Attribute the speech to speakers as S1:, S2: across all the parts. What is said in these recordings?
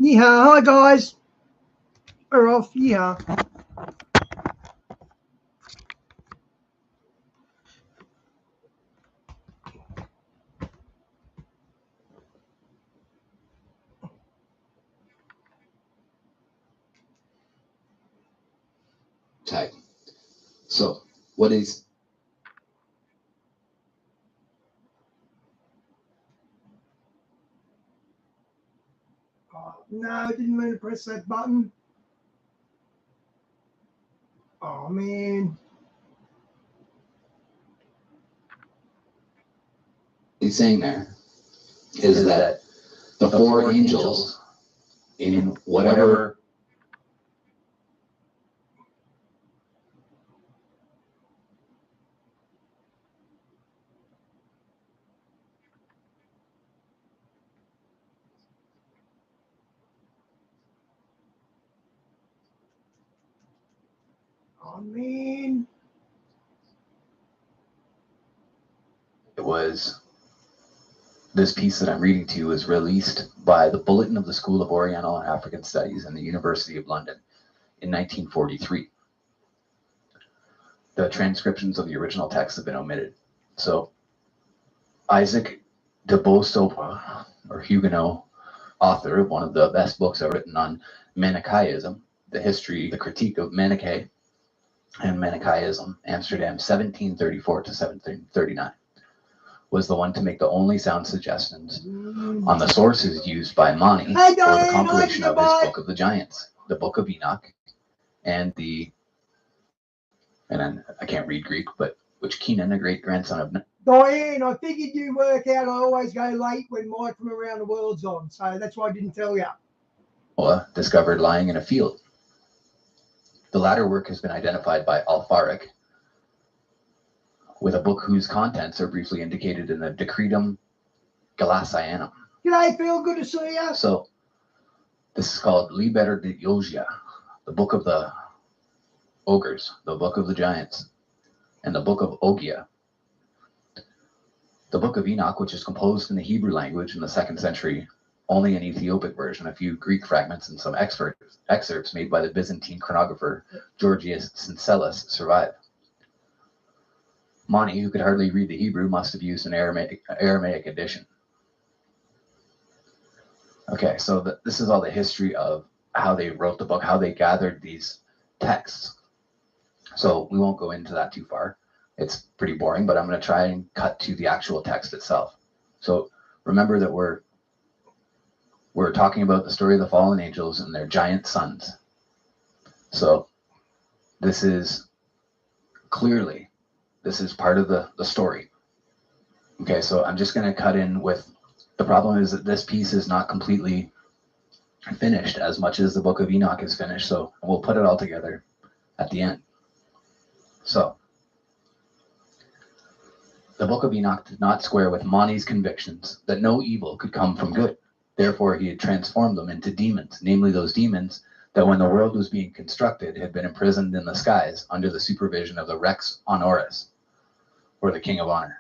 S1: Yeehaw. Hi, guys. We're off. Yeehaw.
S2: Tag. So, what is...
S1: Oh, no, I didn't mean to press that button. Oh, man.
S2: he's saying there is that the four angels in whatever
S1: Oh, man.
S2: it was, this piece that I'm reading to you was released by the Bulletin of the School of Oriental and African Studies in the University of London in 1943. The transcriptions of the original text have been omitted. So Isaac de Beausopa, or Huguenot, author of one of the best books I've written on Manichaeism, the history, the critique of Manichae and Manichaeism, Amsterdam 1734 to 1739, was the one to make the only sound suggestions on the sources used by Mani for the compilation of his Book of the Giants, the Book of Enoch, and then I can't read Greek, but which Kenan, a great grandson of...
S1: Diane, I figured you work out I always go late when Mike from Around the World's on, so that's why I didn't tell you.
S2: discovered lying in a field. The latter work has been identified by Alfaric with a book whose contents are briefly indicated in the Decretum Galasianum.
S1: G'day, Phil. Good to see you.
S2: So, this is called Liber de Yogia, the Book of the Ogres, the Book of the Giants, and the Book of Ogia. The Book of Enoch, which is composed in the Hebrew language in the 2nd century, only an Ethiopic version, a few Greek fragments, and some excerpts made by the Byzantine chronographer Georgius Syncellus survive. Mani, who could hardly read the Hebrew, must have used an Aramaic edition. Okay, so this is all the history of how they wrote the book, how they gathered these texts. So we won't go into that too far. It's pretty boring, but I'm going to try and cut to the actual text itself. So remember that we're talking about the story of the fallen angels and their giant sons. So this is part of the story. Okay, so I'm just going to cut in with, the problem is that this piece is not completely finished as much as the Book of Enoch is finished, so we'll put it all together at the end. So, the Book of Enoch did not square with Mani's convictions that no evil could come from good. Therefore, he had transformed them into demons, namely those demons that when the world was being constructed had been imprisoned in the skies under the supervision of the Rex Honoris, or the King of Honor.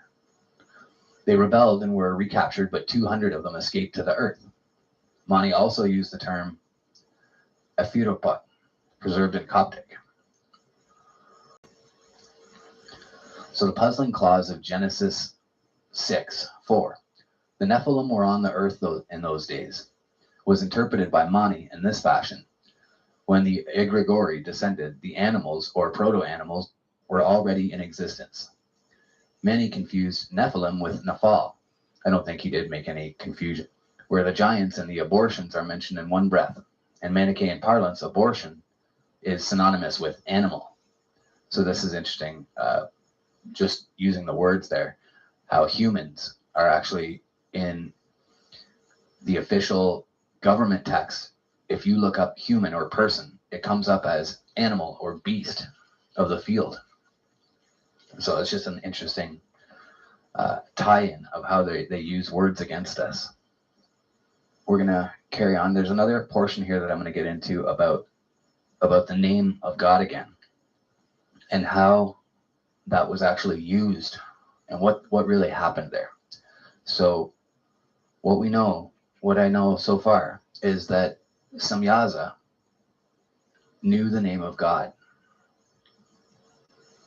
S2: They rebelled and were recaptured, but 200 of them escaped to the earth. Mani also used the term Ephiropot, preserved in Coptic. So the puzzling clause of Genesis 6:4, the Nephilim were on the earth in those days, was interpreted by Mani in this fashion. When the egregori descended, the animals, or proto-animals, were already in existence. Many confused Nephilim with Nephal. I don't think he did make any confusion, where the giants and the abortions are mentioned in one breath. In Manichaean parlance, abortion is synonymous with animal. So this is interesting, just using the words there, how humans are actually in the official government text. If you look up human or person, it comes up as animal or beast of the field. So it's just an interesting tie-in of how they use words against us. We're going to carry on. There's another portion here that I'm going to get into about the name of God again, and how that was actually used and what really happened there. So what I know so far is that Samyaza knew the name of God,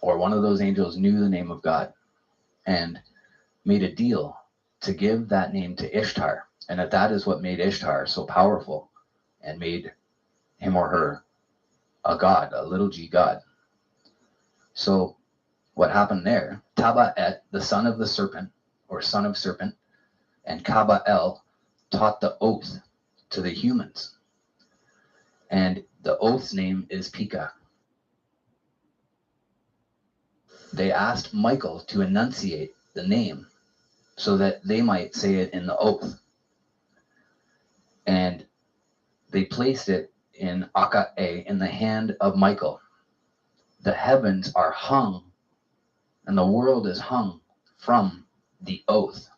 S2: or one of those angels knew the name of God, and made a deal to give that name to Ishtar, and that is what made Ishtar so powerful and made him or her a god, a little g god. So what happened there, Taba'et, the son of the serpent, or son of serpent, and Kaba'el taught the oath to the humans. And the oath's name is Pika. They asked Michael to enunciate the name so that they might say it in the oath. And they placed it in Aka'e, in the hand of Michael. The heavens are hung, and the world is hung from the oath.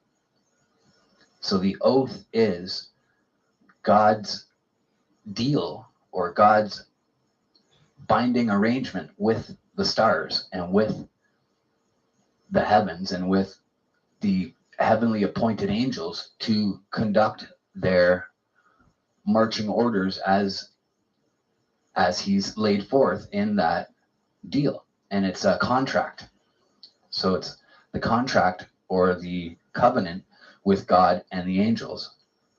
S2: So the oath is God's deal, or God's binding arrangement with the stars and with the heavens and with the heavenly appointed angels to conduct their marching orders as he's laid forth in that deal. And it's a contract. So it's the contract or the covenant with God and the angels.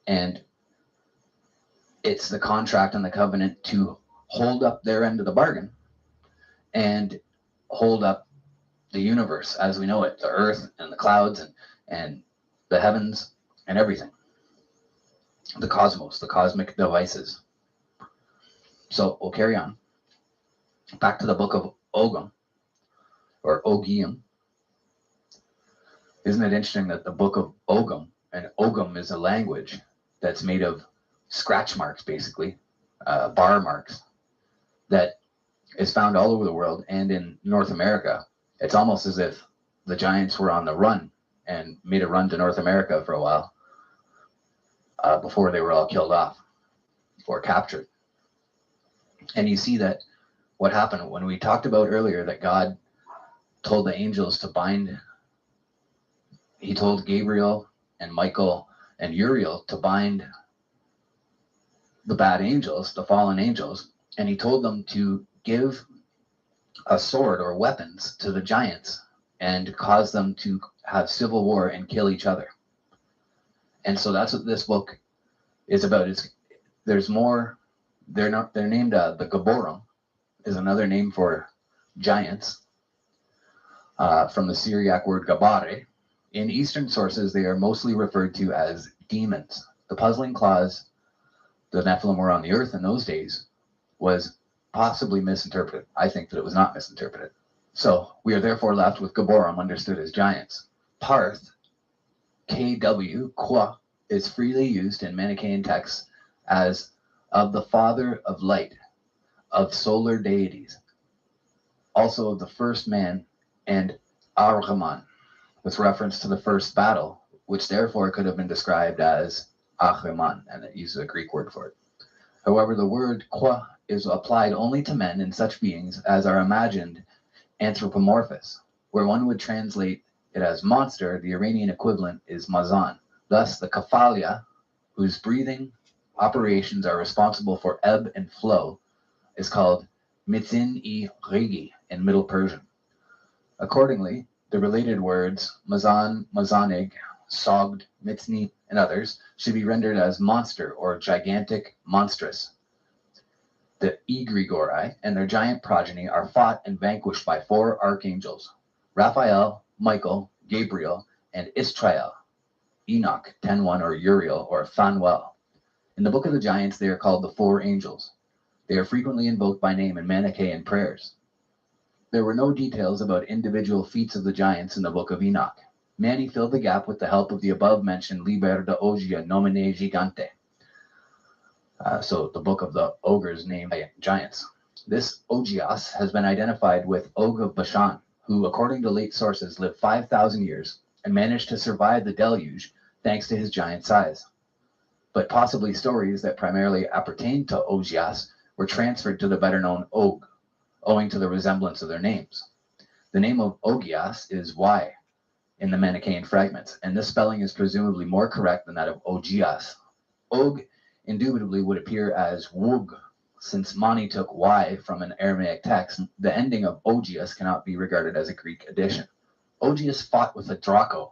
S2: And it's the contract and the covenant to hold up their end of the bargain and hold up the universe as we know it, the earth and the clouds and the heavens and everything. The cosmos, the cosmic devices. So we'll carry on. Back to the book of Ogum, or Ogium. Isn't it interesting that the book of Ogum, and Ogum is a language that's made of scratch marks, basically, bar marks, that is found all over the world and in North America. It's almost as if the giants were on the run and made a run to North America for a while before they were all killed off or captured. And you see that what happened when we talked about earlier that God told the angels to bind, he told Gabriel and Michael and Uriel to bind the bad angels, the fallen angels, and he told them to give a sword or weapons to the giants and cause them to have civil war and kill each other. And so that's what this book is about. There's more. They're named the Gaborim is another name for giants from the Syriac word Gabare. In Eastern sources, they are mostly referred to as demons. The puzzling clause, the Nephilim were on the earth in those days, was possibly misinterpreted. I think that it was not misinterpreted. So we are therefore left with Gaborim, understood as giants. Parth, KW, Kwa, is freely used in Manichaean texts as of the father of light, of solar deities, also of the first man, and Ar-Rahman, with reference to the first battle, which therefore could have been described as Ahriman, and it uses a Greek word for it. However, the word Kwa is applied only to men and such beings as are imagined anthropomorphous. Where one would translate it as monster, the Iranian equivalent is Mazan. Thus, the Kafalia, whose breathing operations are responsible for ebb and flow, is called Mitzin-i-Rigi in Middle Persian. Accordingly, the related words Mazan, Mazanig, Sogd, Mitzni, and others should be rendered as monster or gigantic, monstrous. The Egregori and their giant progeny are fought and vanquished by 4 archangels, Raphael, Michael, Gabriel, and Israel, Enoch, 10-1, or Uriel, or Phanuel. In the Book of the Giants, they are called the 4 angels. They are frequently invoked by name in Manichaean prayers. There were no details about individual feats of the giants in the Book of Enoch. Mani filled the gap with the help of the above-mentioned Liber de Ogia Nomine Gigante. So the book of the ogres named giants. This Ogias has been identified with Og of Bashan, who, according to late sources, lived 5,000 years and managed to survive the deluge thanks to his giant size. But possibly stories that primarily appertained to Ogias were transferred to the better-known Og, owing to the resemblance of their names. The name of Ogias is Y in the Manichaean fragments, and this spelling is presumably more correct than that of Ogias. Og indubitably would appear as Wug, since Mani took Y from an Aramaic text. The ending of Ogius cannot be regarded as a Greek addition. Ogius fought with a Draco,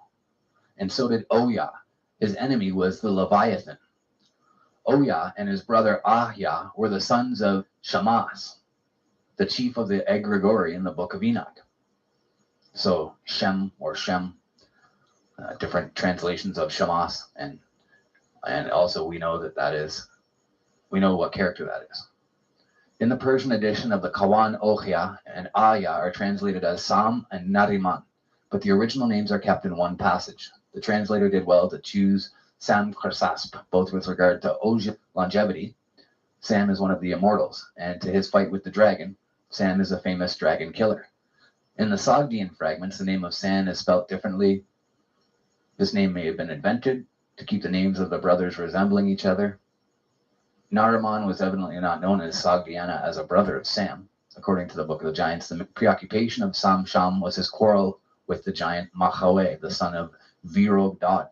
S2: and so did Oya. His enemy was the Leviathan. Oya and his brother Ahya were the sons of Shamas, the chief of the egregori in the book of Enoch. So Shem or Shem, different translations of Shamas, and also we know we know what character that is. In the Persian edition of the Kawan, Ohia and Aya are translated as Sam and Nariman, but the original names are kept in one passage. The translator did well to choose Sam Kersasp, both with regard to longevity. Sam is one of the immortals, and to his fight with the dragon, Sam is a famous dragon killer. In the Sogdian fragments, the name of Sam is spelt differently. This name may have been invented to keep the names of the brothers resembling each other. Nariman was evidently not known as Sogdiana as a brother of Sam. According to the Book of the Giants, the preoccupation of Sam Sham was his quarrel with the giant Mahawe, the son of Virog-Dod,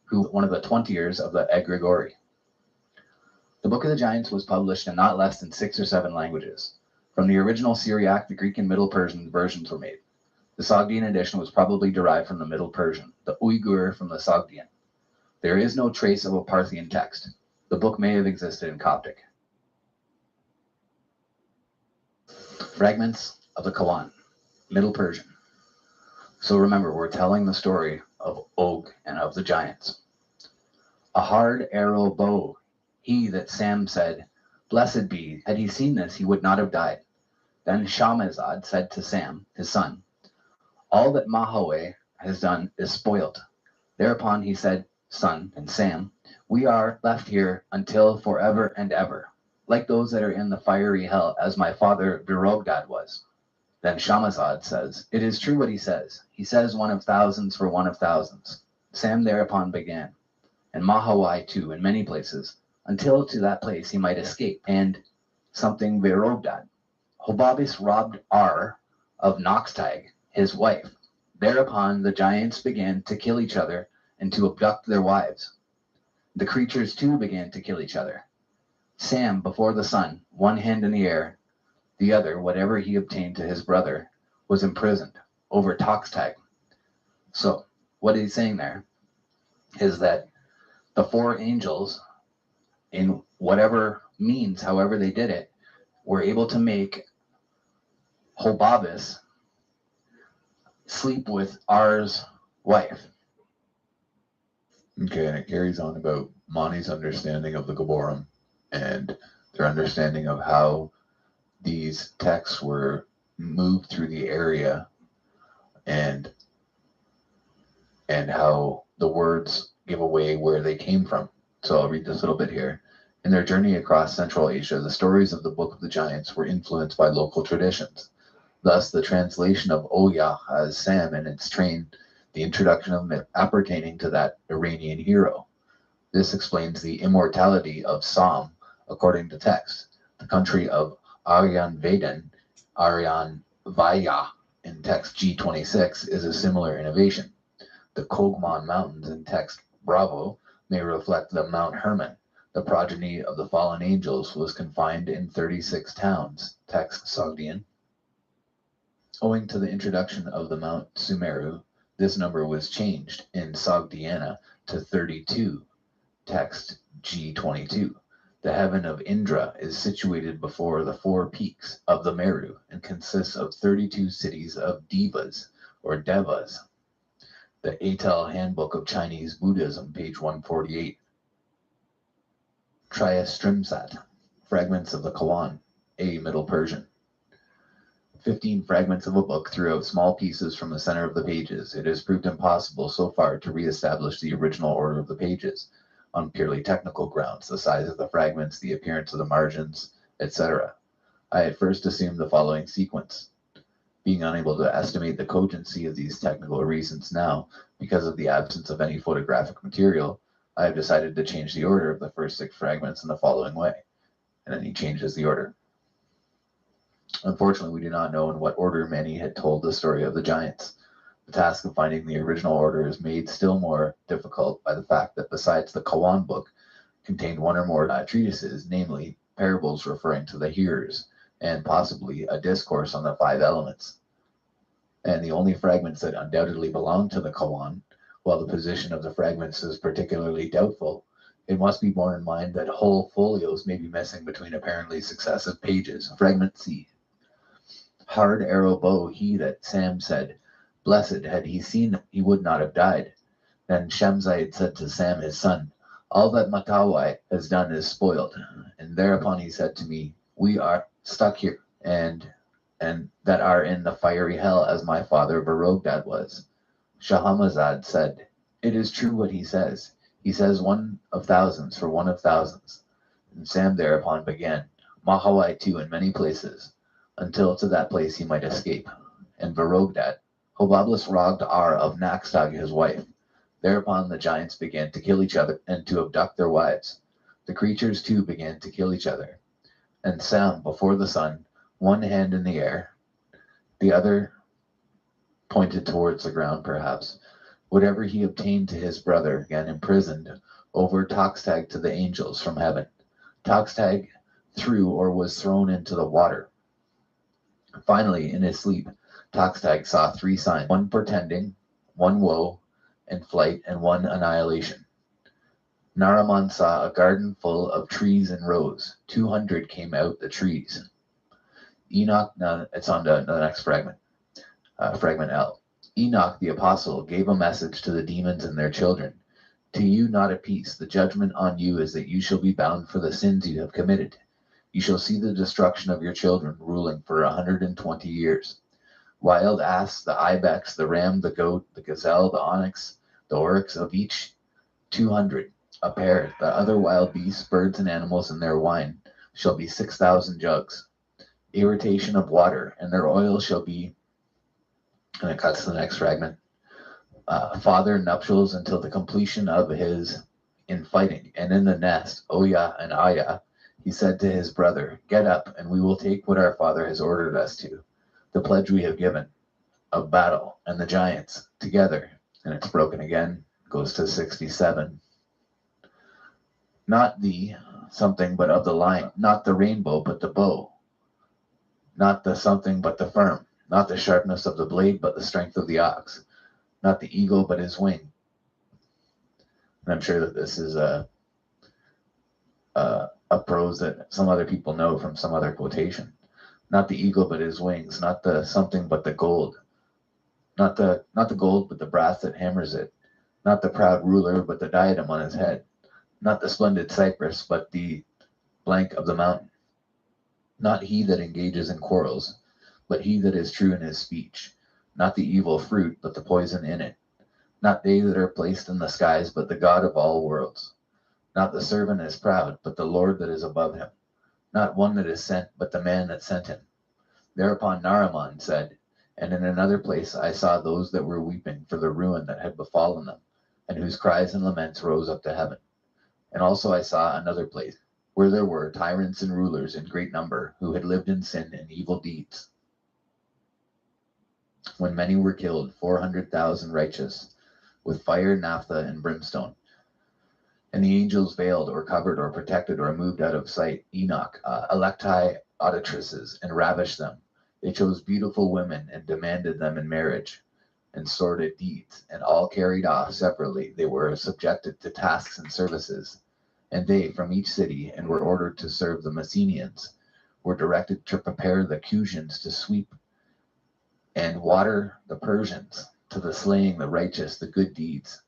S2: who was one of the 20ers of the egregori. The Book of the Giants was published in not less than 6 or 7 languages. From the original Syriac, the Greek and Middle Persian versions were made. The Sogdian edition was probably derived from the Middle Persian, the Uyghur from the Sogdian. There is no trace of a Parthian text. The book may have existed in Coptic. Fragments of the Kawan, Middle Persian. So remember, we're telling the story of Og and of the giants. A hard arrow bow, he that Sam said, blessed be, had he seen this, he would not have died. Then Shamazad said to Sam, his son, all that Mahawe has done is spoilt. Thereupon he said, son, and Sam, we are left here until forever and ever, like those that are in the fiery hell, as my father Birogdad was. Then Shamazad says, it is true what he says. He says one of thousands for one of thousands. Sam thereupon began, and Mahawai too, in many places, until to that place he might escape, and something Birogdad. Hobabis robbed Ar of Noxtag, his wife. Thereupon the giants began to kill each other and to abduct their wives. The creatures too began to kill each other. Sam before the sun, one hand in the air, the other, whatever he obtained to his brother, was imprisoned over Toxtag. So what he's saying there is that the 4 angels, in whatever means, however they did it, were able to make Hobabis sleep with Ar's wife.
S3: Okay, and it carries on about Mani's understanding of the Gaborim and their understanding of how these texts were moved through the area and how the words give away where they came from. So I'll read this little bit here. In their journey across Central Asia, the stories of the Book of the Giants were influenced by local traditions. Thus, the translation of Oya as Sam and its train, the introduction of myth appertaining to that Iranian hero. This explains the immortality of Sam according to text. The country of Aryan Vedan, Aryan Vaya in text G26 is a similar innovation. The Kogman Mountains in text Bravo may reflect the Mount Hermon. The progeny of the fallen angels was confined in 36 towns, text Sogdian. Owing to the introduction of the Mount Sumeru, this number was changed in Sogdiana to 32, text G22. The heaven of Indra is situated before the 4 peaks of the Meru and consists of 32 cities of Devas or Devas. The Atal Handbook of Chinese Buddhism, page 148. Triastrimsat, fragments of the Kawan, a Middle Persian. 15 fragments of a book throughout small pieces from the center of the pages. It has proved impossible so far to re-establish the original order of the pages on purely technical grounds, the size of the fragments, the appearance of the margins, etc. I at first assumed the following sequence. Being unable to estimate the cogency of these technical reasons now, because of the absence of any photographic material, I have decided to change the order of the first 6 fragments in the following way. And then he changes the order. Unfortunately, we do not know in what order Mani had told the story of the giants. The task of finding the original order is made still more difficult by the fact that besides the Kawan book contained one or more treatises, namely parables referring to the hearers, and possibly a discourse on the 5 elements. And the only fragments that undoubtedly belong to the Koan, while the position of the fragments is particularly doubtful, it must be borne in mind that whole folios may be missing between apparently successive pages. Fragment C. Hard arrow bow he that Sam said, blessed, had he seen he would not have died. Then Shamsite said to Sam his son, all that Matawai has done is spoiled. And thereupon he said to me, we are stuck here, and that are in the fiery hell as my father Barogdad was. Shahamazad said, it is true what he says. He says 1 of thousands for 1 of thousands. And Sam thereupon began, Mahawai too in many places, until to that place he might escape. And Barogdad, Hobablis rogged Ar of Nakstag his wife. Thereupon the giants began to kill each other and to abduct their wives. The creatures too began to kill each other. And Sam before the sun, one hand in the air, the other pointed towards the ground perhaps, whatever he obtained to his brother, again imprisoned, over Toxtag to the angels from heaven. Toxtag threw or was thrown into the water. Finally, in his sleep, Toxtag saw 3 signs, 1 portending, 1 woe and flight, and 1 annihilation. Naraman saw a garden full of trees in rows. 200 came out the trees. Enoch, now it's on to the next fragment, fragment L. Enoch the apostle gave a message to the demons and their children. To you not a peace. The judgment on you is that you shall be bound for the sins you have committed. You shall see the destruction of your children ruling for 120 years. Wild ass, the ibex, the ram, the goat, the gazelle, the onyx, the oryx, of each 200. A pair. The other wild beasts, birds, and animals in their wine shall be 6,000 jugs. Irritation of water, and their oil shall be, and it cuts to the next fragment, father nuptials until the completion of his in fighting. And in the nest, Oya and Aya, he said to his brother, get up, and we will take what our father has ordered us to, the pledge we have given, of battle, and the giants together. And it's broken again, goes to 67. Not the something but of the lion, not the rainbow but the bow, not the something but the firm, not the sharpness of the blade but the strength of the ox, not the eagle but his wing. And I'm sure that this is a prose that some other people know from some other quotation. Not the eagle but his wings, not the something but the gold, not the gold but the brass that hammers it, not the proud ruler but the diadem on his head, not the splendid cypress but the blank of the mountain, not he that engages in quarrels, but he that is true in his speech, not the evil fruit but the poison in it, not they that are placed in the skies but the God of all worlds, not the servant is proud but the Lord that is above him, not one that is sent but the man that sent him. Thereupon Naraman said, and in another place I saw those that were weeping for the ruin that had befallen them, and whose cries and laments rose up to heaven. And also I saw another place, where there were tyrants and rulers in great number, who had lived in sin and evil deeds. When many were killed, 400,000 righteous, with fire, naphtha, and brimstone. And the angels veiled, or covered, or protected, or moved out of sight Enoch, electi auditrices, and ravished them. They chose beautiful women and demanded them in marriage, and sordid deeds, and all carried off separately. They were subjected to tasks and services, and they from each city, and were ordered to serve the Messenians, were directed to prepare the Cushians to sweep and water the Persians, to the slaying the righteous, the good deeds,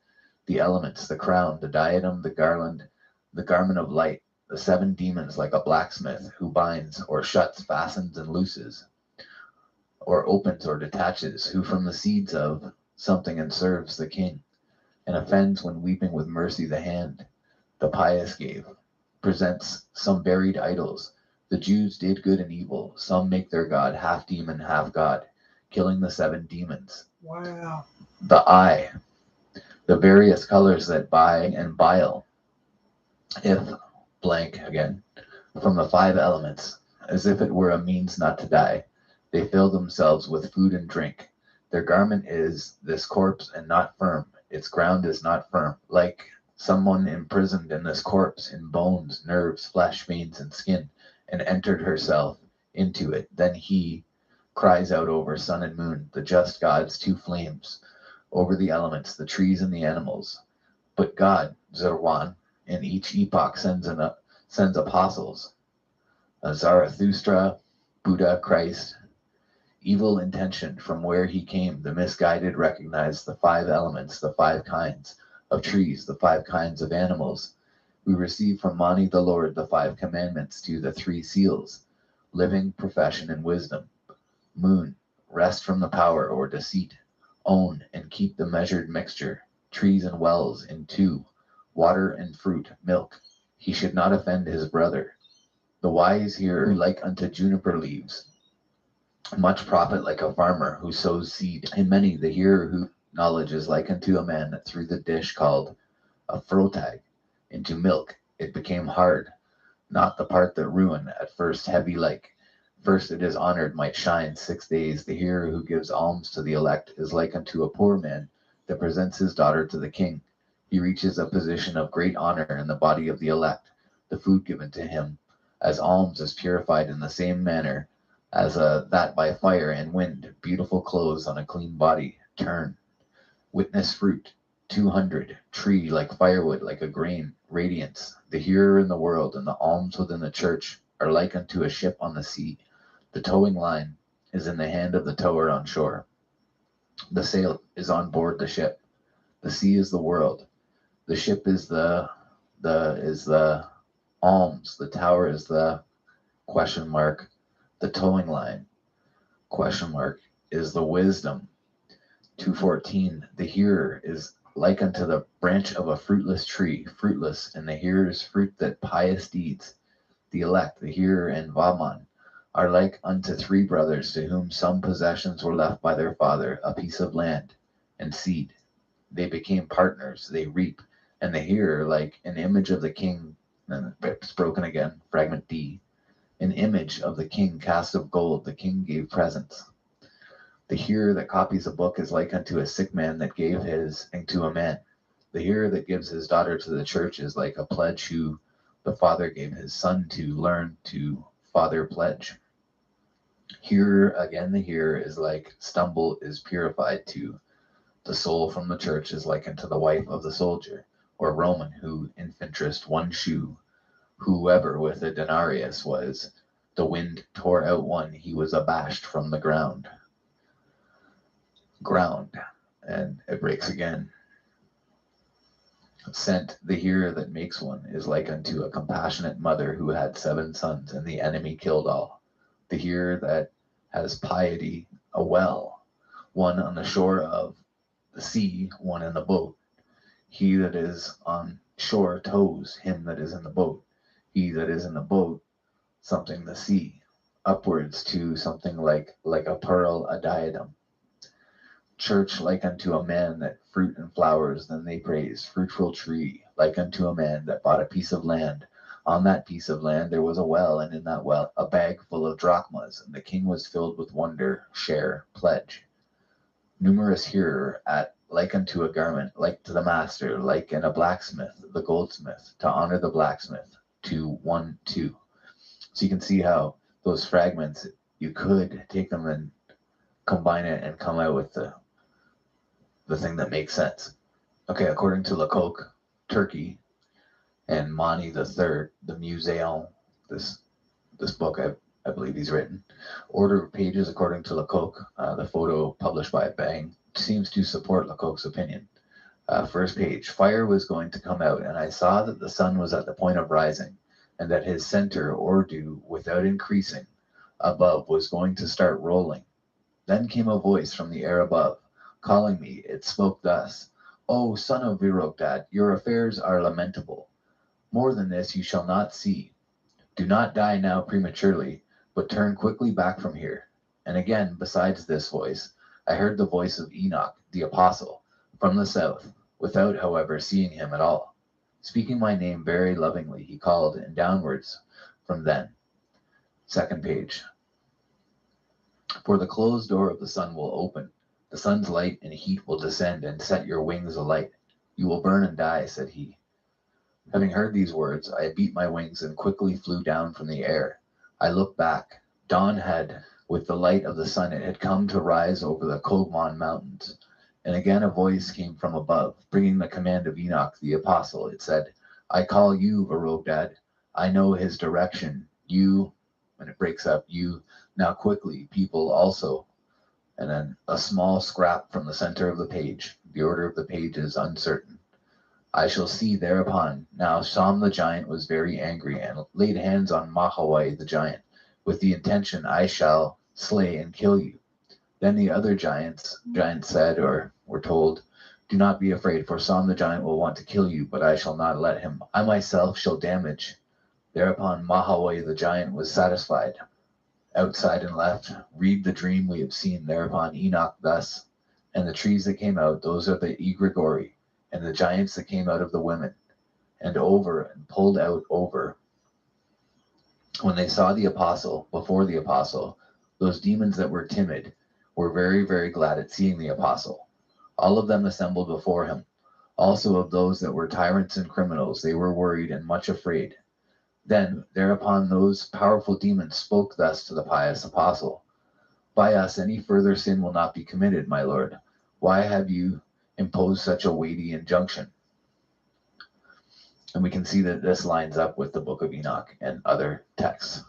S3: the elements, the crown, the diadem, the garland, the garment of light, the 7 demons like a blacksmith, who binds or shuts, fastens and looses, or opens or detaches, who from the seeds of something and serves the king, and offends when weeping with mercy the hand the pious gave, presents some buried idols. The Jews did good and evil. Some make their God half demon, half God, killing the 7 demons.
S1: Wow.
S3: The eye, the various colors that buy and bile, if blank again, from the 5 elements, as if it were a means not to die. They fill themselves with food and drink. Their garment is this corpse and not firm. Its ground is not firm. Like someone imprisoned in this corpse, in bones, nerves, flesh, veins, and skin, and entered herself into it. Then he cries out over sun and moon, the just gods, two flames, over the elements, the trees and the animals. But God, Zerwan, in each epoch sends apostles, Zarathustra, Buddha, Christ. Evil intentioned from where he came, the misguided recognize the five elements, the five kinds of trees, the five kinds of animals. We receive from Mani the Lord the five commandments to the three seals, living, profession, and wisdom. Moon, rest from the power or deceit. Own and keep the measured mixture. Trees and wells in two. Water and fruit, milk. He should not offend his brother. The wise hearer like unto juniper leaves. Much profit like a farmer who sows seed. In many the hearer who knowledge is like unto a man that threw the dish called a frotag into milk. It became hard, not the part that ruined, at first heavy like. First it is honored, might shine 6 days. The hearer who gives alms to the elect is like unto a poor man that presents his daughter to the king. He reaches a position of great honor in the body of the elect. The food given to him as alms is purified in the same manner as that by fire and wind. Beautiful clothes on a clean body turn. Witness fruit, 200. Tree like firewood, like a grain, radiance. The hearer in the world and the alms within the church are like unto a ship on the sea. The towing line is in the hand of the tower on shore. The sail is on board the ship. The sea is the world. The ship is the alms. The tower is the question mark. The towing line question mark is the wisdom. 214. The hearer is like unto the branch of a fruitless tree, fruitless, and the hearer's fruit that pious deeds. The elect, the hearer, and Vaman are like unto three brothers to whom some possessions were left by their father, a piece of land and seed. They became partners, they reap, and the hearer like an image of the king, and it's broken again, fragment D, an image of the king cast of gold, the king gave presents. The hearer that copies a book is like unto a sick man that gave his to a man. The hearer that gives his daughter to the church is like a pledge who the father gave his son to learn to father pledge. Here again, the hearer is like stumble is purified to. The soul from the church is like unto the wife of the soldier, or Roman who infantrist one shoe. Whoever with a denarius was, the wind tore out one, he was abashed from the ground. And it breaks again. Sent, the hearer that makes one is like unto a compassionate mother who had 7 sons, and the enemy killed all. The hearer that has piety, a well, one on the shore of the sea, one in the boat. He that is on shore tows him that is in the boat. He that is in the boat, something the sea, upwards to something like a pearl, a diadem. Church like unto a man that fruit and flowers, then they praise. Fruitful tree, like unto a man that bought a piece of land. On that piece of land there was a well, and in that well a bag full of drachmas, and the king was filled with wonder, share, pledge. Numerous hearer at like unto a garment, like to the master, like in a blacksmith, the goldsmith, to honor the blacksmith, to 1, 2. So you can see how those fragments, you could take them and combine it and come out with the thing that makes sense. Okay, according to Lecoq, Turkey, and Mani the Third, the Muséon, this book I believe he's written. Order of pages according to Lecoq, the photo published by Bang seems to support Lecoq's opinion. First page, fire was going to come out, and I saw that the sun was at the point of rising, and that his center, or dew, without increasing, above was going to start rolling. Then came a voice from the air above, calling me. It spoke thus: O son of Virogdad, your affairs are lamentable. More than this you shall not see. Do not die now prematurely, but turn quickly back from here. And again, besides this voice, I heard the voice of Enoch, the apostle, from the south, without, however, seeing him at all. Speaking my name very lovingly, he called, and downwards from then. Second page. For the closed door of the sun will open. The sun's light and heat will descend and set your wings alight. You will burn and die, said he. Having heard these words, I beat my wings and quickly flew down from the air. I looked back. Dawn had, with the light of the sun, it had come to rise over the Kogmon mountains. And again a voice came from above, bringing the command of Enoch the apostle. It said, I call you, Verogdad. I know his direction. You, and it breaks up, you, now quickly, people also. And then a small scrap from the center of the page. The order of the page is uncertain. I shall see thereupon. Now Sham the giant was very angry and laid hands on Mahawai the giant, with the intention, I shall slay and kill you. Then the other giants said, or were told, do not be afraid, for Sham the giant will want to kill you, but I shall not let him. I myself shall damage. Thereupon Mahawai the giant was satisfied. Outside and left, read the dream we have seen. Thereupon Enoch thus, and the trees that came out, those are the Egregori, and the giants that came out of the women, and over and pulled out over. When they saw the apostle, before the apostle, those demons that were timid were very, very glad at seeing the apostle. All of them assembled before him. Also of those that were tyrants and criminals, they were worried and much afraid. Then, thereupon, those powerful demons spoke thus to the pious apostle. By us any further sin will not be committed, my lord. Why have you imposed such a weighty injunction? And we can see that this lines up with the Book of Enoch and other texts.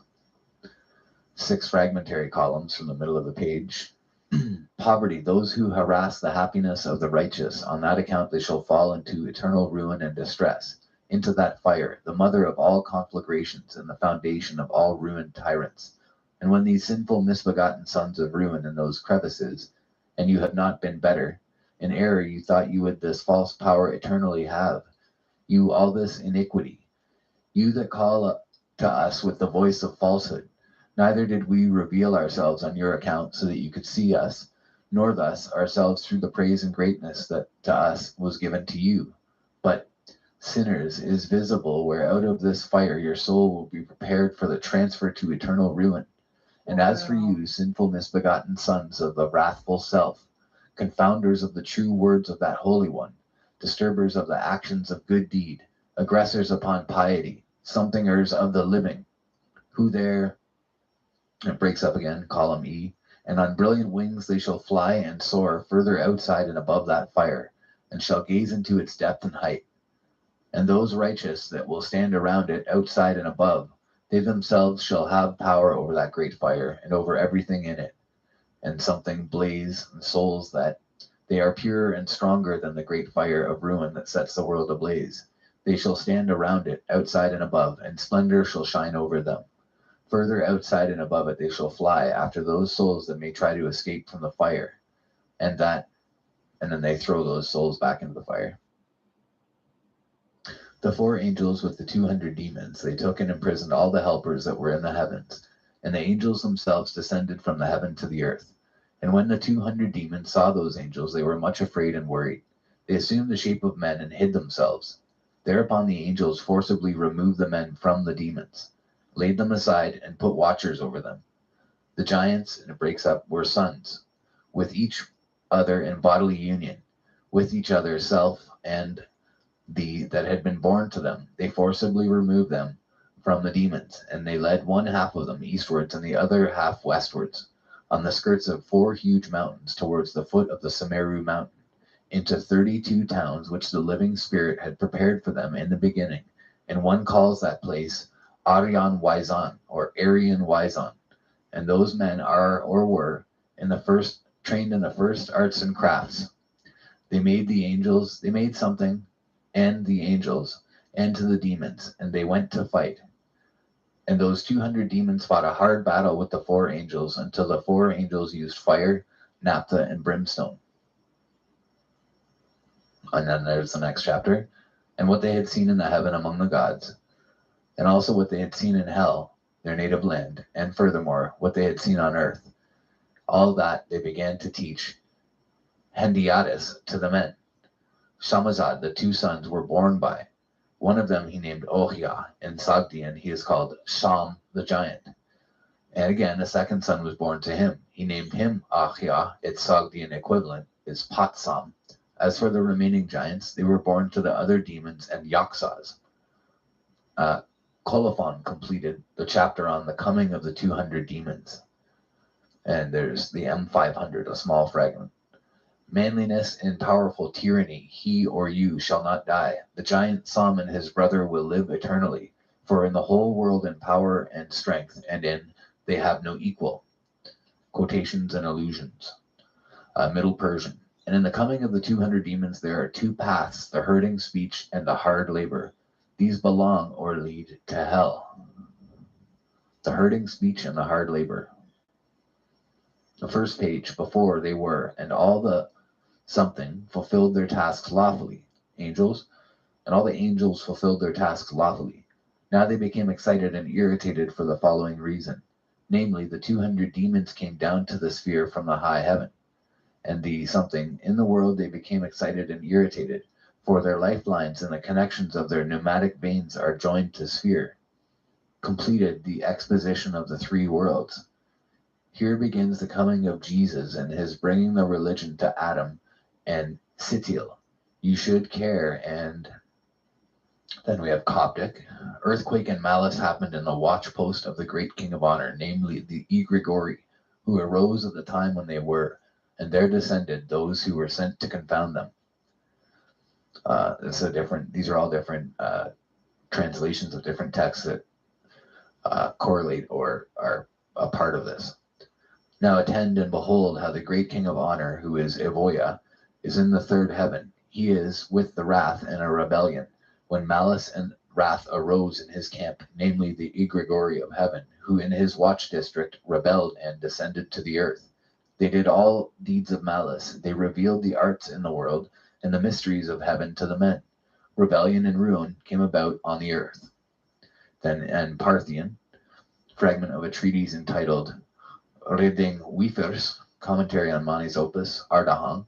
S3: 6 fragmentary columns from the middle of the page. Poverty, those who harass the happiness of the righteous, on that account they shall fall into eternal ruin and distress, into that fire, the mother of all conflagrations and the foundation of all ruined tyrants. And when these sinful misbegotten sons of ruin in those crevices, and you have not been better, in error you thought you would this false power eternally have, you all this iniquity, you that call to us with the voice of falsehood, neither did we reveal ourselves on your account so that you could see us, nor thus ourselves through the praise and greatness that to us was given to you. But sinners is visible, where out of this fire your soul will be prepared for the transfer to eternal ruin. And as for you, sinful misbegotten sons of the wrathful self, confounders of the true words of that Holy One, disturbers of the actions of good deed, aggressors upon piety, somethingers of the living, who there, it breaks up again, column E, and on brilliant wings they shall fly and soar further outside and above that fire, and shall gaze into its depth and height. And those righteous that will stand around it outside and above, they themselves shall have power over that great fire and over everything in it, and something blaze and souls that they are purer and stronger than the great fire of ruin that sets the world ablaze. They shall stand around it, outside and above, and splendor shall shine over them. Further outside and above it they shall fly after those souls that may try to escape from the fire, and then they throw those souls back into the fire. The 4 angels with the 200 demons, they took and imprisoned all the helpers that were in the heavens, and the angels themselves descended from the heaven to the earth. And when the 200 demons saw those angels, they were much afraid and worried. They assumed the shape of men and hid themselves. Thereupon the angels forcibly removed the men from the demons, laid them aside, and put watchers over them. The giants, and it breaks up, were sons, with each other in bodily union, with each other self and the that had been born to them. They forcibly removed them from the demons, and they led one half of them eastwards and the other half westwards, on the skirts of 4 huge mountains, towards the foot of the Semeru mountain, into 32 towns which the living spirit had prepared for them in the beginning. And one calls that place Aryan Wizon, or Aryan Wizon. And those men are or were trained in the first arts and crafts. They made something, and the angels, and to the demons, and they went to fight. And those 200 demons fought a hard battle with the 4 angels, until the 4 angels used fire, naphtha, and brimstone. And then there's the next chapter. And what they had seen in the heaven among the gods, and also what they had seen in hell, their native land, and furthermore, what they had seen on earth. All that they began to teach Hendiadys to the men. Shamazad, the 2 sons, were born by. One of them he named Ohia, and Sogdian he is called Sham the giant. And again, a second son was born to him. He named him Ahia. Its Sogdian equivalent is Patsam. As for the remaining giants, they were born to the other demons and Yaksas. Colophon completed the chapter on the coming of the 200 demons. And there's the M500, a small fragment. Manliness and powerful tyranny, he or you shall not die. The giant Som and his brother will live eternally, for in the whole world in power and strength, and in they have no equal. Quotations and allusions. Middle Persian. And in the coming of the 200 demons there are two paths, the herding speech and the hard labor. These belong or lead to hell. The herding speech and the hard labor. The first page, before they were, and all the something fulfilled their tasks lawfully. Angels, and all the angels fulfilled their tasks lawfully. Now they became excited and irritated for the following reason. Namely, the 200 demons came down to the sphere from the high heaven. And the something in the world they became excited and irritated, for their lifelines and the connections of their pneumatic veins are joined to sphere. Completed the exposition of the three worlds. Here begins the coming of Jesus and his bringing the religion to Adam and Sittil. You should care. And then we have Coptic. Earthquake and malice happened in the watch post of the great king of honor, namely the Egregori, who arose at the time when they were, and there descended those who were sent to confound them. These are all different translations of different texts that correlate or are a part of this. Now attend and behold how the great king of honor, who is Evoya, is in the third heaven. He is with the wrath and a rebellion, when malice and wrath arose in his camp, namely the Egregori of heaven, who in his watch district rebelled and descended to the earth. They did all deeds of malice. They revealed the arts in the world and the mysteries of heaven to the men. Rebellion and ruin came about on the earth. Then, and Parthian, fragment of a treatise entitled Reding Wefers, commentary on Mani's opus, Ardahang,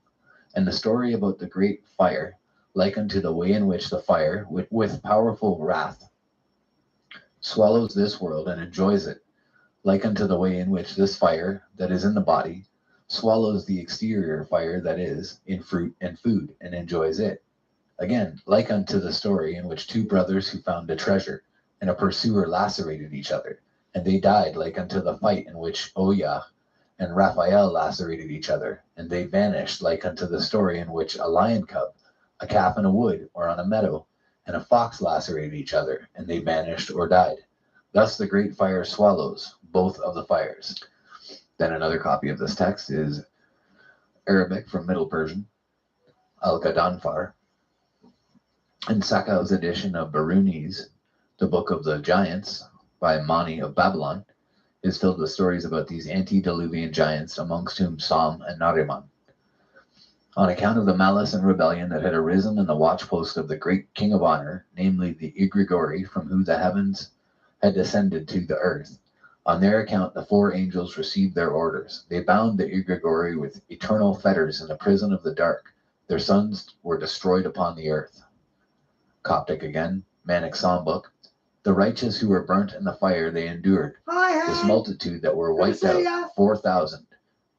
S3: and the story about the great fire, like unto the way in which the fire, with powerful wrath, swallows this world and enjoys it, like unto the way in which this fire that is in the body swallows the exterior fire that is in fruit and food and enjoys it. Again, like unto the story in which two brothers who found a treasure and a pursuer lacerated each other, and they died, like unto the fight in which Oya and Raphael lacerated each other, and they vanished, like unto the story in which a lion cub, a calf in a wood or on a meadow, and a fox lacerated each other, and they vanished or died. Thus the great fire swallows both of the fires. Then another copy of this text is Arabic from Middle Persian, Al-Ghadhanfar, and Sakau's edition of Biruni's The Book of the Giants by Mani of Babylon is filled with stories about these antediluvian giants, amongst whom Som and Nariman. On account of the malice and rebellion that had arisen in the watchpost of the great king of honor, namely the Egregori, from whom the heavens had descended to the earth, on their account the four angels received their orders. They bound the Egregori with eternal fetters in the prison of the dark. Their sons were destroyed upon the earth. Coptic again, Manic Psalm book. The righteous who were burnt in the fire they endured. This multitude that were wiped out, 4,000.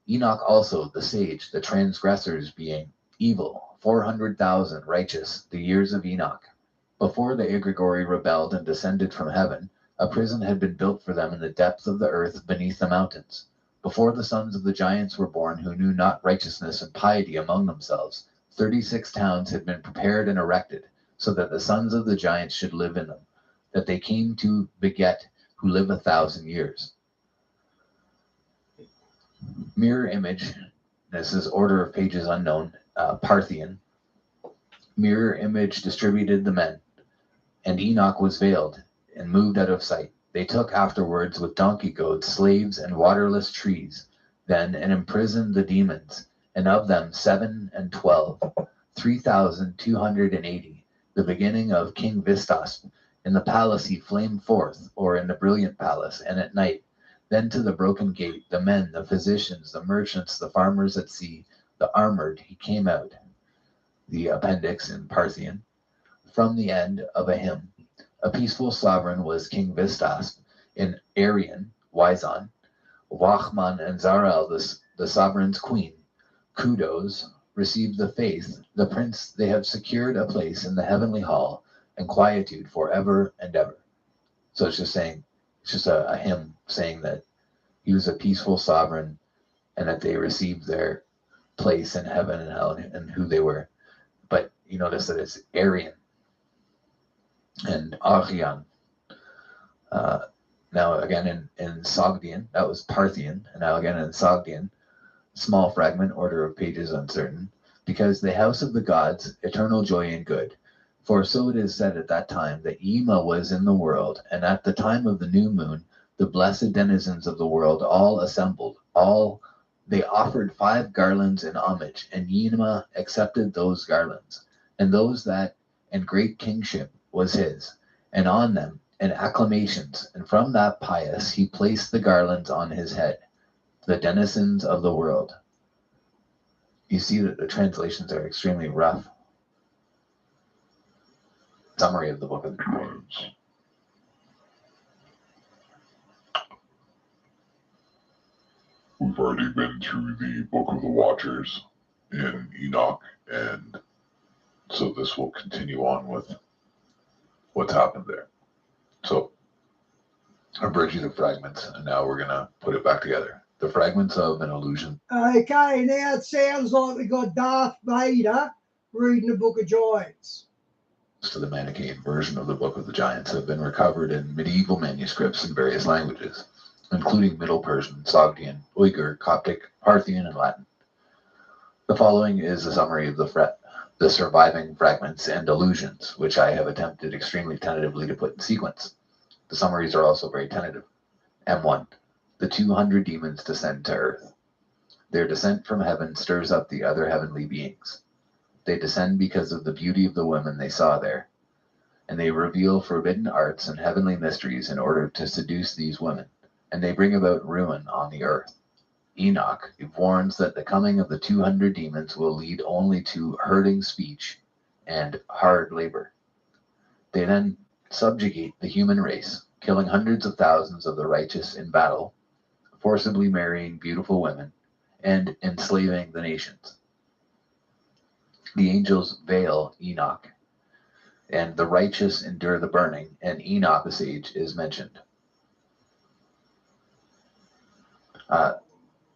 S3: Enoch also, the sage, the transgressors being evil, 400,000 righteous, the years of Enoch. Before the Egregori rebelled and descended from heaven, a prison had been built for them in the depths of the earth beneath the mountains. Before the sons of the giants were born who knew not righteousness and piety among themselves, 36 towns had been prepared and erected, so that the sons of the giants should live in them, that they came to beget who live 1,000 years. Mirror image, this is order of pages unknown, Parthian. Mirror image distributed the men, and Enoch was veiled and moved out of sight. They took afterwards with donkey goads slaves and waterless trees, then and imprisoned the demons, and of them 7 and 12, 3,280, the beginning of King Vistasp. In the palace he flamed forth, or in the brilliant palace, and at night. Then to the broken gate, the men, the physicians, the merchants, the farmers at sea, the armored, he came out. The appendix in Parthian. From the end of a hymn. A peaceful sovereign was King Vistasp. In Aryan, Wizon, Wachman and Zarel, the sovereign's queen. Kudos received the faith, the prince they have secured a place in the heavenly hall, and quietude for ever and ever. So it's just saying, it's just a hymn saying that he was a peaceful sovereign and that they received their place in heaven and hell and who they were. But you notice that it's Aryan and Aryan. Now again in Sogdian, that was Parthian, and now again in Sogdian, small fragment, order of pages uncertain, because the house of the gods, eternal joy and good. For so it is said at that time that Yima was in the world, and at the time of the new moon, the blessed denizens of the world all assembled. They offered 5 garlands in homage, and Yima accepted those garlands, and those that and great kingship was his, and on them and acclamations, and from that pious he placed the garlands on his head, the denizens of the world. You see that the translations are extremely rough. Summary of the Book of the Giants.
S4: We've already been through the Book of the Watchers in Enoch, and so this will continue on with what's happened there. So I've read you the fragments, and now we're going to put it back together. The fragments of an illusion.
S1: Okay, now it sounds like we got Darth Vader reading the Book of Giants.
S3: To the Manichaean version of the Book of the Giants have been recovered in medieval manuscripts in various languages, including Middle Persian, Sogdian, Uyghur, Coptic, Parthian, and Latin. The following is a summary of the surviving fragments and allusions, which I have attempted extremely tentatively to put in sequence. The summaries are also very tentative. M1. The 200 demons descend to earth. Their descent from heaven stirs up the other heavenly beings. They descend because of the beauty of the women they saw there, and they reveal forbidden arts and heavenly mysteries in order to seduce these women, and they bring about ruin on the earth. Enoch warns that the coming of the 200 demons will lead only to hurting speech and hard labor. They then subjugate the human race, killing hundreds of thousands of the righteous in battle, forcibly marrying beautiful women, and enslaving the nations. The angels veil Enoch, and the righteous endure the burning, and Enoch the sage is mentioned.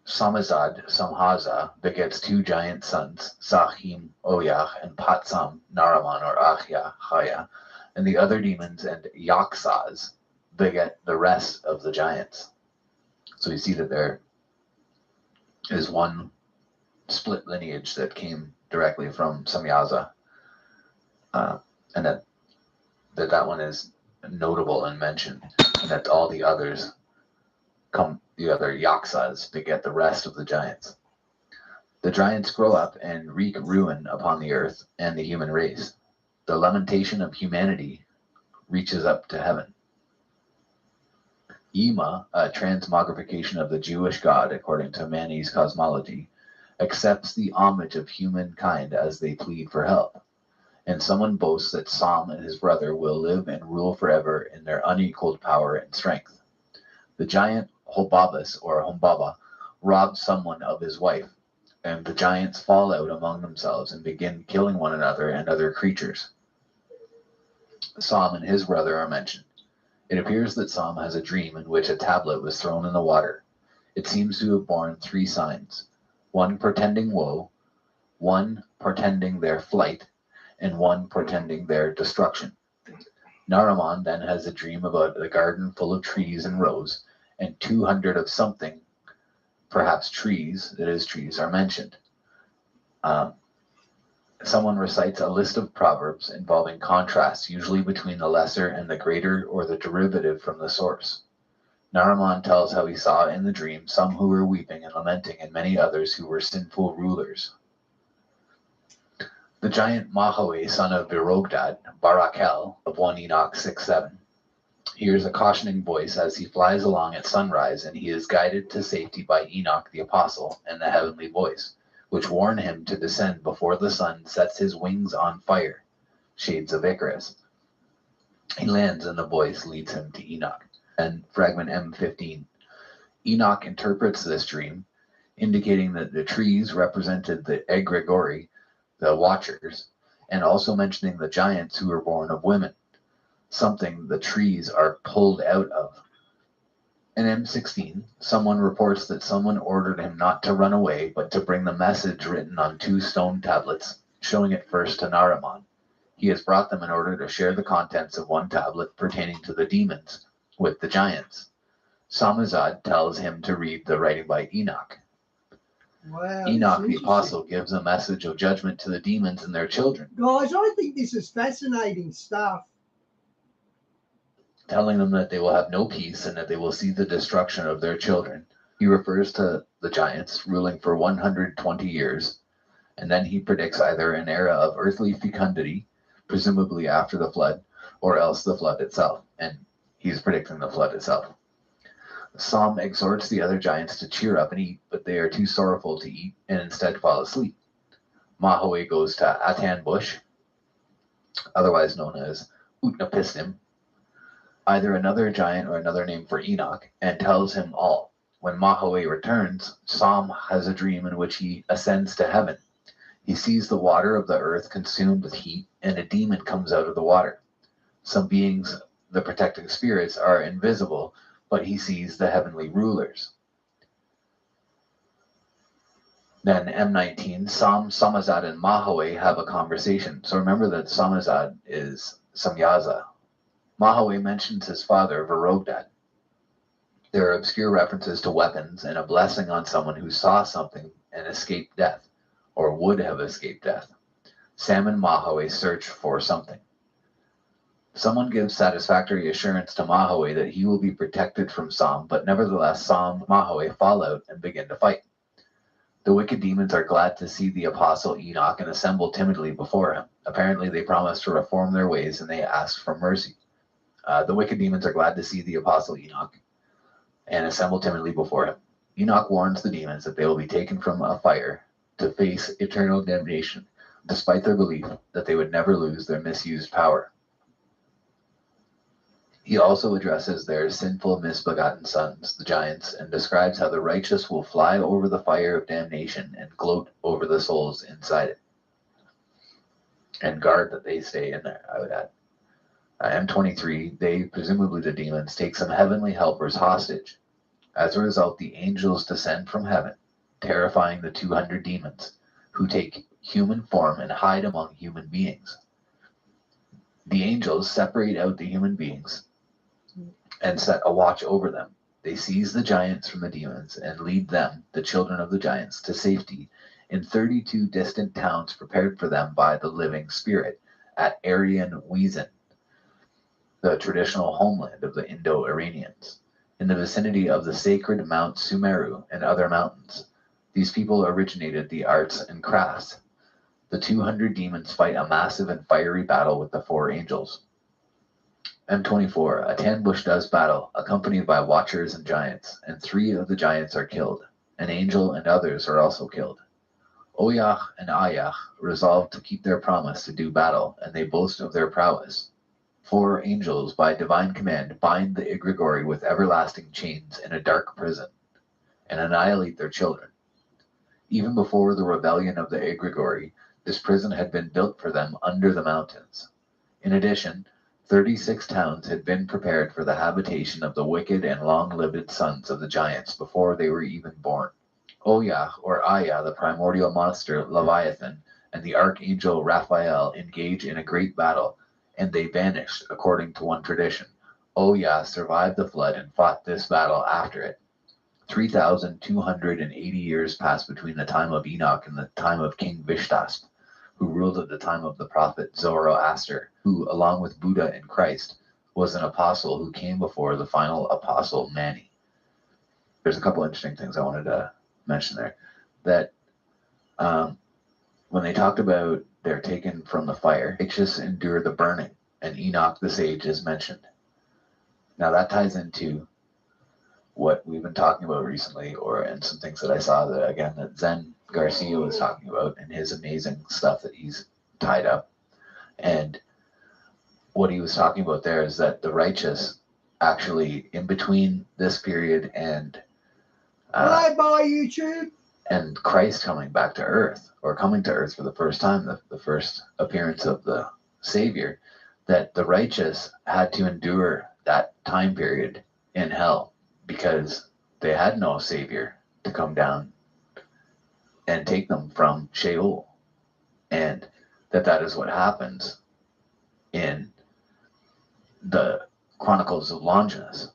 S3: Samhaza begets 2 giant sons, Sahim, Oyach, and Patsam, Naraman or Achya, Chaya, and the other demons and Yaksas beget the rest of the giants. So you see that there is one split lineage that came directly from Samyaza, and that one is notable and mentioned, and that all the others the other Yaksas beget the rest of the giants. The giants grow up and wreak ruin upon the earth and the human race. The lamentation of humanity reaches up to heaven. Yima, a transmogrification of the Jewish god according to Mani's cosmology, accepts the homage of humankind as they plead for help. And someone boasts that Sam and his brother will live and rule forever in their unequaled power and strength. The giant Hobabas or Humbaba robs someone of his wife, and the giants fall out among themselves and begin killing one another and other creatures. Sam and his brother are mentioned. It appears that Sam has a dream in which a tablet was thrown in the water. It seems to have borne 3 signs, one portending woe, one portending their flight, and one portending their destruction. Naraman then has a dream about a garden full of trees and rows, and 200 of something, perhaps trees, are mentioned. Someone recites a list of proverbs involving contrasts, usually between the lesser and the greater or the derivative from the source. Naraman tells how he saw in the dream some who were weeping and lamenting, and many others who were sinful rulers. The giant Mahawe, son of Birogdad, Barakel, of 1 Enoch 6:7, hears a cautioning voice as he flies along at sunrise, and he is guided to safety by Enoch the apostle and the heavenly voice, which warn him to descend before the sun sets his wings on fire, shades of Icarus. He lands, and the voice leads him to Enoch. And fragment M15. Enoch interprets this dream, indicating that the trees represented the egregori, the watchers, and also mentioning the giants who were born of women.
S2: something the trees are pulled out of. In M16, someone reports that someone ordered him not to run away, but to bring the message written on 2 stone tablets, showing it first to Nariman. He has brought them in order to share the contents of one tablet pertaining to the demons with the giants. Samazad tells him to read the writing by Enoch.
S1: Wow.
S2: Enoch
S1: that's
S2: the
S1: interesting.
S2: apostle gives a message of judgment to the demons and their children,
S1: Guys, I think this is fascinating stuff.
S2: telling them that they will have no peace and that they will see the destruction of their children. He refers to the giants ruling for 120 years, and then he predicts either an era of earthly fecundity, presumably after the flood, or else the flood itself. And he's predicting the flood itself. Psalm exhorts the other giants to cheer up and eat, but they are too sorrowful to eat and instead fall asleep. Mahoe goes to Atan Bush, otherwise known as Utnapishtim, either another giant or another name for Enoch, and tells him all. When Mahoe returns, Psalm has a dream in which he ascends to heaven. He sees the water of the earth consumed with heat, and a demon comes out of the water. Some beings, the protecting spirits, are invisible, but he sees the heavenly rulers. Then M19, Samazad, and Mahoe have a conversation. So remember that Samazad is Samyaza. Mahoe mentions his father, Verogdad. There are obscure references to weapons and a blessing on someone who saw something and escaped death, or would have escaped death. Sam and Mahoe search for something. Someone gives satisfactory assurance to Mahoe that he will be protected from Sam, but nevertheless Sam and Mahoe fall out and begin to fight. The wicked demons are glad to see the apostle Enoch and assemble timidly before him. Apparently they promise to reform their ways and they ask for mercy. The wicked demons are glad to see the apostle Enoch and assemble timidly before him. Enoch warns the demons that they will be taken from a fire to face eternal damnation, despite their belief that they would never lose their misused power. He also addresses their sinful, misbegotten sons, the giants, and describes how the righteous will fly over the fire of damnation and gloat over the souls inside it. And guard that they stay in there, I would add. M23, they, presumably the demons, take some heavenly helpers hostage. As a result, the angels descend from heaven, terrifying the 200 demons, who take human form and hide among human beings. The angels separate out the human beings and set a watch over them. They seize the giants from the demons and lead them, the children of the giants, to safety in 32 distant towns prepared for them by the living spirit at Aryan Weezin, the traditional homeland of the Indo-Iranians, in the vicinity of the sacred Mount Sumeru and other mountains. These people originated the arts and crafts. The 200 demons fight a massive and fiery battle with the 4 angels. M24, Atan Bush does battle, accompanied by watchers and giants, and 3 of the giants are killed. An angel and others are also killed. Oyach and Ayach resolve to keep their promise to do battle, and they boast of their prowess. 4 angels, by divine command, bind the Igregori with everlasting chains in a dark prison, and annihilate their children. Even before the rebellion of the Igregori, this prison had been built for them under the mountains. In addition, 36 towns had been prepared for the habitation of the wicked and long-lived sons of the giants before they were even born. Oyah, or Aya, the primordial monster Leviathan, and the archangel Raphael engage in a great battle, and they vanished, according to one tradition. Oyah survived the flood and fought this battle after it. 3,280 years passed between the time of Enoch and the time of King Vishtasp, who ruled at the time of the prophet Zoroaster, who, along with Buddha and Christ, was an apostle who came before the final apostle Mani. There's a couple interesting things I wanted to mention there. That when they talked about they're taken from the fire, righteous endure the burning, and Enoch the sage is mentioned. Now that ties into what we've been talking about recently, and some things that I saw that, again, that Zen Garcia was talking about and his amazing stuff that he's tied up. And what he was talking about there is that the righteous actually, in between this period and
S1: Bye bye, YouTube.
S2: and Christ coming back to earth, or coming to earth for the first time, the first appearance of the Savior, that the righteous had to endure that time period in hell because they had no savior to come down and take them from Sheol, and that is what happens in the Chronicles of Longinus.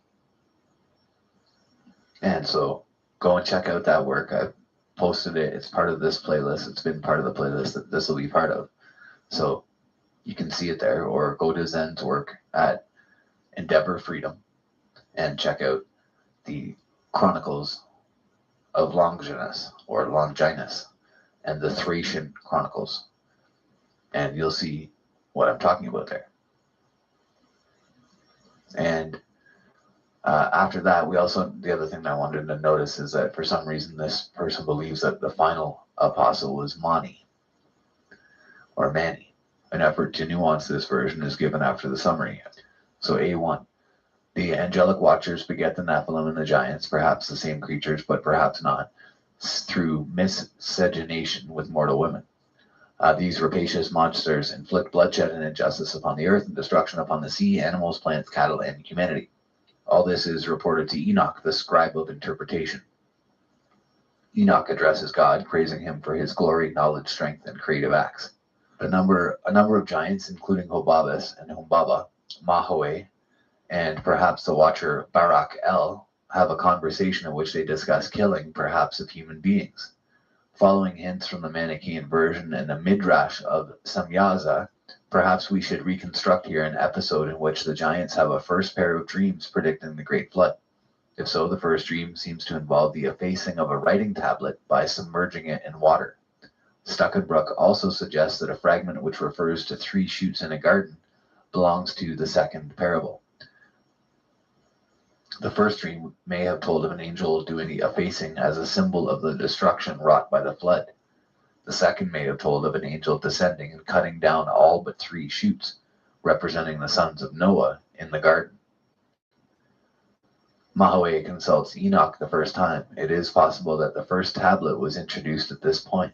S2: And so go and check out that work. I've posted it. It's part of this playlist. It's been part of the playlist that this will be part of. So you can see it there, or go to Zen's work at Endeavor Freedom and check out the Chronicles of Longinus or Longinus and the Thracian Chronicles. And you'll see what I'm talking about there. And after that, the other thing I wanted to notice is that for some reason this person believes that the final apostle was Mani or Mani. An effort to nuance this version is given after the summary. So A1, the angelic watchers beget the Nephilim and the giants, perhaps the same creatures, but perhaps not, through miscegenation with mortal women. These rapacious monsters inflict bloodshed and injustice upon the earth and destruction upon the sea, animals, plants, cattle, and humanity. All this is reported to Enoch, the scribe of interpretation. Enoch addresses God, praising him for his glory, knowledge, strength, and creative acts. A number of giants, including Hobabus and Humbaba, Mahoe, and perhaps the watcher Barak El, have a conversation in which they discuss killing, perhaps of human beings. Following hints from the Manichaean version and the Midrash of Samyaza, perhaps we should reconstruct here an episode in which the giants have a first pair of dreams predicting the Great Flood. If so, the first dream seems to involve the effacing of a writing tablet by submerging it in water. Stuckenbrook also suggests that a fragment which refers to 3 shoots in a garden belongs to the second parable. The first dream may have told of an angel doing the effacing as a symbol of the destruction wrought by the flood. The second may have told of an angel descending and cutting down all but 3 shoots, representing the sons of Noah in the garden. Mahoe consults Enoch the first time. It is possible that the first tablet was introduced at this point.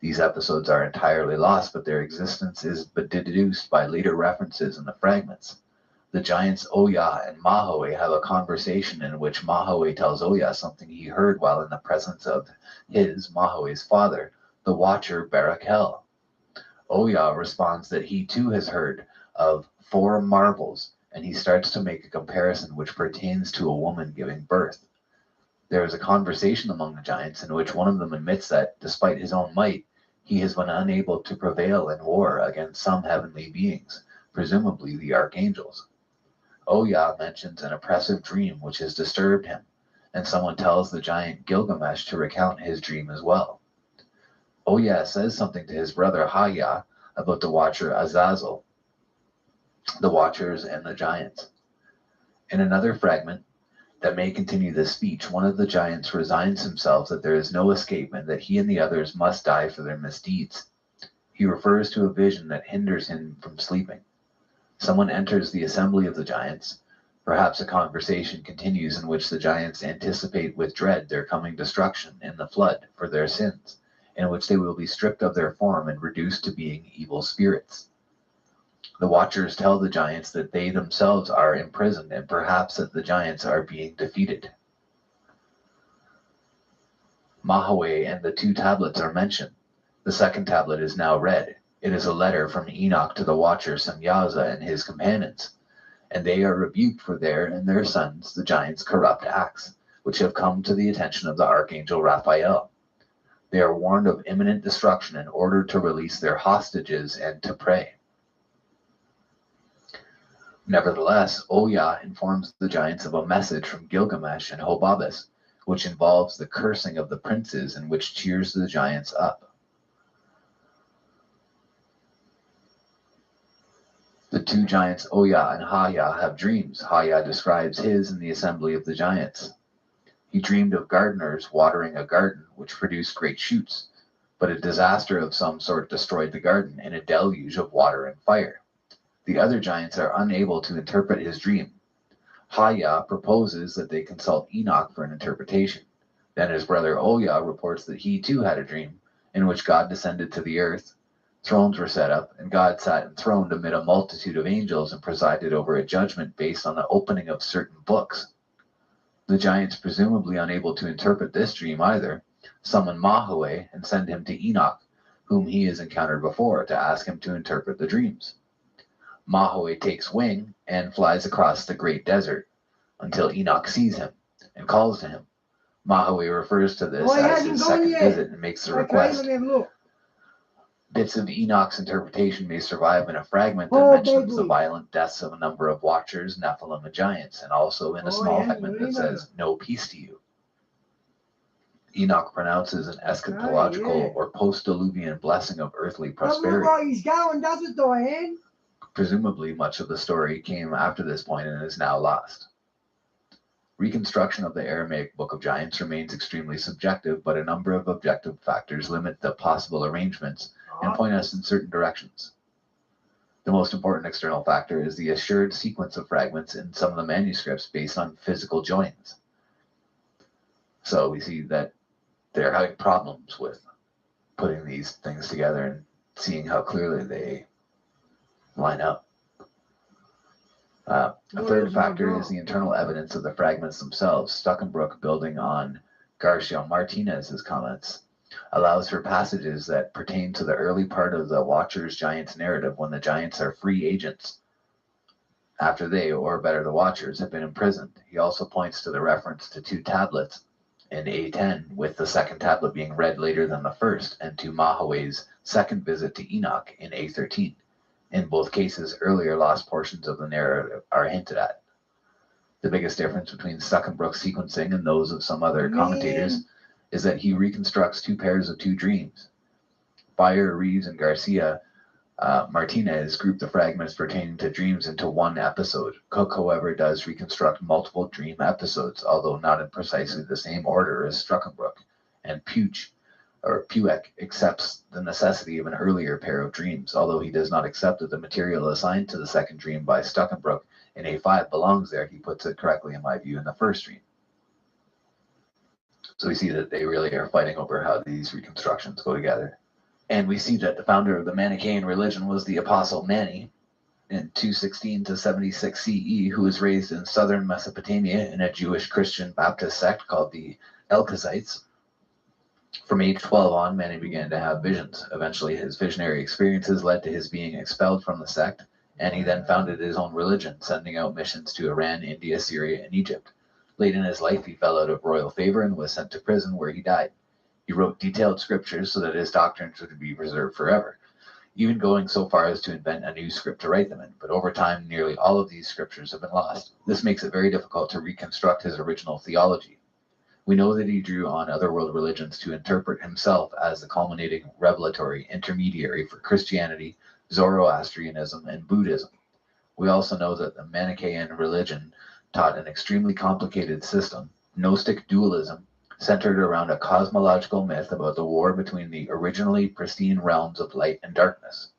S2: These episodes are entirely lost, but their existence is deduced by later references in the fragments. The giants Oya and Mahoe have a conversation in which Mahoe tells Oya something he heard while in the presence of Mahoe's father, the watcher Barakel. Oya responds that he too has heard of 4 marvels, and he starts to make a comparison which pertains to a woman giving birth. There is a conversation among the giants in which one of them admits that, despite his own might, he has been unable to prevail in war against some heavenly beings, presumably the archangels. Oya mentions an oppressive dream which has disturbed him, and someone tells the giant Gilgamesh to recount his dream as well. Oya says something to his brother Haya about the watcher Azazel, the watchers, and the giants. In another fragment that may continue this speech, one of the giants resigns himself that there is no escape and that he and the others must die for their misdeeds. He refers to a vision that hinders him from sleeping. Someone enters the assembly of the giants. Perhaps a conversation continues in which the giants anticipate with dread their coming destruction in the flood for their sins, in which they will be stripped of their form and reduced to being evil spirits. The watchers tell the giants that they themselves are imprisoned and perhaps that the giants are being defeated. Mahoe and the 2 tablets are mentioned. The second tablet is now read. It is a letter from Enoch to the watcher Samyaza and his companions, and they are rebuked for their and their sons, the giants' corrupt acts, which have come to the attention of the archangel Raphael. They are warned of imminent destruction and ordered to release their hostages and to pray. Nevertheless, Oya informs the giants of a message from Gilgamesh and Hobabus, which involves the cursing of the princes and which cheers the giants up. The 2 giants Oya and Haya have dreams. Haya describes his in the assembly of the giants. He dreamed of gardeners watering a garden which produced great shoots, but a disaster of some sort destroyed the garden in a deluge of water and fire. The other giants are unable to interpret his dream. Haya proposes that they consult Enoch for an interpretation. Then his brother Oya reports that he too had a dream in which God descended to the earth Thrones were set up, and God sat enthroned amid a multitude of angels and presided over a judgment based on the opening of certain books. The giants, presumably unable to interpret this dream either, summon Mahaway and send him to Enoch, whom he has encountered before, to ask him to interpret the dreams. Mahaway takes wing and flies across the great desert until Enoch sees him and calls to him. Mahaway refers to this
S1: Oh, he
S2: as
S1: hasn't
S2: his
S1: gone
S2: second
S1: yet.
S2: visit and makes the
S1: Okay,
S2: request.
S1: let me have a look.
S2: Bits of Enoch's interpretation may survive in a fragment that
S1: Oh,
S2: mentions the
S1: baby.
S2: violent deaths of a number of watchers, Nephilim, and giants, and also in a
S1: Oh,
S2: small
S1: yeah,
S2: fragment that
S1: really?
S2: says, "No peace to you." Enoch pronounces an eschatological
S1: yeah.
S2: or post-diluvian blessing of earthly
S1: Doesn't look
S2: prosperity.
S1: like he's going, does it, Diane?
S2: Presumably, much of the story came after this point and is now lost. Reconstruction of the Aramaic Book of Giants remains extremely subjective, but a number of objective factors limit the possible arrangements and point us in certain directions. The most important external factor is the assured sequence of fragments in some of the manuscripts based on physical joins. So we see that they're having problems with putting these things together and seeing how clearly they line up. A third factor is the internal evidence of the fragments themselves. Stuckenbrook, building on Garcia Martinez's comments, allows for passages that pertain to the early part of the Watchers Giants narrative when the Giants are free agents after they, or better the Watchers, have been imprisoned. He also points to the reference to 2 tablets in A10, with the second tablet being read later than the first, and to Mahaway's second visit to Enoch in A13. In both cases, earlier lost portions of the narrative are hinted at. The biggest difference between Stuckenbrook's sequencing and those of some other commentators is that he reconstructs 2 pairs of 2 dreams. Bayer, Reeves, and Garcia Martinez group the fragments pertaining to dreams into one episode. Cook, however, does reconstruct multiple dream episodes, although not in precisely the same order as Stuckenbrook, and Puek accepts the necessity of an earlier pair of dreams, although he does not accept that the material assigned to the second dream by Stuckenbrook in A5 belongs there. He puts it correctly, in my view, in the first dream. So we see that they really are fighting over how these reconstructions go together. And we see that the founder of the Manichaean religion was the Apostle Mani in 216 to 76 CE, who was raised in southern Mesopotamia in a Jewish Christian Baptist sect called the Elkazites. From age 12 on, Mani began to have visions. Eventually, his visionary experiences led to his being expelled from the sect, and he then founded his own religion, sending out missions to Iran, India, Syria, and Egypt. Late in his life, he fell out of royal favor and was sent to prison, where he died. He wrote detailed scriptures so that his doctrines would be preserved forever, even going so far as to invent a new script to write them in. But over time, nearly all of these scriptures have been lost. This makes it very difficult to reconstruct his original theology. We know that he drew on otherworld religions to interpret himself as the culminating revelatory intermediary for Christianity, Zoroastrianism, and Buddhism. We also know that the Manichaean religion taught an extremely complicated system, Gnostic dualism, centered around a cosmological myth about the war between the originally pristine realms of light and darkness.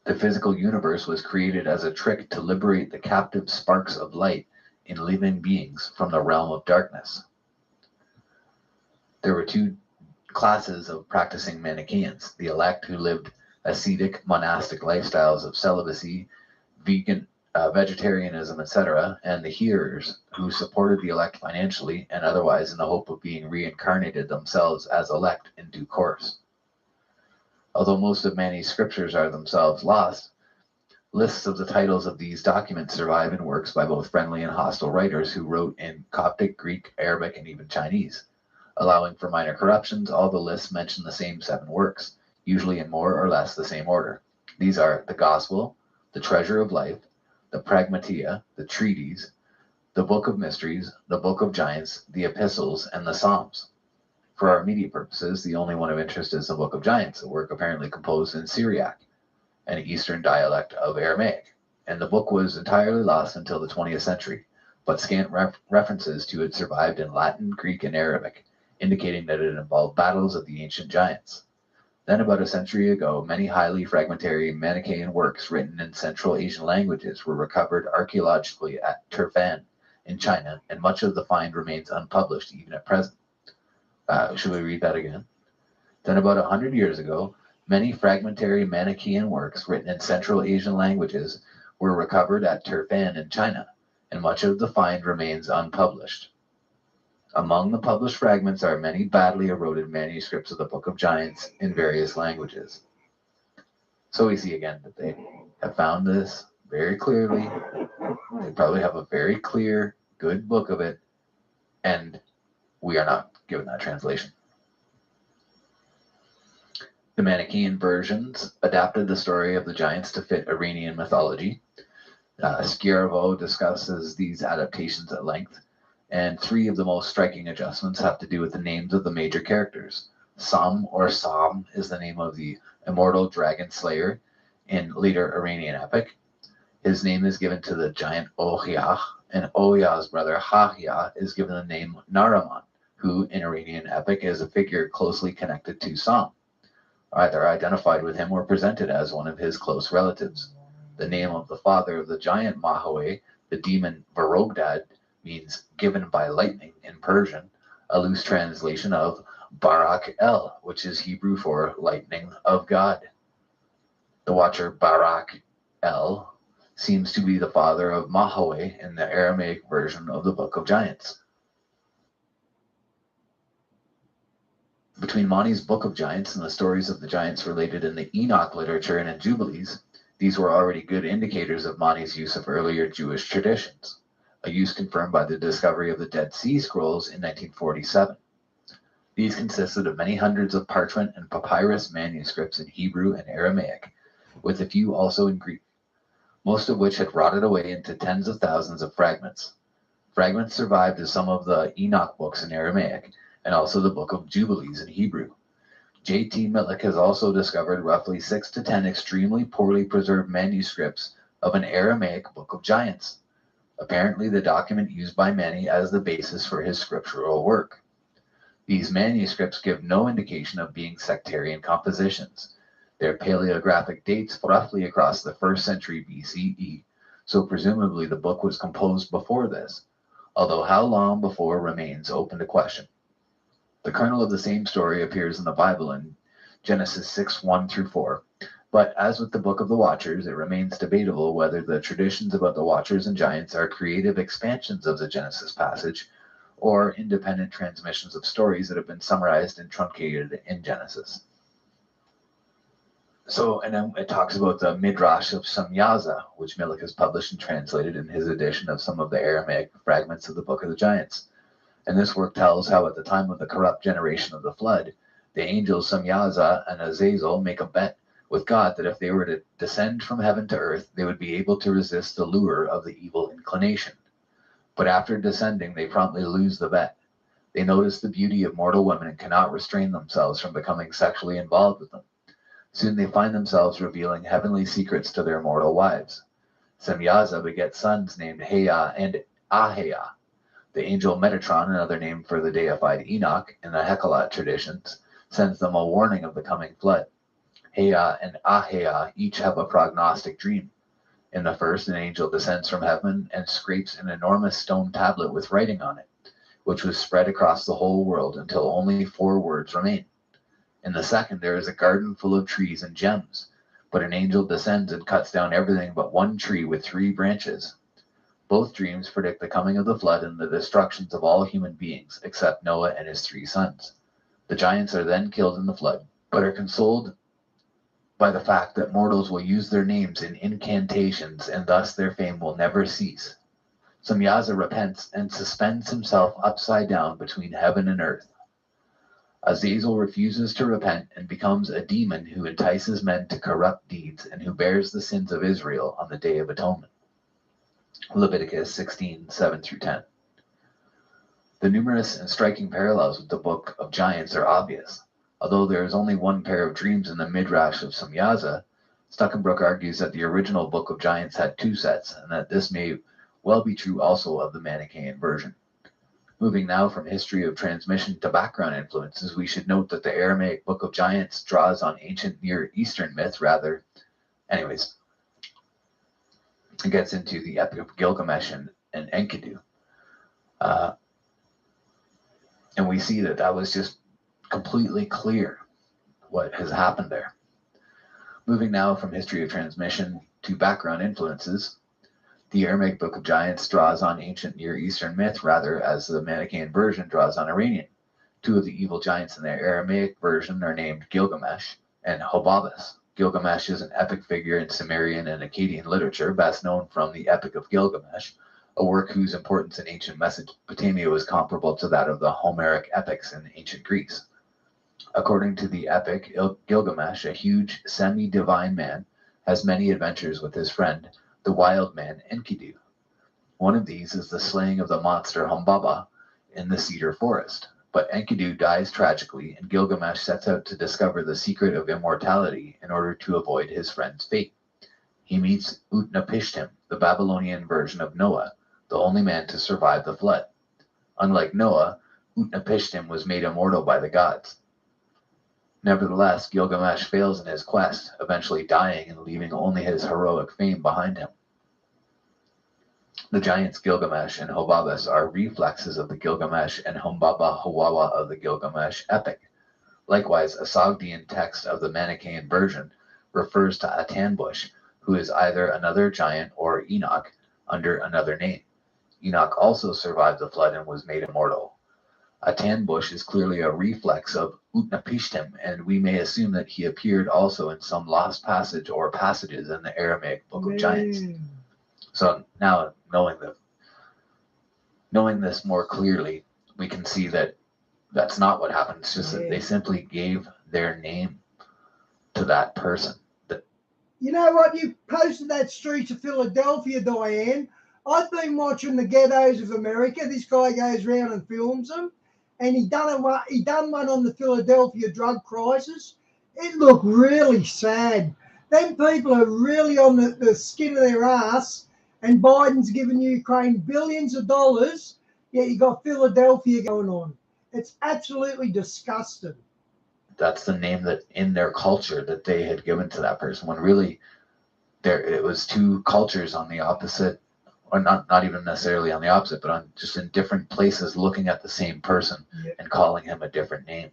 S2: The physical universe was created as a trick to liberate the captive sparks of light in living beings from the realm of darkness. There were 2 classes of practicing Manichaeans: the elect, who lived ascetic monastic lifestyles of celibacy, vegetarianism, etc., and the hearers, who supported the elect financially and otherwise in the hope of being reincarnated themselves as elect in due course. Although most of Mani's scriptures are themselves lost, lists of the titles of these documents survive in works by both friendly and hostile writers who wrote in Coptic, Greek, Arabic, and even Chinese. Allowing for minor corruptions, all the lists mention the same 7 works, usually in more or less the same order. These are the Gospel, the Treasure of Life, the Pragmatia, the Treatise, the Book of Mysteries, the Book of Giants, the Epistles, and the Psalms. For our immediate purposes, the only one of interest is the Book of Giants, a work apparently composed in Syriac, an Eastern dialect of Aramaic, and the book was entirely lost until the 20th century, but scant references to it survived in Latin, Greek, and Arabic, indicating that it involved battles of the ancient giants. Then, about a century ago, many highly fragmentary Manichaean works written in Central Asian languages were recovered archaeologically at Turfan in China, and much of the find remains unpublished even at present. Should we read that again? Then, about 100 years ago, Many fragmentary Manichaean works written in Central Asian languages were recovered at Turfan in China, and much of the find remains unpublished. Among the published fragments are many badly eroded manuscripts of the Book of Giants in various languages. So we see again that they have found this very clearly. They probably have a very clear, good book of it, and we are not given that translation. The Manichaean versions adapted the story of the giants to fit Iranian mythology. Schiavo discusses these adaptations at length, and three of the most striking adjustments have to do with the names of the major characters. Sam or Sam is the name of the immortal dragon slayer in later Iranian epic. His name is given to the giant Ohia, and Ohia's brother Hahia is given the name Naraman, who in Iranian epic is a figure closely connected to Sam, either identified with him or presented as one of his close relatives. The name of the father of the giant Mahoe, the demon Varogdad, means given by lightning in Persian, a loose translation of Barak El, which is Hebrew for lightning of God. The watcher Barak El seems to be the father of Mahoe in the Aramaic version of the Book of Giants. Between Mani's Book of Giants and the stories of the giants related in the Enoch literature and in Jubilees, these were already good indicators of Mani's use of earlier Jewish traditions, a use confirmed by the discovery of the Dead Sea Scrolls in 1947. These consisted of many hundreds of parchment and papyrus manuscripts in Hebrew and Aramaic, with a few also in Greek, most of which had rotted away into tens of thousands of fragments. Fragments survived as some of the Enoch books in Aramaic, and also the Book of Jubilees in Hebrew. J.T. Millick has also discovered roughly 6 to 10 extremely poorly preserved manuscripts of an Aramaic Book of Giants, apparently the document used by Mani as the basis for his scriptural work. These manuscripts give no indication of being sectarian compositions. Their paleographic dates roughly across the 1st century BCE, so presumably the book was composed before this, although how long before remains open to question. The kernel of the same story appears in the Bible in Genesis 6:1-4, but as with the Book of the Watchers, it remains debatable whether the traditions about the Watchers and Giants are creative expansions of the Genesis passage or independent transmissions of stories that have been summarized and truncated in Genesis. So, and then it talks about the Midrash of Samyaza, which Millick has published and translated in his edition of some of the Aramaic fragments of the Book of the Giants. And this work tells how at the time of the corrupt generation of the flood, the angels Samyaza and Azazel make a bet with God that if they were to descend from heaven to earth, they would be able to resist the lure of the evil inclination. But after descending, they promptly lose the bet. They notice the beauty of mortal women and cannot restrain themselves from becoming sexually involved with them. Soon they find themselves revealing heavenly secrets to their mortal wives. Samyaza begets sons named Heya and Aheya. The angel Metatron, another name for the deified Enoch in the Hekalat traditions, sends them a warning of the coming flood. Heya and Aheya each have a prognostic dream. In the first, an angel descends from heaven and scrapes an enormous stone tablet with writing on it, which was spread across the whole world until only 4 words remain. In the second, there is a garden full of trees and gems, but an angel descends and cuts down everything but one tree with 3 branches. Both dreams predict the coming of the flood and the destructions of all human beings, except Noah and his 3 sons. The giants are then killed in the flood, but are consoled by the fact that mortals will use their names in incantations, and thus their fame will never cease. Samyaza repents and suspends himself upside down between heaven and earth. Azazel refuses to repent and becomes a demon who entices men to corrupt deeds and who bears the sins of Israel on the Day of Atonement. Leviticus 16:7-10. The numerous and striking parallels with the Book of Giants are obvious. Although there is only one pair of dreams in the Midrash of Samyaza, Stuckenbrook argues that the original Book of Giants had 2 sets, and that this may well be true also of the Manichaean version. Moving now from history of transmission to background influences, we should note that the Aramaic Book of Giants draws on ancient Near Eastern myth rather. Anyways, it gets into the Epic of Gilgamesh and Enkidu. And we see that was just completely clear what has happened there. Moving now from history of transmission to background influences, the Aramaic Book of Giants draws on ancient Near Eastern myth rather as the Manichaean version draws on Iranian. Two of the evil giants in the Aramaic version are named Gilgamesh and Hobabus. Gilgamesh is an epic figure in Sumerian and Akkadian literature, best known from the Epic of Gilgamesh, a work whose importance in ancient Mesopotamia was comparable to that of the Homeric epics in ancient Greece. According to the epic, Gilgamesh, a huge semi-divine man, has many adventures with his friend, the wild man Enkidu. One of these is the slaying of the monster Humbaba in the cedar forest. But Enkidu dies tragically, and Gilgamesh sets out to discover the secret of immortality in order to avoid his friend's fate. He meets Utnapishtim, the Babylonian version of Noah, the only man to survive the flood. Unlike Noah, Utnapishtim was made immortal by the gods. Nevertheless, Gilgamesh fails in his quest, eventually dying and leaving only his heroic fame behind him. The giants Gilgamesh and Hobabus are reflexes of the Gilgamesh and Humbaba Hawawa of the Gilgamesh epic. Likewise, a Sogdian text of the Manichaean version refers to Atanbush, who is either another giant or Enoch under another name. Enoch also survived the flood and was made immortal. Atanbush is clearly a reflex of Utnapishtim, and we may assume that he appeared also in some lost passage or passages in the Aramaic Book of Giants. So now, knowing this more clearly, we can see that that's not what happened. It's just that they simply gave their name to that person.
S1: You know what? You posted that Streets of Philadelphia, Diane. I've been watching the Ghettos of America. This guy goes around and films them. And he done one on the Philadelphia drug crisis. It looked really sad. Them people are really on the skin of their ass. And Biden's giving Ukraine billions of dollars, yet you got Philadelphia going on. It's absolutely disgusting.
S2: That's the name that in their culture that they had given to that person, when really it was two cultures on the opposite, or not even necessarily on the opposite, but on just in different places looking at the same person and calling him a different name.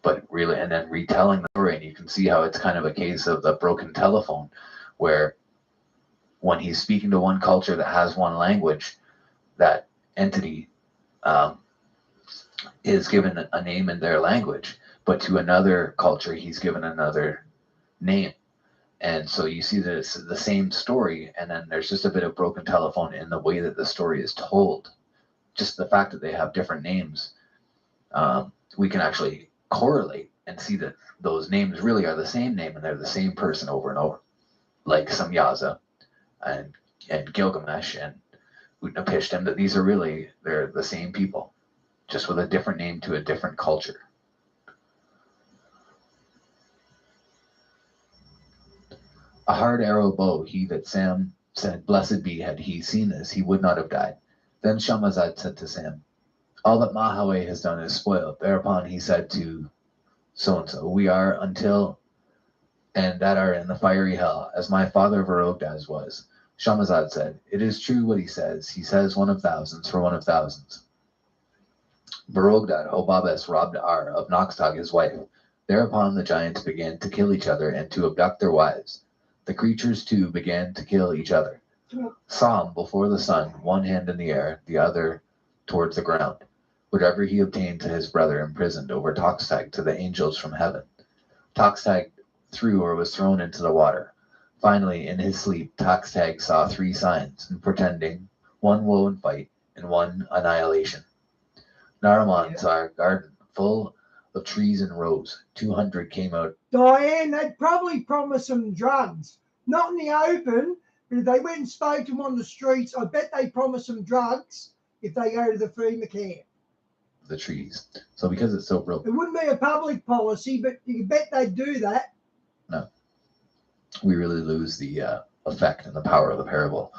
S2: But really, and then retelling the story, and you can see how it's kind of a case of the broken telephone, where when he's speaking to one culture that has one language, that entity is given a name in their language, but to another culture, he's given another name. And so you see that it's the same story, and then there's just a bit of broken telephone in the way that the story is told. Just the fact that they have different names, we can actually correlate and see that those names really are the same name, and they're the same person over and over, like Samyaza and Gilgamesh and Utnapishtim, that these are really, they're the same people, just with a different name to a different culture. A hard arrow bow, he that Sam said, blessed be, had he seen this, he would not have died. Then Shamazad said to Sam, all that Mahaway has done is spoiled. Thereupon he said to so-and-so, we are until and that are in the fiery hell, as my father Verogdaz was. Shamazad said, it is true what he says one of thousands for one of thousands. Verogdad, Hobabes, robbed Ar of Noxtag his wife. Thereupon the giants began to kill each other and to abduct their wives. The creatures too began to kill each other. Sam before the sun, one hand in the air, the other towards the ground. Whatever he obtained to his brother imprisoned over Toxtag to the angels from heaven. Toxtag threw or was thrown into the water. Finally, in his sleep, Toxtag saw three signs, and pretending, one woe and fight, and one annihilation. Naraman saw a garden full of trees and rows. 200 came out.
S1: Diane, they'd probably promised them drugs. Not in the open, but if they went and spoke to them on the streets, I bet they promised them drugs if they go to the FEMA camp.
S2: The trees. So because it's so broken.
S1: It wouldn't be a public policy, but you bet they'd do that.
S2: No. We really lose the effect and the power of the parable.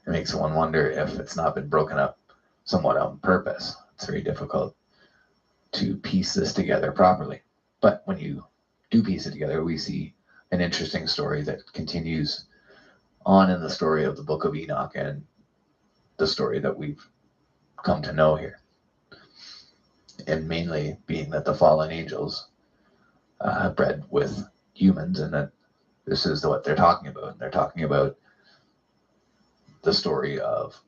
S2: It makes one wonder if it's not been broken up somewhat on purpose. It's very difficult to piece this together properly. But when you do piece it together, we see an interesting story that continues on in the story of the Book of Enoch and the story that we've come to know here. And mainly being that the fallen angels bred with humans, and that
S3: This is what they're talking about. They're talking about the story of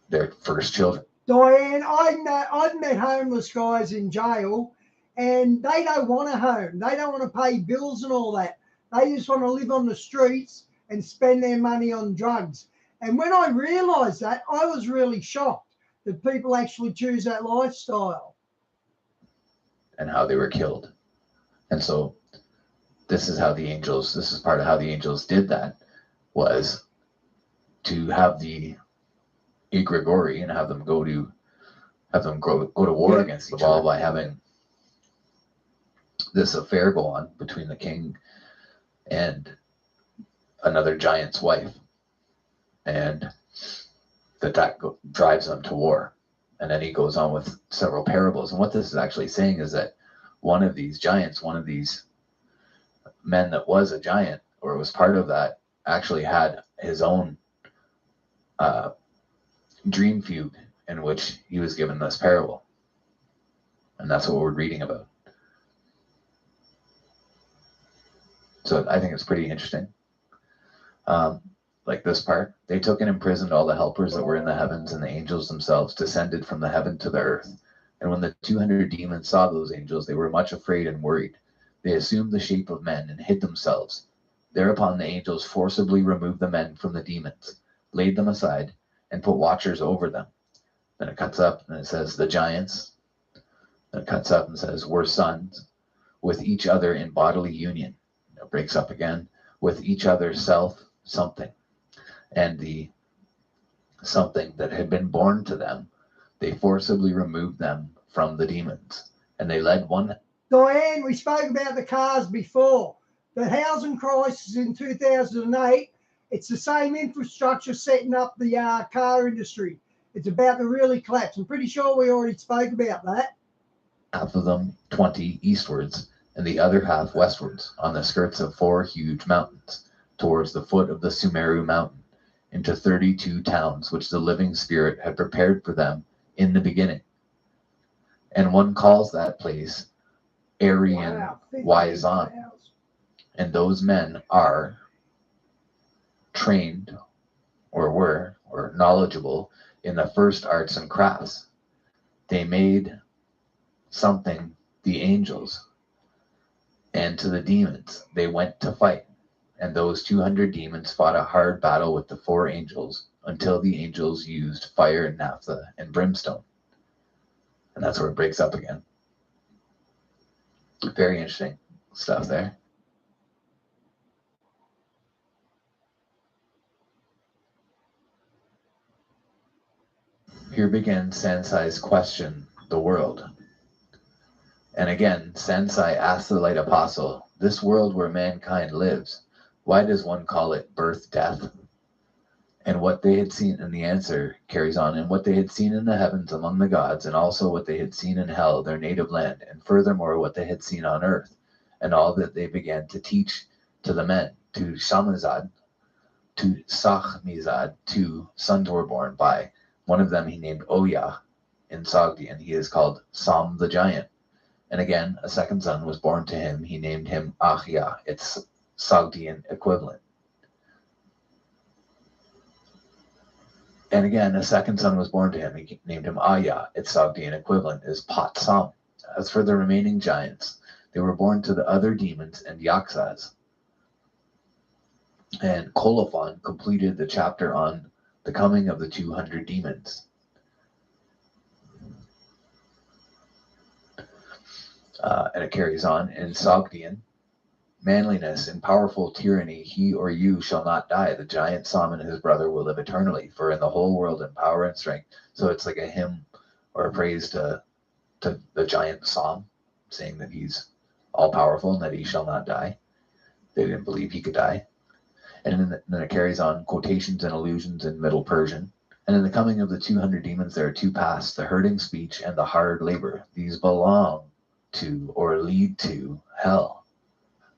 S3: their first children.
S1: Diane, I've met homeless guys in jail, and they don't want a home. They don't want to pay bills and all that. They just want to live on the streets and spend their money on drugs. And when I realized that, I was really shocked that people actually choose that lifestyle.
S3: And how they were killed. And so this is part of how the angels did that, was to have the egregore and have them go to war against each other by having this affair go on between the king and another giant's wife, and that drives them to war. And then he goes on with several parables. And what this is actually saying is that one of these giants, one of these men that was a giant or was part of that, actually had his own dream fugue in which he was given this parable. And that's what we're reading about. So I think it's pretty interesting. Like this part, they took and imprisoned all the helpers that were in the heavens, and the angels themselves descended from the heaven to the earth. And when the 200 demons saw those angels, they were much afraid and worried. They assumed the shape of men and hid themselves. Thereupon the angels forcibly removed the men from the demons, laid them aside, and put watchers over them. Then it cuts up and it says, the giants. Then it cuts up and says, were sons with each other in bodily union. It breaks up again, with each other self something. And the something that had been born to them, they forcibly removed them from the demons. And they led one.
S1: Diane, we spoke about the cars before. The housing crisis in 2008, it's the same infrastructure setting up the car industry. It's about to really collapse. I'm pretty sure we already spoke about that.
S3: Half of them 20 eastwards, and the other half westwards, on the skirts of 4 huge mountains, towards the foot of the Sumeru mountain, into 32 towns, which the living spirit had prepared for them in the beginning. And one calls that place Aryan Wizon. And those men are trained or knowledgeable in the first arts and crafts. They made something, the angels, and to the demons they went to fight. And those 200 demons fought a hard battle with the 4 angels until the angels used fire and naphtha and brimstone. And that's where it breaks up again. Very interesting stuff there. Here begins Sansai's question, the world. And again, Sansai asks the light apostle, this world where mankind lives, why does one call it birth, death? And what they had seen, and the answer carries on, and what they had seen in the heavens among the gods, and also what they had seen in hell, their native land, and furthermore what they had seen on earth, and all that they began to teach to the men. To Shamazad, to Sachmizad, 2 sons were born by. One of them he named Oya in Sogdian. He is called Sam the giant. And again, a second son was born to him. He named him Achia, its Sogdian equivalent. And again, a second son was born to him. He named him Aya. Its Sogdian equivalent is Pat Sam. As for the remaining giants, they were born to the other demons and Yaksas. And Colophon completed the chapter on the coming of the 200 demons. And it carries on in Sogdian. Manliness and powerful tyranny, he or you shall not die. The giant Sam and his brother will live eternally, for in the whole world in power and strength. So it's like a hymn or a praise to the giant Sam, saying that he's all powerful and that he shall not die. They didn't believe he could die. And then it carries on quotations and allusions in Middle Persian. And in the coming of the 200 demons, there are 2 paths, the hurting speech and the hard labor. These belong to or lead to hell.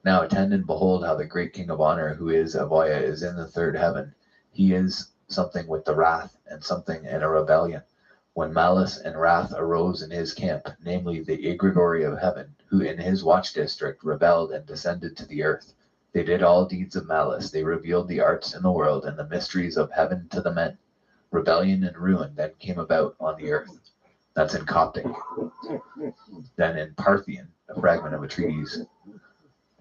S3: Now attend and behold how the great King of Honor, who is Avoya, is in the 3rd heaven. He is something with the wrath and something in a rebellion. When malice and wrath arose in his camp, namely the egregore of heaven, who in his watch district rebelled and descended to the earth. They did all deeds of malice. They revealed the arts in the world and the mysteries of heaven to the men. Rebellion and ruin then came about on the earth. That's in Coptic. Then in Parthian, a fragment of a treatise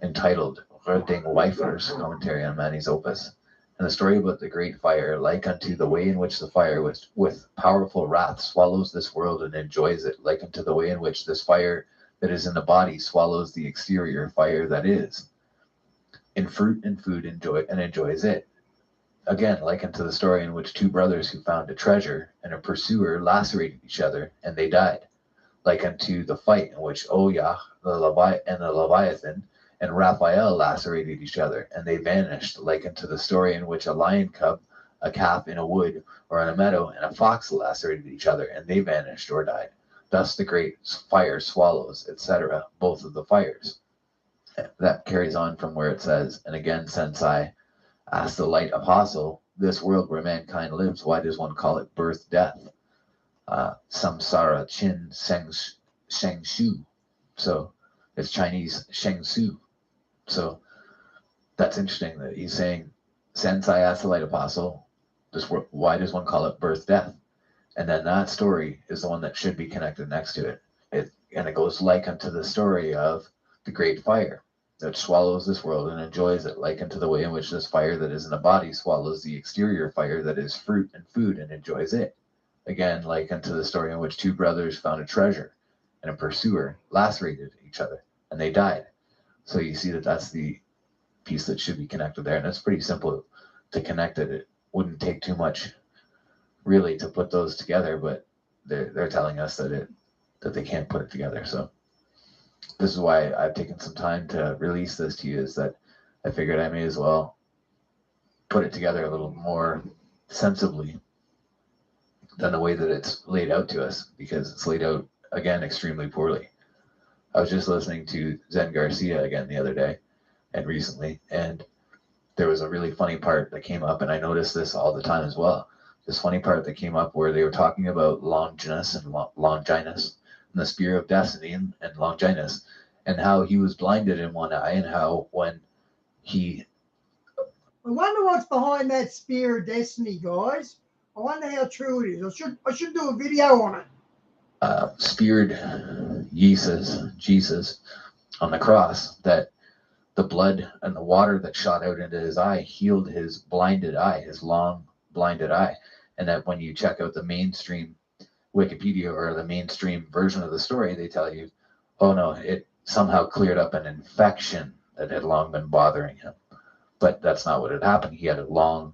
S3: entitled Röting Weifers, Commentary on Mani's Opus, and the story about the great fire, like unto the way in which the fire with powerful wrath swallows this world and enjoys it, like unto the way in which this fire that is in the body swallows the exterior fire that is in fruit and food enjoys it. Again, like unto the story in which two brothers who found a treasure and a pursuer lacerated each other, and they died. Like unto the fight in which Oyah the Leviathan and Raphael lacerated each other, and they vanished. Like unto the story in which a lion cub, a calf in a wood or in a meadow, and a fox lacerated each other, and they vanished or died. Thus the great fire swallows, etc., both of the fires. That carries on from where it says, and again, Sensei asked the light apostle, this world where mankind lives, why does one call it birth, death? Samsara Chin Sheng Shu. So it's Chinese Sheng Su. So that's interesting that he's saying, Sensei asked the light apostle, why does one call it birth, death? And then that story is the one that should be connected next to it. And it goes like unto the story of the great fire that swallows this world and enjoys it, like unto the way in which this fire that is in the body swallows the exterior fire that is fruit and food and enjoys it. Again, like unto the story in which two brothers found a treasure and a pursuer lacerated each other and they died. So you see that that's the piece that should be connected there. And it's pretty simple to connect it. It wouldn't take too much really to put those together, but they're telling us that they can't put it together. So this is why I've taken some time to release this to you, is that I figured I may as well put it together a little more sensibly than the way that it's laid out to us, because it's laid out, again, extremely poorly. I was just listening to Zen Garcia again the other day and recently, and there was a really funny part that came up, and I notice this all the time as well. This funny part that came up where they were talking about Longinus and Longinus and the spear of destiny and Longinus, and how he was blinded in one eye, and how when he...
S1: I wonder what's behind that spear of destiny, guys. I wonder how true it is. I should do a video on it.
S3: Speared Jesus on the cross, that the blood and the water that shot out into his eye healed his blinded eye, his long blinded eye. And that when you check out the mainstream Wikipedia or the mainstream version of the story, they tell you, oh no, it somehow cleared up an infection that had long been bothering him. But that's not what had happened. He had a long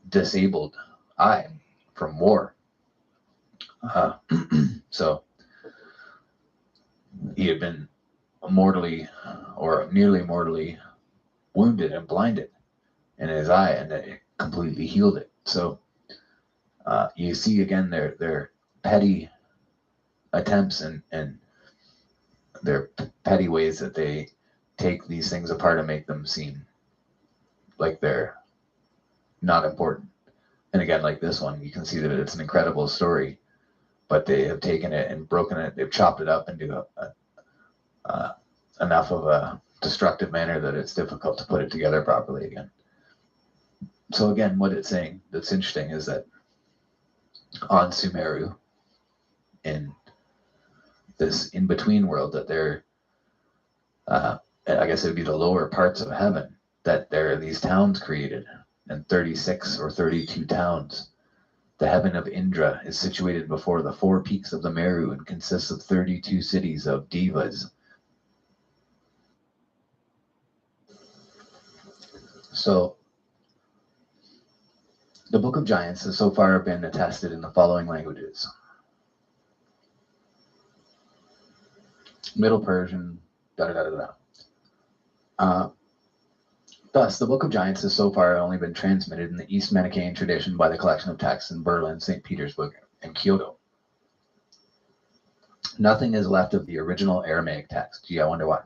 S3: disabled eye from war. So he had been mortally or nearly mortally wounded and blinded in his eye, and it completely healed it. So you see again their petty attempts and their petty ways that they take these things apart and make them seem like they're not important. And again, like this one, you can see that it's an incredible story, but they have taken it and broken it. They've chopped it up into enough of a destructive manner that it's difficult to put it together properly again. So again, what it's saying that's interesting is that on Sumeru, in this in-between world, that they're, I guess it would be the lower parts of heaven, that there are these towns created, and 36 or 32 towns. The heaven of Indra is situated before the 4 peaks of the Meru and consists of 32 cities of devas. So the Book of Giants has so far been attested in the following languages: Middle Persian, Thus, the Book of Giants has so far only been transmitted in the East Manichaean tradition by the collection of texts in Berlin, St. Petersburg, and Kyoto. Nothing is left of the original Aramaic text. Gee, I wonder why.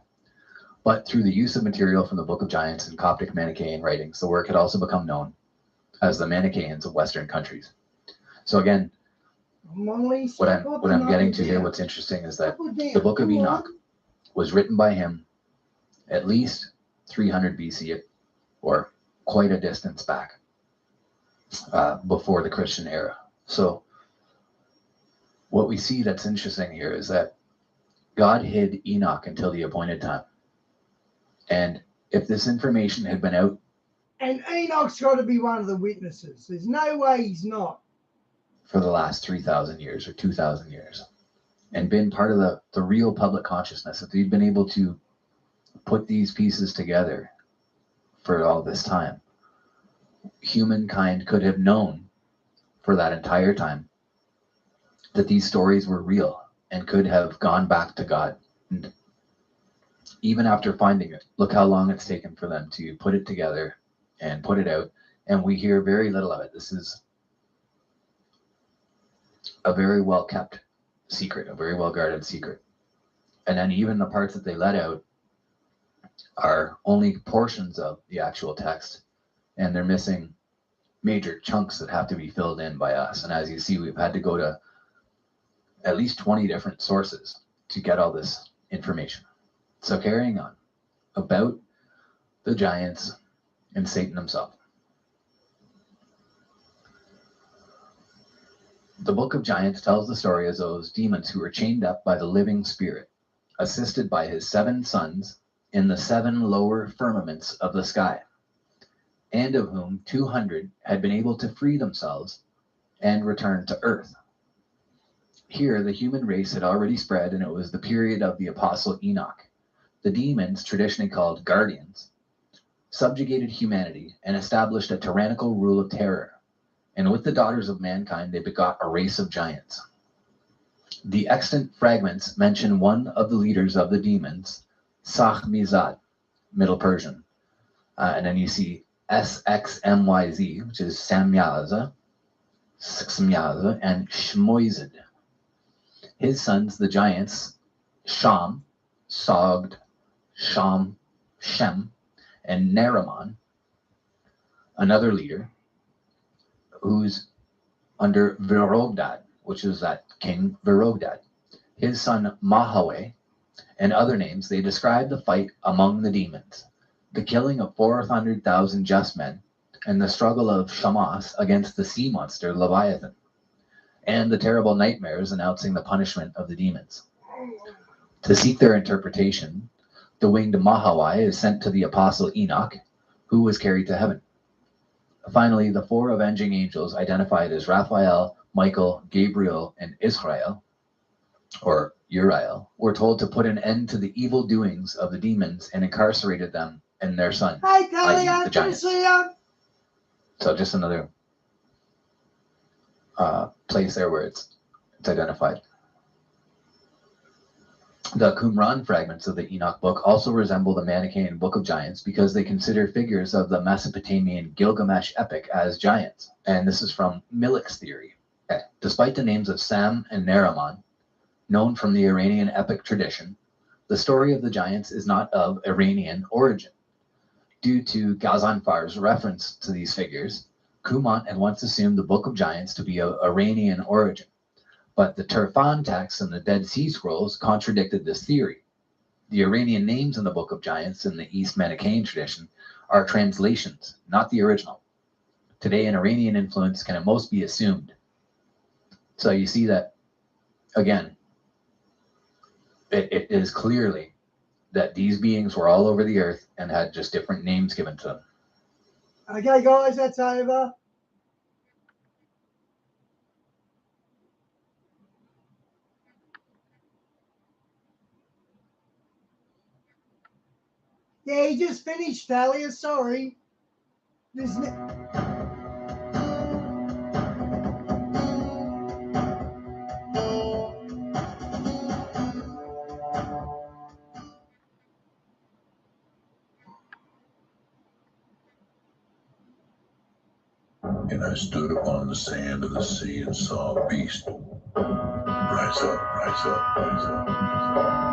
S3: But through the use of material from the Book of Giants and Coptic Manichaean writings, the work had also become known as the Manichaeans of Western countries. So again, what I'm getting to here, what's interesting is that the Book of Enoch was written by him at least
S2: 300 BC, or quite a distance back before the Christian era. So what we see that's interesting here is that God hid Enoch until the appointed time. And if this information had been out,
S1: And Enoch's got to be one of the witnesses. There's no way he's not.
S2: for the last 3,000 years or 2,000 years, and been part of the real public consciousness, if he'd been able to put these pieces together for all this time, humankind could have known for that entire time that these stories were real and could have gone back to God. And even after finding it, look how long it's taken for them to put it together and put it out, and we hear very little of it. This is a very well kept secret, a very well guarded secret. And then even the parts that they let out are only portions of the actual text, and they're missing major chunks that have to be filled in by us. And as you see, we've had to go to at least 20 different sources to get all this information. So carrying on about the giants and Satan himself. The Book of Giants tells the story of those demons who were chained up by the living spirit, assisted by his 7 sons in the 7 lower firmaments of the sky, and of whom 200 had been able to free themselves and return to earth. Here, the human race had already spread, and it was the period of the apostle Enoch. The demons, traditionally called guardians, subjugated humanity and established a tyrannical rule of terror. And with the daughters of mankind, they begot a race of giants. The extant fragments mention one of the leaders of the demons, Sachmizad, Middle Persian. And then you see SXMYZ, which is Samyaza, and Shmoizid. His sons, the giants, Sham, Sogd, Sham, Shem, and Nariman, another leader, who's under Virogdad, which is that king Virogdad. His son Mahaweh, and other names, they describe the fight among the demons, the killing of 400,000 just men, and the struggle of Shamash against the sea monster Leviathan, and the terrible nightmares announcing the punishment of the demons. To seek their interpretation, the winged Mahawai is sent to the apostle Enoch, who was carried to heaven. Finally, the 4 avenging angels, identified as Raphael, Michael, Gabriel, and Israel, or Uriel, were told to put an end to the evil doings of the demons and incarcerated them and their son,
S1: Hey, Tally,
S2: the
S1: I'm going to
S2: giants.
S1: see you.
S2: So just another place there where it's identified. The Qumran fragments of the Enoch book also resemble the Manichaean Book of Giants because they consider figures of the Mesopotamian Gilgamesh epic as giants. And this is from Milik's theory. Despite the names of Sam and Nariman, known from the Iranian epic tradition, the story of the giants is not of Iranian origin. Due to Ghazanfar's reference to these figures, Cumont had once assumed the Book of Giants to be of Iranian origin. But the Turfan texts and the Dead Sea Scrolls contradicted this theory. The Iranian names in the Book of Giants in the East Manichaean tradition are translations, not the original. Today, an Iranian influence can at most be assumed. So you see that, again, it is clearly that these beings were all over the earth and had just different names given to them.
S1: Okay, guys, that's over. Yeah, he just finished, Talia. Sorry. There's
S4: And I stood upon the sand of the sea and saw a beast rise up, rise up, rise up, rise up.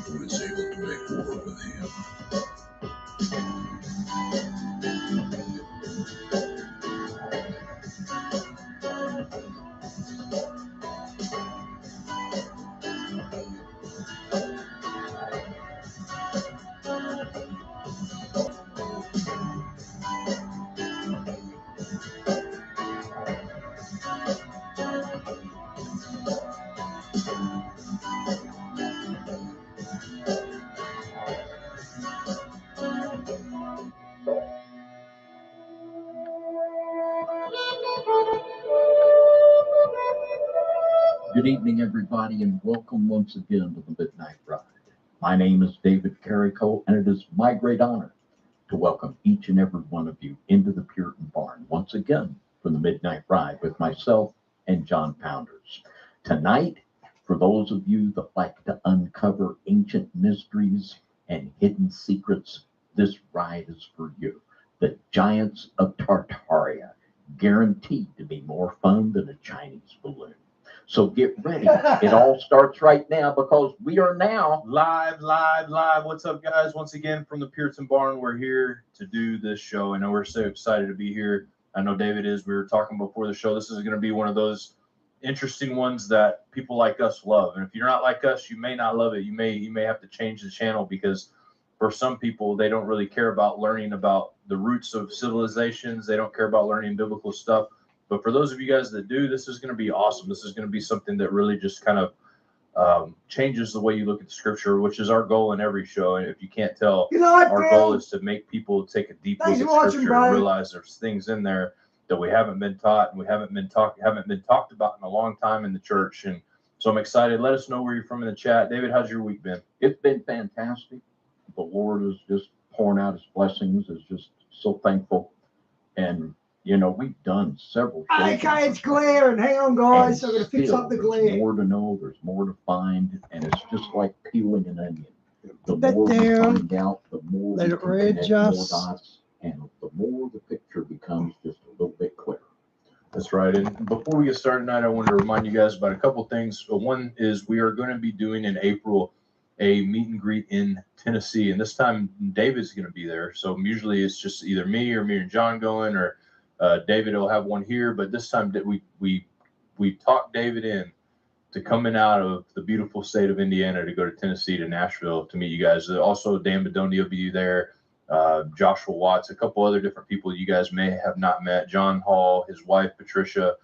S4: Who is able to make war with him?
S5: Good evening, everybody, and welcome once again to the Midnight Ride. My name is David Carrico, and it is my great honor to welcome each and every one of you into the Puritan Barn once again for the Midnight Ride with myself and John Pounders. Tonight, for those of you that like to uncover ancient mysteries and hidden secrets, this ride is for you. The Giants of Tartaria, guaranteed to be more fun than a Chinese balloon. So get ready. It all starts right now because we are now
S6: live. What's up, guys? Once again from the Puritan Barn, we're here to do this show. I know we're so excited to be here. I know David is. We were talking before the show. This is going to be one of those interesting ones that people like us love. And if you're not like us, you may not love it. You may have to change the channel because for some people, they don't really care about learning about the roots of civilizations. They don't care about learning biblical stuff. But for those of you guys that do, this is going to be awesome. This is going to be something that really just kind of changes the way you look at the scripture, which is our goal in every show. And if you can't tell, our goal is to make people take a deep look at scripture and realize there's things in there that we haven't been taught and we haven't been talked about in a long time in the church. And so I'm excited. Let us know where you're from in the chat. David, how's your week been?
S5: It's been fantastic. The Lord is just pouring out his blessings. Is just so thankful. And you know, we've done several shows.
S1: Okay, it's glaring. Hang on, guys. I'm going to fix up the glare.
S5: There's more to know. There's more to find. And it's just like peeling an onion. The
S1: Put
S5: more
S1: that
S5: we
S1: down.
S5: find out, the more
S1: Let
S5: we
S1: it
S5: can connect more
S1: readjust.
S5: dots. And the more the picture becomes just a little bit clearer.
S6: That's right. And before we get started tonight, I wanted to remind you guys about a couple things. One is we are going to be doing in April a meet and greet in Tennessee. And this time, David's going to be there. So usually it's just either me and John going, or David will have one here, but this time we talked David in to coming out of the beautiful state of Indiana to go to Tennessee, to Nashville, to meet you guys. Also, Dan Bedoni will be there, Joshua Watts, a couple other different people you guys may have not met, John Hall, his wife, Patricia.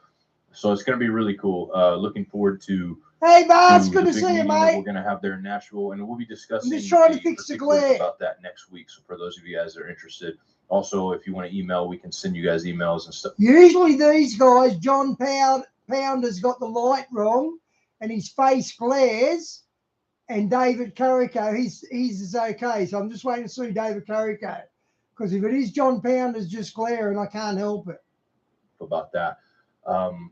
S6: So it's going to be really cool. Looking forward to
S1: Hey, Boss, good to see you, mate.
S6: We're going to have there in Nashville, and we'll be discussing
S1: I'm just trying to fix the glare
S6: about that next week. So for those of you guys that are interested, also, if you want to email, we can send you guys emails and stuff.
S1: Usually these guys, John Pounder's got the light wrong and his face glares, and David Carrico, he's is okay. So I'm just waiting to see David Carrico, because if it is John Pounder's just glaring, I can't help it.
S6: About that.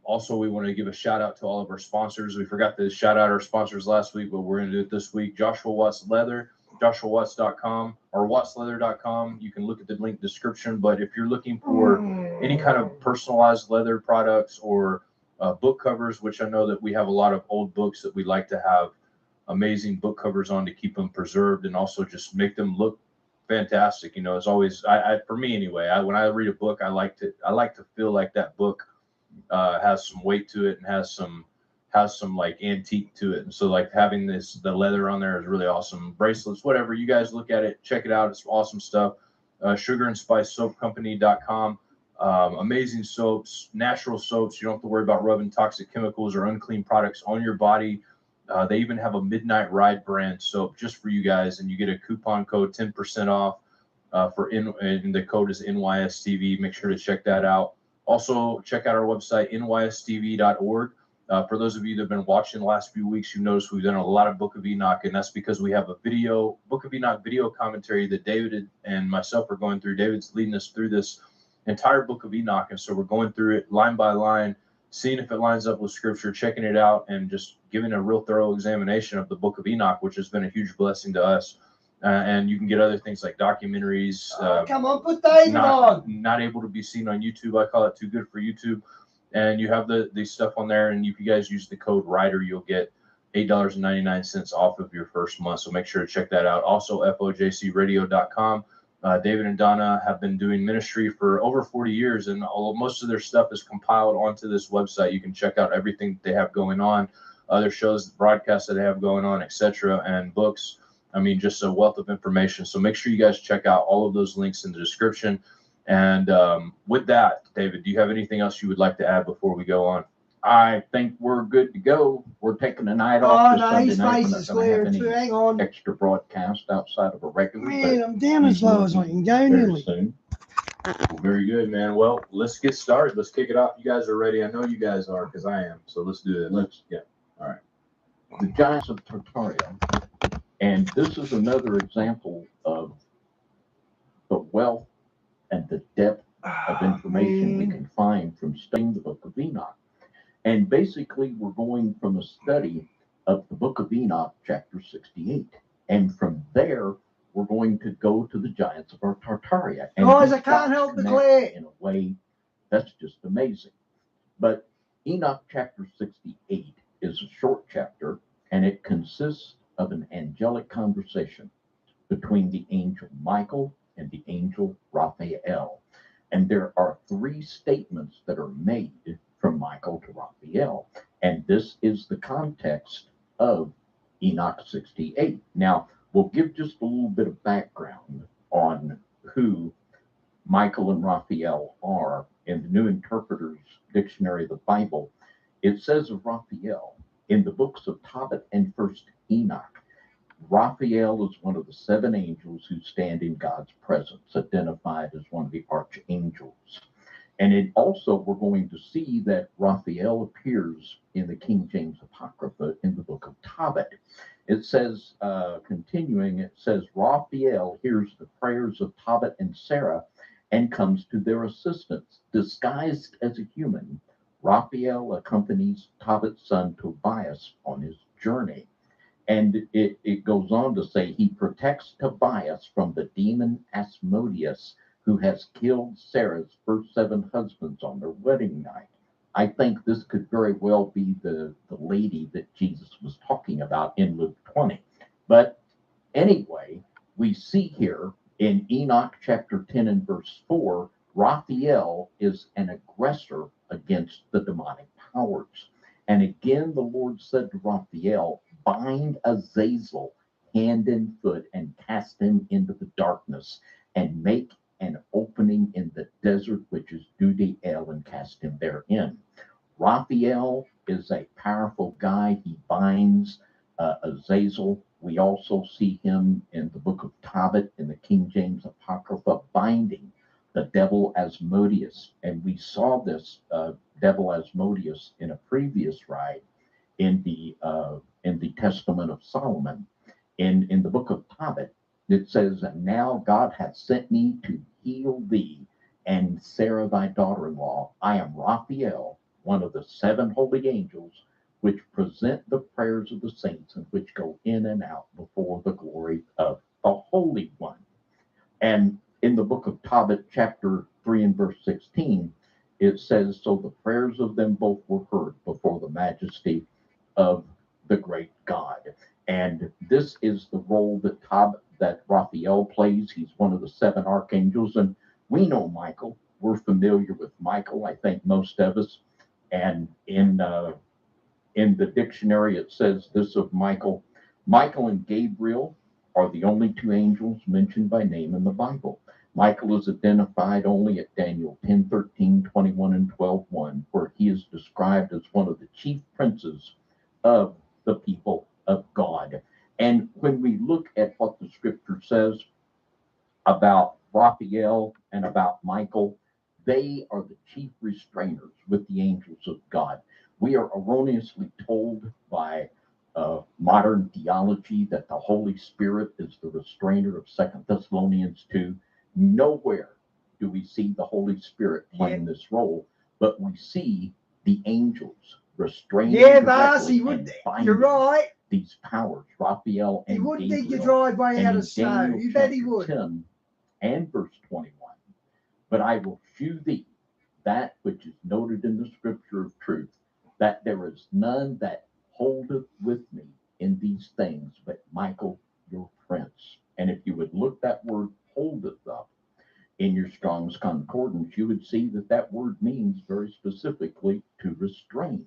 S6: Also, we want to give a shout out to all of our sponsors. We forgot to shout out our sponsors last week, but we're going to do it this week. Joshua Watts Leather, JoshuaWatts.com or WattsLeather.com. You can look at the link description, but if you're looking for any kind of personalized leather products or book covers, which I know that we have a lot of old books that we like to have amazing book covers on to keep them preserved and also just make them look fantastic. You know, it's always, for me anyway, when I read a book, I like to feel like that book has some weight to it and has some like antique to it. And so like having the leather on there is really awesome. Bracelets, whatever, you guys look at it, check it out. It's awesome stuff. SugarandSpiceSoapCompany.com. Amazing soaps, natural soaps. You don't have to worry about rubbing toxic chemicals or unclean products on your body. They even have a Midnight Ride brand soap just for you guys, and you get a coupon code 10% off and the code is NYSTV. Make sure to check that out. Also, check out our website, nystv.org. For those of you that have been watching the last few weeks, you notice we've done a lot of Book of Enoch, and that's because we have a Book of Enoch video commentary that David and myself are going through. David's leading us through this entire Book of Enoch, and so we're going through it line by line, seeing if it lines up with Scripture, checking it out, and just giving a real thorough examination of the Book of Enoch, which has been a huge blessing to us. And you can get other things like documentaries.
S1: Come on, put David on.
S6: Not able to be seen on YouTube. I call it too good for YouTube. And you have the stuff on there, and if you guys use the code RIDER, you'll get $8.99 off of your first month. So make sure to check that out. Also, FOJCradio.com. David and Donna have been doing ministry for over 40 years, and most of their stuff is compiled onto this website. You can check out everything they have going on, other shows, broadcasts that they have going on, etc., and books. I mean, just a wealth of information. So make sure you guys check out all of those links in the description. And with that, David, do you have anything else you would like to add before we go on?
S5: I think we're good to go. We're taking a night
S1: Oh,
S5: off this
S1: no,
S5: Sunday
S1: his
S5: night.
S1: face
S5: We're
S1: is
S5: not going to have
S1: glaring too.
S5: any
S1: Hang on.
S5: extra broadcast outside of a regular.
S1: Man,
S5: but
S1: I'm down as
S5: we
S1: low
S5: will
S1: as I
S5: be
S1: can go
S5: very
S1: nearly.
S5: soon.
S6: Well, very good, man. Well, let's get started. Let's kick it off. You guys are ready. I know you guys are because I am. So let's do it.
S5: The Giants of Tartaria. And this is another example of the wealth and the depth of information we
S1: Man.
S5: can find from studying the book of Enoch. And basically, we're going from a study of the book of Enoch, chapter 68. And from there, we're going to go to the Giants of Tartaria. And
S1: Guys,
S5: these
S1: I can't
S5: dots
S1: help but
S5: connect
S1: glare.
S5: in a way that's just amazing. But Enoch chapter 68 is a short chapter, and it consists of an angelic conversation between the angel Michael and the angel Raphael. And there are three statements that are made from Michael to Raphael. And this is the context of Enoch 68. Now, we'll give just a little bit of background on who Michael and Raphael are. In the New Interpreter's Dictionary of the Bible, it says of Raphael in the books of Tobit and First Enoch, Raphael is one of the seven angels who stand in God's presence, identified as one of the archangels. And it also, we're going to see that Raphael appears in the King James Apocrypha in the book of Tobit. It says, continuing, it says, Raphael hears the prayers of Tobit and Sarah and comes to their assistance. Disguised as a human, Raphael accompanies Tobit's son Tobias on his journey. And it goes on to say he protects Tobias from the demon Asmodeus, who has killed Sarah's first seven husbands on their wedding night. I think this could very well be the lady that Jesus was talking about in Luke 20. But anyway, we see here in Enoch chapter 10 and verse 4, Raphael is an aggressor against the demonic powers. And again, the Lord said to Raphael, bind Azazel hand and foot and cast him into the darkness and make an opening in the desert, which is Dudael, and cast him therein. Raphael is a powerful guy. He binds Azazel. We also see him in the book of Tobit in the King James Apocrypha binding the devil Asmodeus. And we saw this devil Asmodeus in a previous ride in the Testament of Solomon. In the book of Tobit, it says, now God hath sent me to heal thee and Sarah thy daughter-in-law. I am Raphael, one of the seven holy angels, which present the prayers of the saints and which go in and out before the glory of the Holy One. And in the book of Tobit, chapter 3 and verse 16, it says, so the prayers of them both were heard before the majesty of the great God. And this is the role that Raphael plays. He's one of the seven archangels. And we know Michael. We're familiar with Michael, I think most of us. And in the dictionary, it says this of Michael. Michael and Gabriel are the only two angels mentioned by name in the Bible. Michael is identified only at Daniel 10, 13, 21, and 12:1, where he is described as one of the chief princes of the people of God. And when we look at what the scripture says about Raphael and about Michael, they are the chief restrainers with the angels of God. We are erroneously told by modern theology that the Holy Spirit is the restrainer of 2 Thessalonians 2. Nowhere do we see the Holy Spirit playing this role, but we see the angels restraining
S1: Darcy, you're right.
S5: these powers, Raphael and
S1: He would
S5: Gabriel.
S1: dig your driveway out
S5: in
S1: of snow.
S5: Daniel
S1: You bet he
S5: chapter
S1: would.
S5: 10 and verse 21. But I will shew thee that which is noted in the scripture of truth, that there is none that holdeth with me in these things but Michael your prince. And if you would look that word holdeth up in your Strong's Concordance, you would see that that word means very specifically to restrain.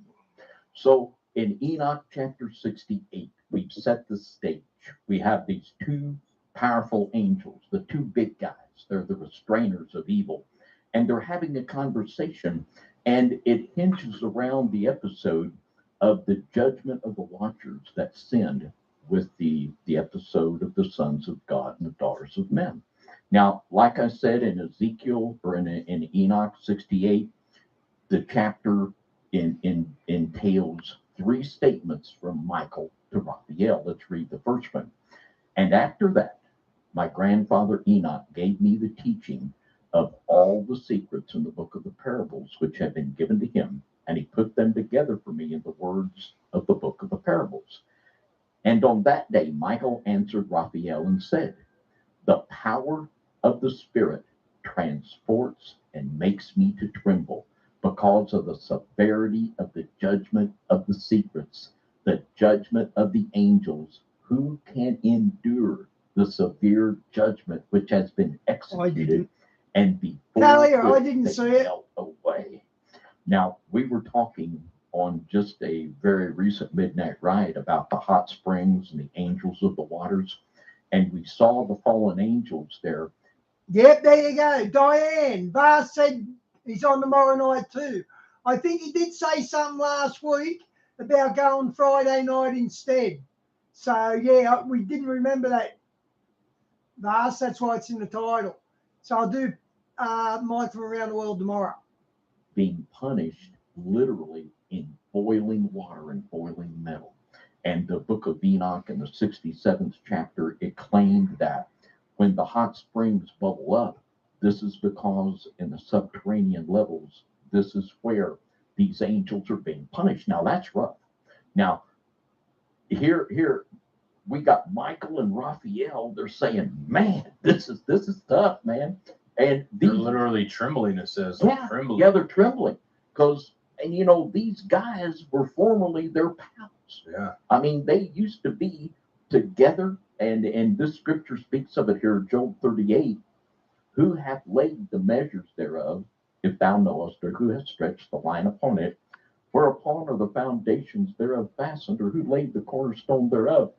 S5: So in Enoch chapter 68, we've set the stage. We have these two powerful angels, the two big guys. They're the restrainers of evil. And they're having a conversation. And it hinges around the episode of the judgment of the watchers that sinned with the episode of the sons of God and the daughters of men. Now, like I said in Ezekiel or in Enoch 68, the chapter entails three statements from Michael to Raphael. Let's read the first one. And after that, my grandfather Enoch gave me the teaching of all the secrets in the book of the parables which have been given to him, and he put them together for me in the words of the book of the parables. And on that day, Michael answered Raphael and said, the power of the Spirit transports and makes me to tremble because of the severity of the judgment of the secrets, the judgment of the angels. Who can endure the severe judgment which has been executed and be
S1: Talia, I didn't see it.
S5: away? Now, we were talking on just a very recent Midnight Ride about the hot springs and the angels of the waters, and we saw the fallen angels there.
S1: Yep, there you go. Diane, Vars said he's on tomorrow night too. I think he did say something last week about going Friday night instead. So, yeah, we didn't remember that. Vars, that's why it's in the title. So I'll do Mike from Around the World tomorrow.
S5: Being punished literally in boiling water and boiling metal. And the book of Enoch in the 67th chapter, it claimed that when the hot springs bubble up, this is because in the subterranean levels, this is where these angels are being punished. Now that's rough. Now, here we got Michael and Raphael. They're saying, man, this is tough, man. And
S6: they're literally trembling, it says.
S5: Yeah,
S6: trembling.
S5: Yeah, they're trembling. Because, and you know, these guys were formerly their pals.
S6: Yeah.
S5: I mean, they used to be together, and this scripture speaks of it here, Job 38. Who hath laid the measures thereof, if thou knowest, or who hath stretched the line upon it? Whereupon are the foundations thereof fastened, or who laid the cornerstone thereof?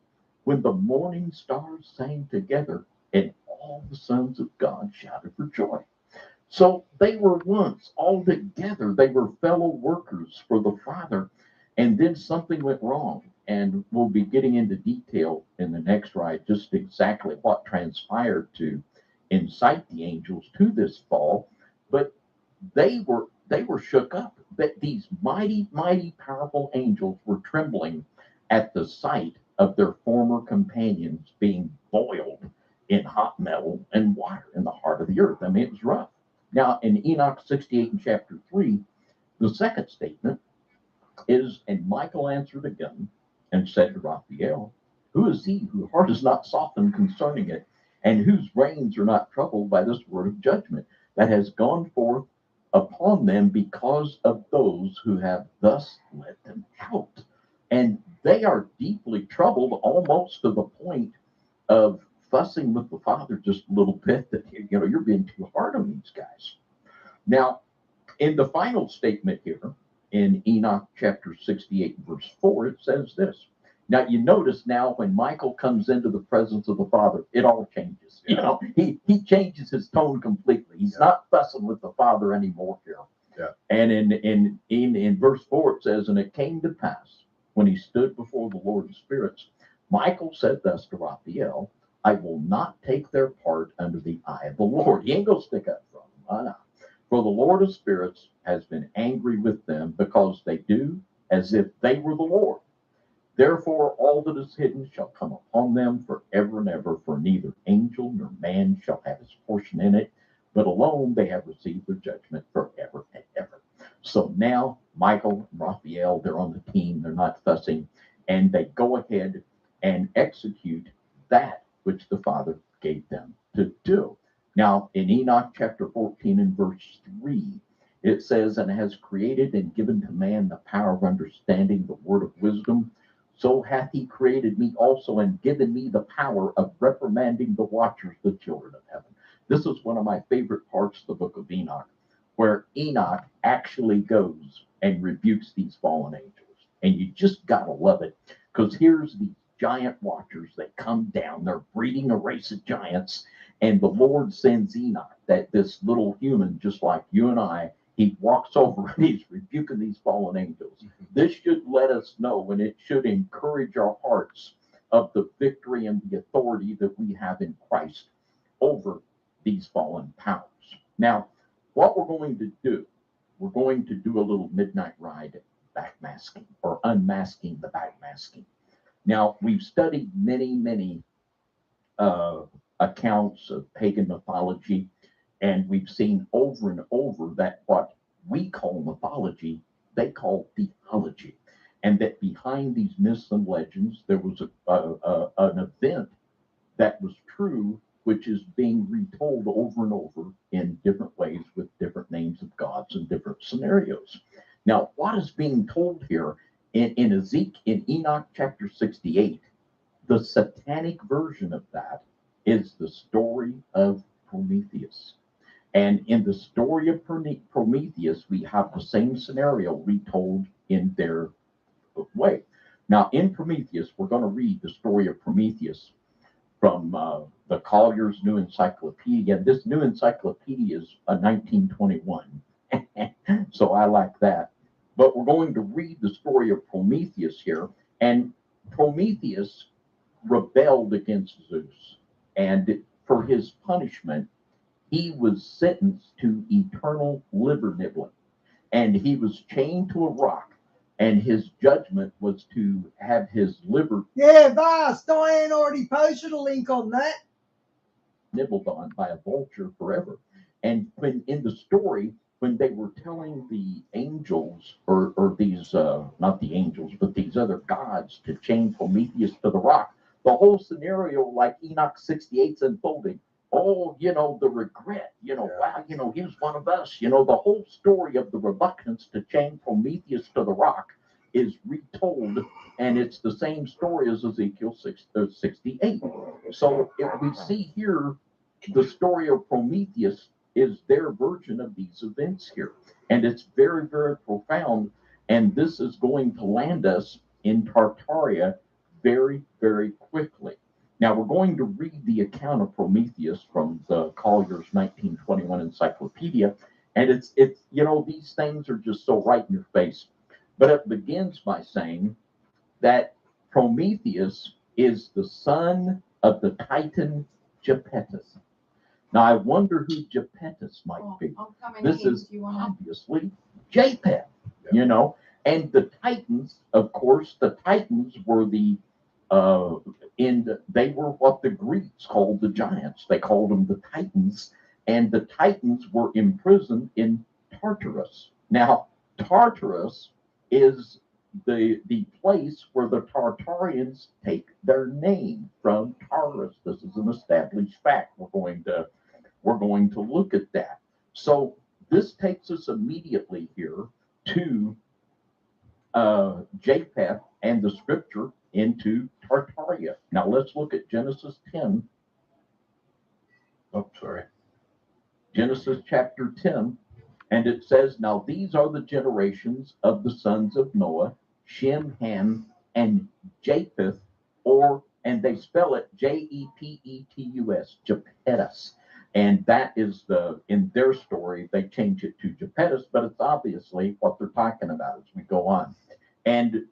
S5: When the morning stars sang together, and all the sons of God shouted for joy. So they were once all together. They were fellow workers for the Father, and then something went wrong. And we'll be getting into detail in the next ride, just exactly what transpired to incite the angels to this fall. But they were shook up. That these mighty, mighty, powerful angels were trembling at the sight of their former companions being boiled in hot metal and water in the heart of the earth. I mean, it was rough. Now, in Enoch 68 and chapter 3, the second statement is, and Michael answered again and said to Raphael, who is he whose heart is not softened concerning it, and whose reins are not troubled by this word of judgment that has gone forth upon them because of those who have thus let them out? And they are deeply troubled, almost to the point of fussing with the Father just a little bit, that you're being too hard on these guys. Now, in the final statement here, in Enoch chapter 68, verse 4, it says this. Now, you notice now when Michael comes into the presence of the Father, it all changes.
S6: Yeah.
S5: You know, he changes his tone completely. He's not fussing with the Father anymore here.
S6: Yeah.
S5: And in verse 4, it says, and it came to pass when he stood before the Lord of spirits, Michael said thus to Raphael, I will not take their part under the eye of the Lord. He ain't going to stick up for them. No. For the Lord of spirits has been angry with them because they do as if they were the Lord. Therefore, all that is hidden shall come upon them forever and ever, for neither angel nor man shall have his portion in it, but alone they have received their judgment forever and ever. So now Michael and Raphael, they're on the team, they're not fussing, and they go ahead and execute that which the Father gave them to do. Now, in Enoch chapter 14 and verse 3, it says, and has created and given to man the power of understanding the word of wisdom, so hath he created me also and given me the power of reprimanding the watchers, the children of heaven. This is one of my favorite parts of the book of Enoch, where Enoch actually goes and rebukes these fallen angels. And you just got to love it, because here's these giant watchers that come down. They're breeding a race of giants, and the Lord sends Enoch, that this little human just like you and I, He walks over and he's rebuking these fallen angels. This should let us know, and it should encourage our hearts of the victory and the authority that we have in Christ over these fallen powers. Now, what we're going to do, we're going to do a little midnight ride backmasking, or unmasking the backmasking. Now, we've studied many accounts of pagan mythology, and we've seen over and over that what we call mythology, they call theology, and that behind these myths and legends, there was an event that was true, which is being retold over and over in different ways with different names of gods and different scenarios. Now, what is being told here in Enoch chapter 68, the satanic version of that is the story of Prometheus. And in the story of Prometheus, we have the same scenario retold in their way. Now, in Prometheus, we're going to read the story of Prometheus from the Collier's New Encyclopedia. This New Encyclopedia is a 1921, so I like that. But we're going to read the story of Prometheus here. And Prometheus rebelled against Zeus. And for his punishment, he was sentenced to eternal liver nibbling. And he was chained to a rock. And his judgment was to have his liver
S1: Yeah, Vast, Diane already posted a link on that.
S5: nibbled on by a vulture forever. And when in the story, when they were telling the angels, or these, not the angels, but these other gods to chain Prometheus to the rock, the whole scenario, like Enoch 68's unfolding. Oh, the regret, wow, he was one of us. The whole story of the reluctance to chain Prometheus to the rock is retold, and it's the same story as Ezekiel 68. So if we see here, the story of Prometheus is their version of these events here. And it's very, very profound. And this is going to land us in Tartaria very, very quickly. Now, we're going to read the account of Prometheus from the Collier's 1921 Encyclopedia. And it's these things are just so right in your face. But it begins by saying that Prometheus is the son of the Titan Japetus. Now, I wonder who Japetus might be. This is obviously Japheth, And the Titans, of course, the Titans were they were what the Greeks called the giants. They called them the Titans, and the Titans were imprisoned in Tartarus. Now, Tartarus is the place where the Tartarians take their name from. Tartarus. This is an established fact. We're going to look at that. So this takes us immediately here to Japheth and the scripture into Tartaria. Now let's look at Genesis 10. Genesis chapter 10. And it says, now these are the generations of the sons of Noah, Shem, Ham, and Japheth, and they spell it Jepetus, Japetus. And that is in their story, they change it to Japetus, but it's obviously what they're talking about as we go on. And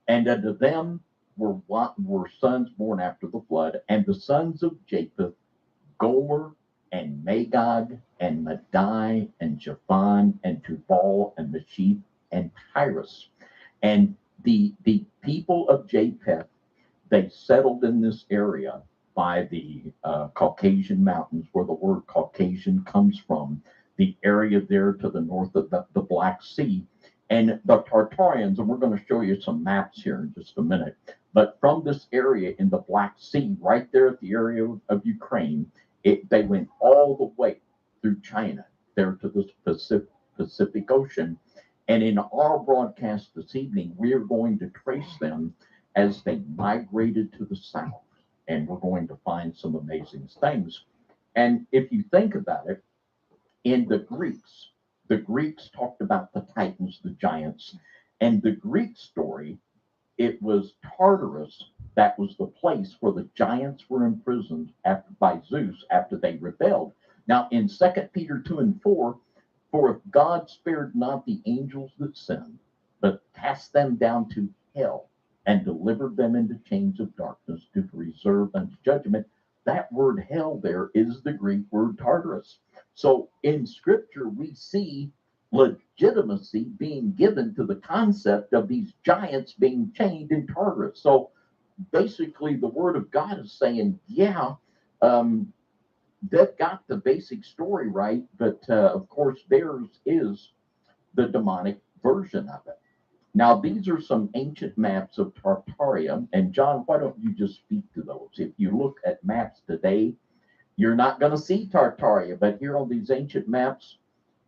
S5: unto them were sons born after the flood, and the sons of Japheth, Gomer, and Magog, and Madai, and Javan, and Tubal, and Meshech, and Tyrus. And the people of Japheth, they settled in this area by the Caucasian Mountains, where the word Caucasian comes from, the area there to the north of the Black Sea. And the Tartarians, and we're going to show you some maps here in just a minute, but from this area in the Black Sea, right there at the area of Ukraine, they went all the way through China, there to the Pacific Ocean. And in our broadcast this evening, we are going to trace them as they migrated to the south. And we're going to find some amazing things. And if you think about it, in the Greeks talked about the Titans, the giants. And the Greek story, it was Tartarus that was the place where the giants were imprisoned by Zeus after they rebelled. Now, in 2 Peter 2 and 4, For if God spared not the angels that sinned, but cast them down to hell and delivered them into chains of darkness to be reserved unto judgment, that word hell there is the Greek word Tartarus. So in scripture, we see legitimacy being given to the concept of these giants being chained in Tartarus. So basically, the word of God is saying, yeah, they've got the basic story right, but of course, theirs is the demonic version of it. Now, these are some ancient maps of Tartaria. And John, why don't you just speak to those? If you look at maps today, you're not going to see Tartaria, but here on these ancient maps,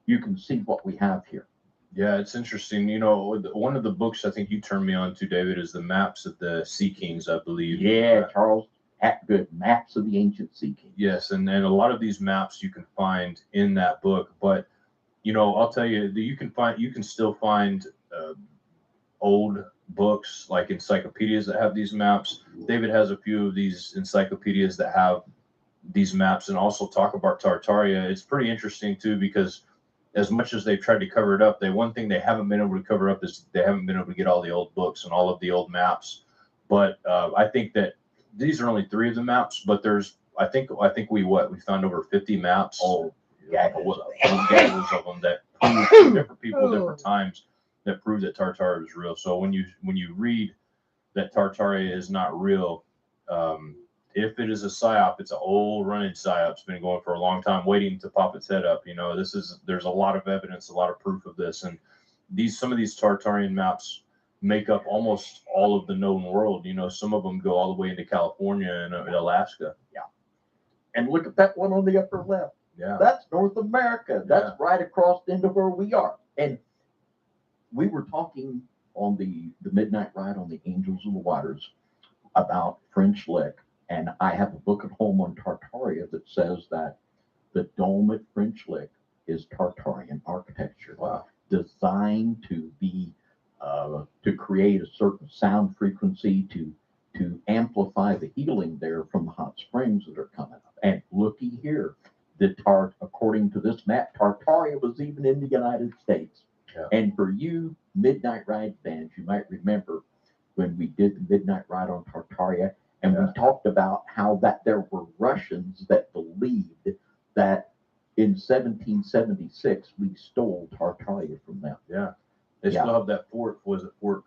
S5: you can see what we have here.
S6: Yeah, it's interesting. You know, one of the books I think you turned me on to, David, is the Maps of the Sea Kings, I believe.
S5: Yeah, Charles Hapgood, Maps of the Ancient Sea Kings.
S6: Yes, and a lot of these maps you can find in that book. But, you know, I'll tell you, you can still find old books like encyclopedias that have these maps. David has a few of these encyclopedias that have these maps and also talk about Tartaria. It's pretty interesting too, because as much as they've tried to cover it up, one thing they haven't been able to cover up is they haven't been able to get all the old books and all of the old maps. But I think that these are only 3 of the maps, but I think we found over 50 maps.
S5: Oh,
S6: gaggles of them that prove different people, different times, that prove that Tartaria is real. So when you read that Tartaria is not real, if it is a psyop, it's an old running psyop. It's been going for a long time, waiting to pop its head up. You know, there's a lot of evidence, a lot of proof of this, and some of these Tartarian maps make up almost all of the known world. You know, some of them go all the way into California and Alaska.
S5: Yeah, and look at that one on the upper left.
S6: Yeah,
S5: that's North America. That's right across into where we are. And we were talking on the Midnight Ride on the Angels of the Waters about French Lick. And I have a book at home on Tartaria that says that the dome at French Lick is Tartarian architecture.
S6: Wow.
S5: Designed to be, to create a certain sound frequency to amplify the healing there from the hot springs that are coming up. And looky here, according to this map, Tartaria was even in the United States.
S6: Yeah.
S5: And for you Midnight Ride fans, you might remember when we did the Midnight Ride on Tartaria, and we talked about how that there were Russians that believed that in 1776 we stole Tartaria from them.
S6: Yeah, they still have that fort. Was it Fort?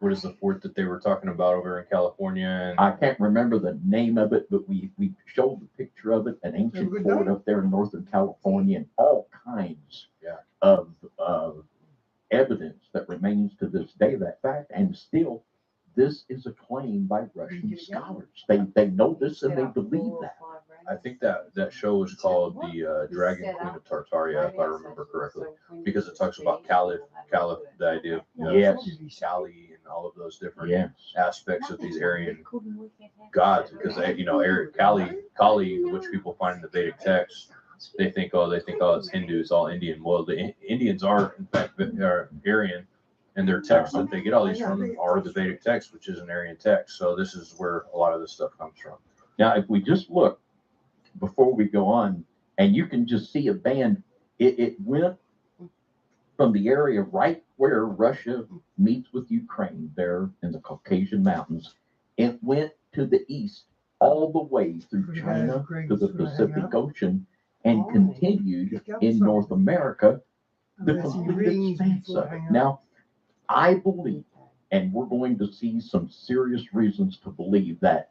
S6: What is the fort that they were talking about over in California? And
S5: I can't remember the name of it, but we showed the picture of it, an ancient fort up there in Northern California, and all kinds of evidence that remains to this day that fact. And still, this is a claim by Russian scholars. They know this and they believe that.
S6: I think that show was called the Dragon Queen of Tartaria, if I remember correctly, because it talks about Caliph, the idea of Kali and all of those different aspects of these Aryan gods. Because Kali, which people find in the Vedic text, they think it's Hindu, it's all Indian. Well, the Indians are in fact Aryan, and their texts that they get all these from are the Vedic text, which is an Aryan text. So this is where a lot of this stuff comes from.
S5: Now, if we just look before we go on, and you can just see a band, it went from the area right where Russia meets with Ukraine there in the Caucasian Mountains. It went to the east all the way through China to the Pacific Ocean and continued in North America the complete expanse of it. Now, I believe, and we're going to see some serious reasons to believe, that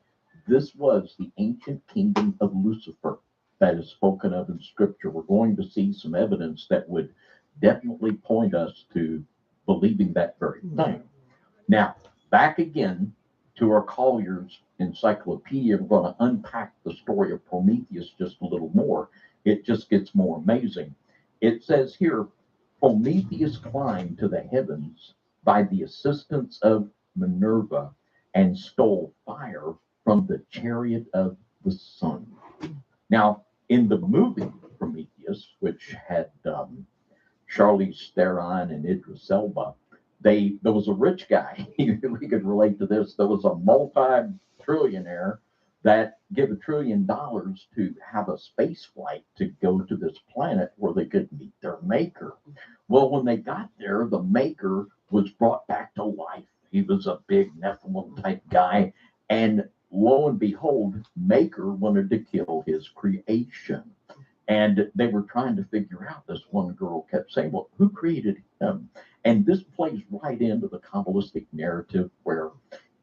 S5: this was the ancient kingdom of Lucifer that is spoken of in Scripture. We're going to see some evidence that would definitely point us to believing that very thing. Now, back again to our Collier's Encyclopedia, we're going to unpack the story of Prometheus just a little more. It just gets more amazing. It says here, Prometheus climbed to the heavens by the assistance of Minerva and stole fire from the chariot of the sun. Now, in the movie Prometheus, which had Charlize Theron and Idris Elba, there was a rich guy. We could relate to this. There was a multi-trillionaire that give $1 trillion to have a space flight to go to this planet where they could meet their maker. Well, when they got there, the maker was brought back to life. He was a big Nephilim type guy. And lo and behold, Maker wanted to kill his creation. And they were trying to figure out, this one girl kept saying, well, who created him? And this plays right into the Kabbalistic narrative where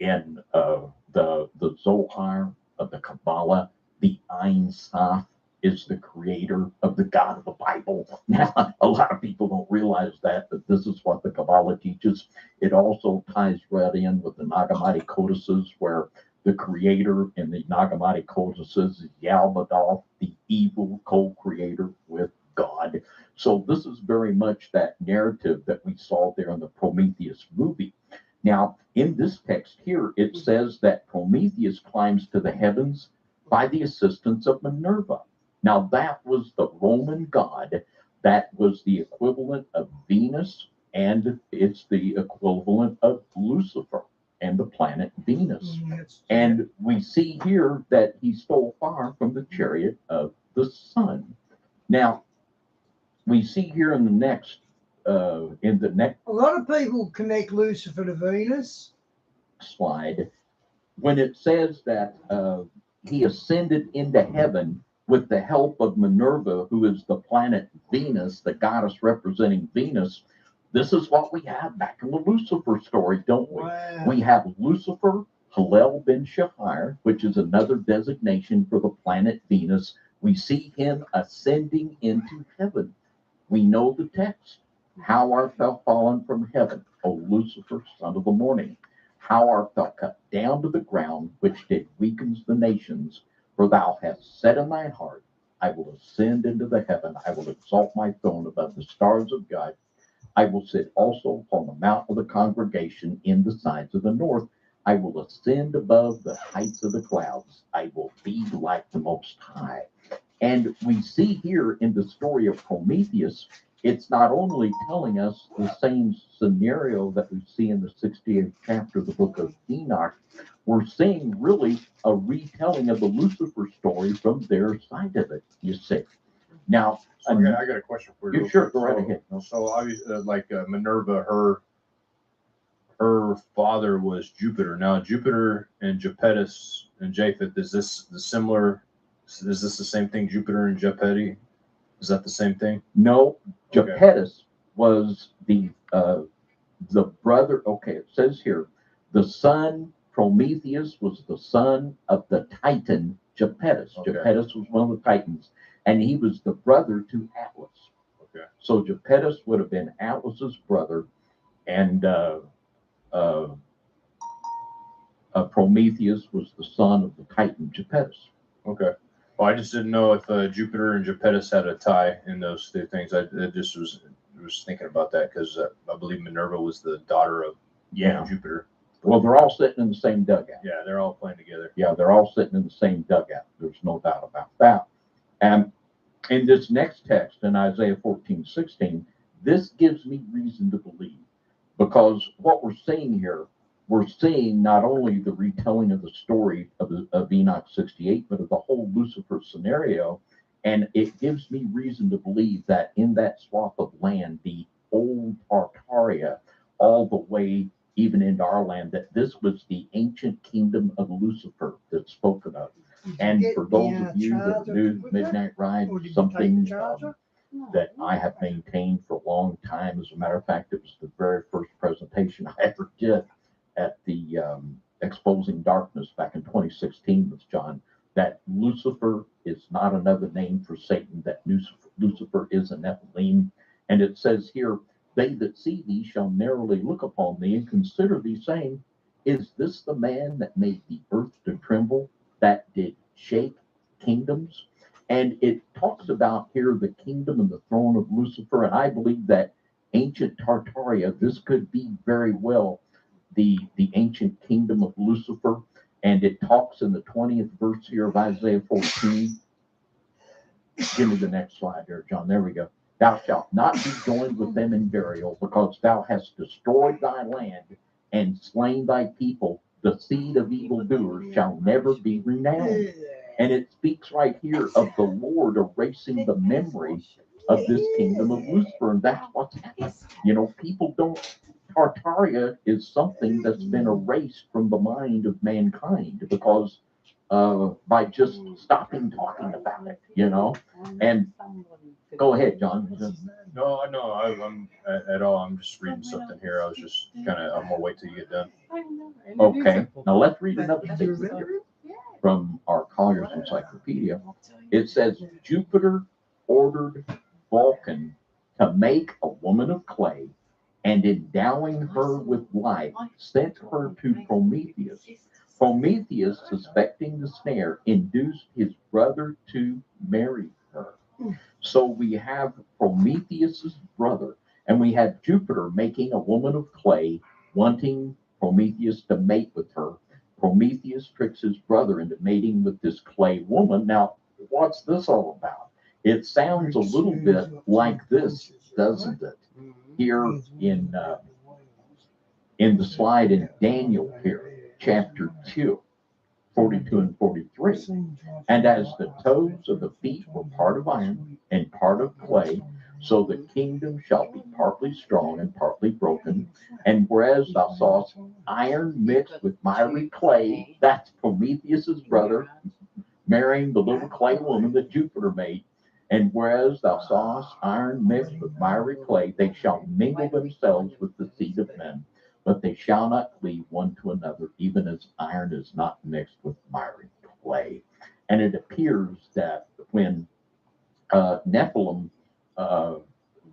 S5: in the Zohar of the Kabbalah, the Ein Sof is the creator of the God of the Bible. Now, a lot of people don't realize that this is what the Kabbalah teaches. It also ties right in with the Nag Hammadi codices, where the creator in the Nag Hammadi codices is Yaldabaoth, the evil co-creator with God. So this is very much that narrative that we saw there in the Prometheus movie. Now, in this text here, it says that Prometheus climbs to the heavens by the assistance of Minerva. Now, that was the Roman god. That was the equivalent of Venus, and it's the equivalent of Lucifer and the planet Venus. And we see here that he stole fire from the chariot of the sun. Now, we see here in the next,
S1: A lot of people connect Lucifer to Venus.
S5: slide, when it says that he ascended into heaven with the help of Minerva, who is the planet Venus, the goddess representing Venus. This is what we have back in the Lucifer story, don't we?
S1: Wow.
S5: We have Lucifer, Hillel ben Shahar, which is another designation for the planet Venus. We see him ascending into heaven. We know the text. How art thou fallen from heaven, O Lucifer, son of the morning? How art thou cut down to the ground, which did weakens the nations? For thou hast said in thine heart, I will ascend into the heaven. I will exalt my throne above the stars of God. I will sit also upon the mount of the congregation in the sides of the north. I will ascend above the heights of the clouds. I will be like the Most High. And we see here in the story of Prometheus, it's not only telling us the same scenario that we see in the 68th chapter of the book of Enoch. We're seeing really a retelling of the Lucifer story from their side of it, you see. Now,
S6: So I got a question for you.
S5: you sure, go right ahead.
S6: So obviously, Minerva, her father was Jupiter. Now Jupiter and Japetus and Japheth, is this the same thing? Jupiter and Japeti, is that the same thing?
S5: No,
S6: Okay.
S5: Japetus was the brother. Okay, it says here, the son Prometheus was the son of the Titan Japetus.
S6: Okay.
S5: Japetus was one of the Titans, and he was the brother to Atlas.
S6: Okay.
S5: So Japetus would have been Atlas's brother, and Prometheus was the son of the Titan Japetus.
S6: Okay. Well, I just didn't know if Jupiter and Japetus had a tie in those two things. I just was thinking about that because I believe Minerva was the daughter of Jupiter.
S5: Well, they're all sitting in the same dugout.
S6: Yeah, they're all playing together.
S5: Yeah, they're all sitting in the same dugout. There's no doubt about that. And in this next text, in Isaiah 14:16, this gives me reason to believe, because what we're seeing here, we're seeing not only the retelling of the story of Enoch 68, but of the whole Lucifer scenario. And it gives me reason to believe that in that swath of land, the old Tartaria, all the way even into our land, that this was the ancient kingdom of Lucifer that's spoken of. And for those of you that knew Midnight Ride, something that I have maintained for a long time. As a matter of fact, it was the very first presentation I ever did at the Exposing Darkness back in 2016 with John, that Lucifer is not another name for Satan, that Lucifer is a Nephilim. And it says here, they that see thee shall narrowly look upon thee and consider thee, saying, is this the man that made the earth to tremble, that did shake kingdoms? And it talks about here the kingdom and the throne of Lucifer. And I believe that ancient Tartaria, this could be very well the ancient kingdom of Lucifer. And it talks in the 20th verse here of Isaiah 14. Give me the next slide there, John. There we go. Thou shalt not be joined with them in burial, because thou hast destroyed thy land and slain thy people. The seed of evildoers shall never be renowned. And it speaks right here of the Lord erasing the memory of this kingdom of Lucifer. And that's what's happened. You know, people don't, Tartaria is something that's been erased from the mind of mankind because by just stopping talking about it, you know. And go ahead, John.
S6: No, I'm at all. I'm just reading something here. I was just kind of, I'm gonna wait till you get done.
S5: Okay, now let's read another statement here from our Collier's Encyclopedia. It says, Jupiter ordered Vulcan to make a woman of clay and endowing her with life, sent her to Prometheus. Prometheus, suspecting the snare, induced his brother to marry her. So we have Prometheus's brother, and we have Jupiter making a woman of clay, wanting Prometheus to mate with her. Prometheus tricks his brother into mating with this clay woman. Now, what's this all about? It sounds a little bit like this, doesn't it? Here in the slide in Daniel here, chapter 2, 42 and 43. And as the toes of the feet were part of iron and part of clay, so the kingdom shall be partly strong and partly broken. And whereas thou sawest iron mixed with miry clay, that's Prometheus's brother marrying the little clay woman that Jupiter made. And whereas thou sawest iron mixed with miry clay, they shall mingle themselves with the seed of men, but they shall not cleave one to another, even as iron is not mixed with miry clay. And it appears that when Nephilim,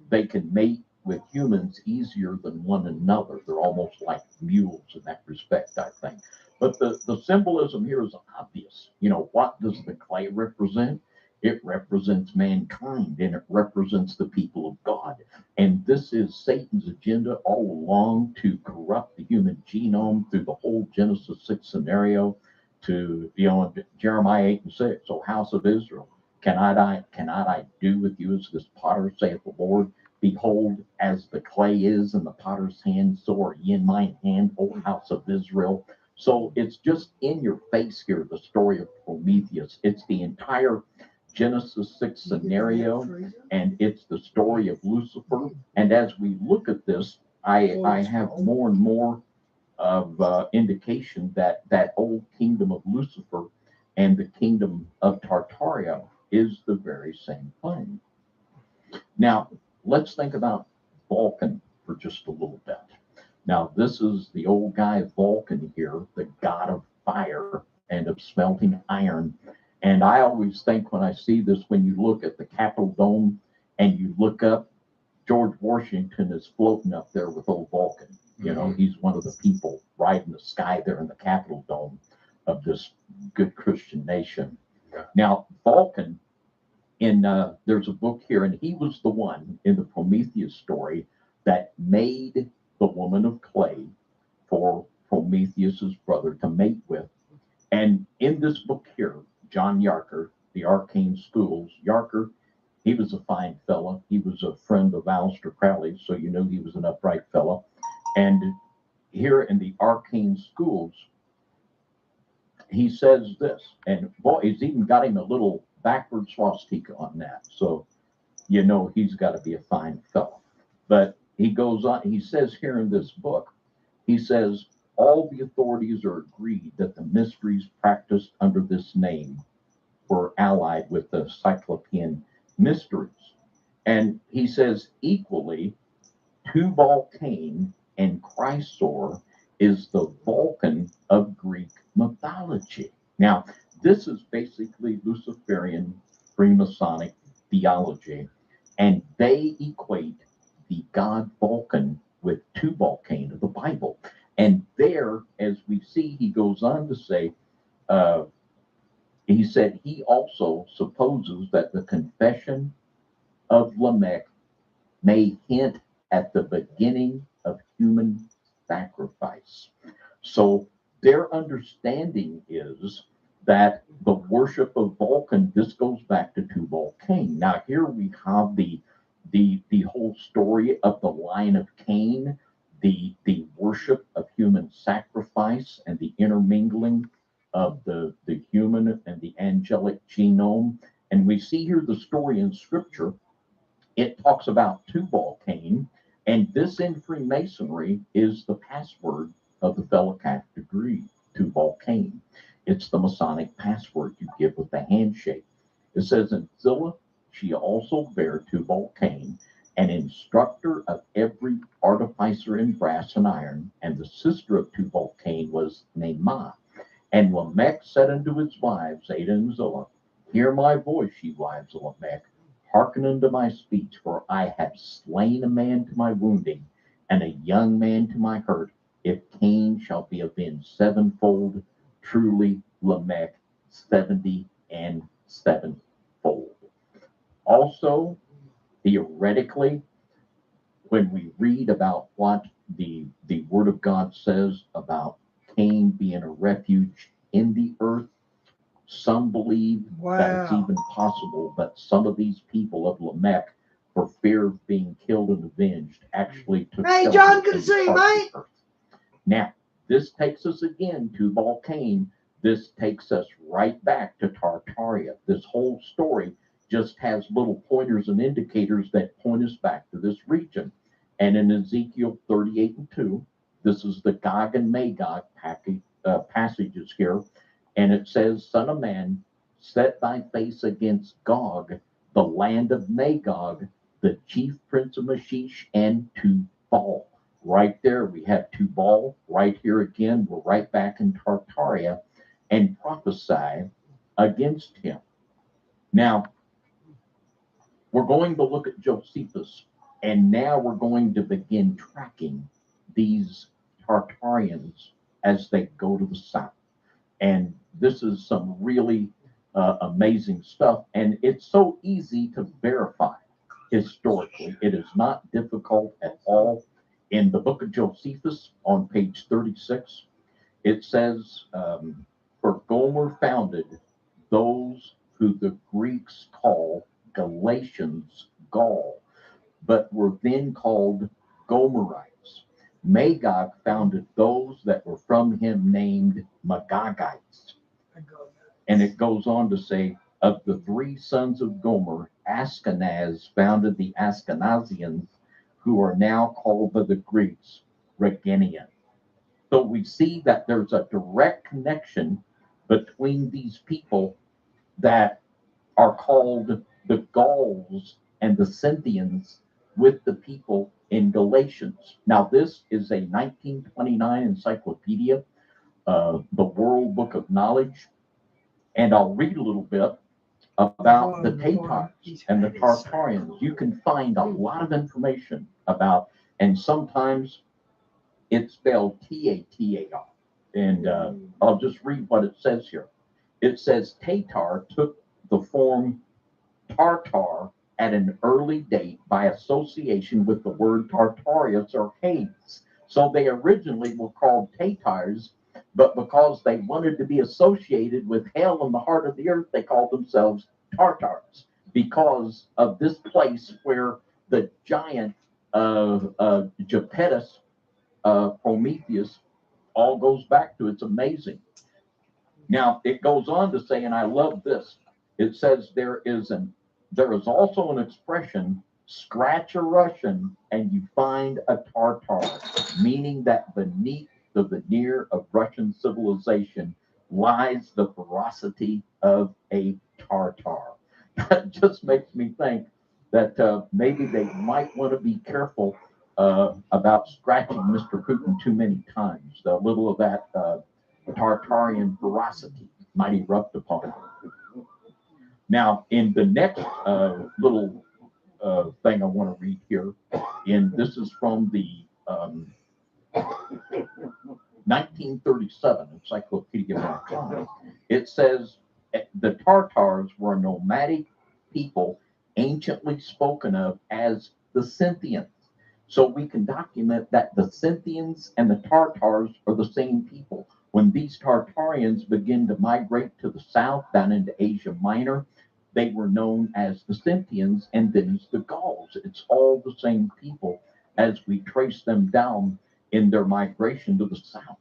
S5: they can mate with humans easier than one another. They're almost like mules in that respect, I think. But the symbolism here is obvious. You know, what does the clay represent? It represents mankind, and it represents the people of God. And this is Satan's agenda all along, to corrupt the human genome through the whole Genesis 6 scenario, to, you know, Jeremiah 8 and 6. O house of Israel, cannot I do with you as this potter, saith the Lord? Behold, as the clay is in the potter's hand, so are ye in mine hand, O house of Israel. So it's just in your face here, the story of Prometheus. It's the entire Genesis 6 scenario, and it's the story of Lucifer. And as we look at this, I have more and more of indication that that old kingdom of Lucifer and the kingdom of Tartaria is the very same thing. Now, let's think about Vulcan for just a little bit. Now, this is the old guy Vulcan here, the god of fire and of smelting iron. And I always think when I see this, when you look at the Capitol Dome and you look up, George Washington is floating up there with old Vulcan. You know, he's one of the people riding the sky there in the Capitol Dome of this good Christian nation. Now, Vulcan, there's a book here, and he was the one in the Prometheus story that made the woman of clay for Prometheus's brother to mate with. And in this book here, John Yarker, the Arcane Schools, Yarker, he was a fine fella. He was a friend of Aleister Crowley, so you know he was an upright fella. And here in the Arcane Schools, he says this, and boy, he's even got him a little backward swastika on that. So, you know, he's got to be a fine fella. But he goes on, he says here in this book, he says, all the authorities are agreed that the mysteries practiced under this name were allied with the Cyclopean mysteries. And he says, equally, Tubal Cain and Chrysaor is the Vulcan of Greek mythology. Now, this is basically Luciferian Freemasonic theology, and they equate the god Vulcan with Tubal Cain of the Bible. And there, as we see, he goes on to say, he said he also supposes that the confession of Lamech may hint at the beginning of human sacrifice. So their understanding is that the worship of Vulcan, this goes back to Tubal Cain. Now here we have the whole story of the line of Cain, the worship of human sacrifice and the intermingling of the human and the angelic genome. And we see here the story in scripture. It talks about Tubal-Cain, and this in Freemasonry is the password of the Fellowcraft degree, Tubal-Cain. It's the Masonic password you give with the handshake. It says, in Zillah, she also bare Tubal-Cain, an instructor of every artificer in brass and iron, and the sister of Tubal-Cain was Naamah. And Lamech said unto his wives, Ada and Zillah, hear my voice, ye wives of Lamech, hearken unto my speech, for I have slain a man to my wounding, and a young man to my hurt. If Cain shall be avenged sevenfold, truly Lamech 70 and sevenfold. Also, theoretically, when we read about what the Word of God says about Cain being a refuge in the earth, some believe that it's even possible, but some of these people of Lamech, for fear of being killed and avenged, actually took
S1: Hey,
S5: shelter
S1: John, good
S5: in
S1: to see you,
S5: the heart of
S1: mate.
S5: the earth. Now, this takes us again to Tubal-Cain. This takes us right back to Tartaria. This whole story just has little pointers and indicators that point us back to this region. And in Ezekiel 38 and 2, this is the Gog and Magog passages here. And it says, Son of man, set thy face against Gog, the land of Magog, the chief prince of Mashish, and Tubal. Right there, we have Tubal. Right here again, we're right back in Tartaria, and prophesy against him. Now, we're going to look at Josephus, and now we're going to begin tracking these Tartarians as they go to the south. And this is some really amazing stuff, and it's so easy to verify historically. It is not difficult at all. In the book of Josephus on page 36, it says, for Gomer founded those who the Greeks call Galatians Gaul, but were then called Gomerites. Magog founded those that were from him named Magogites. And it goes on to say, of the three sons of Gomer, Ashkenaz founded the Ashkenazians, who are now called by the Greeks Regenian. So we see that there's a direct connection between these people that are called the Gauls and the Scythians with the people in Galatians. Now, this is a 1929 encyclopedia, the World Book of Knowledge, and I'll read a little bit about the Tatars and the Tartarians. You can find a lot of information about, and sometimes it's spelled Tatar. And I'll just read what it says here. It says Tatar took the form Tartar at an early date by association with the word Tartarius or Hades. So they originally were called Tatars, but because they wanted to be associated with hell in the heart of the earth, they called themselves Tartars because of this place where the giant of Japetus, Prometheus, all goes back to. It's amazing. Now it goes on to say, and I love this. It says there is also an expression, scratch a Russian and you find a Tartar, meaning that beneath the veneer of Russian civilization lies the ferocity of a Tartar. That just makes me think that maybe they might want to be careful about scratching Mr. Putin too many times. A little of that Tartarian ferocity might erupt upon him. Now, in the next little thing I want to read here, this is from the 1937 Encyclopedia Britannica. It says the Tartars were a nomadic people anciently spoken of as the Scythians. So we can document that the Scythians and the Tartars are the same people. When these Tartarians begin to migrate to the south, down into Asia Minor, they were known as the Scythians and then as the Gauls. It's all the same people as we trace them down in their migration to the south.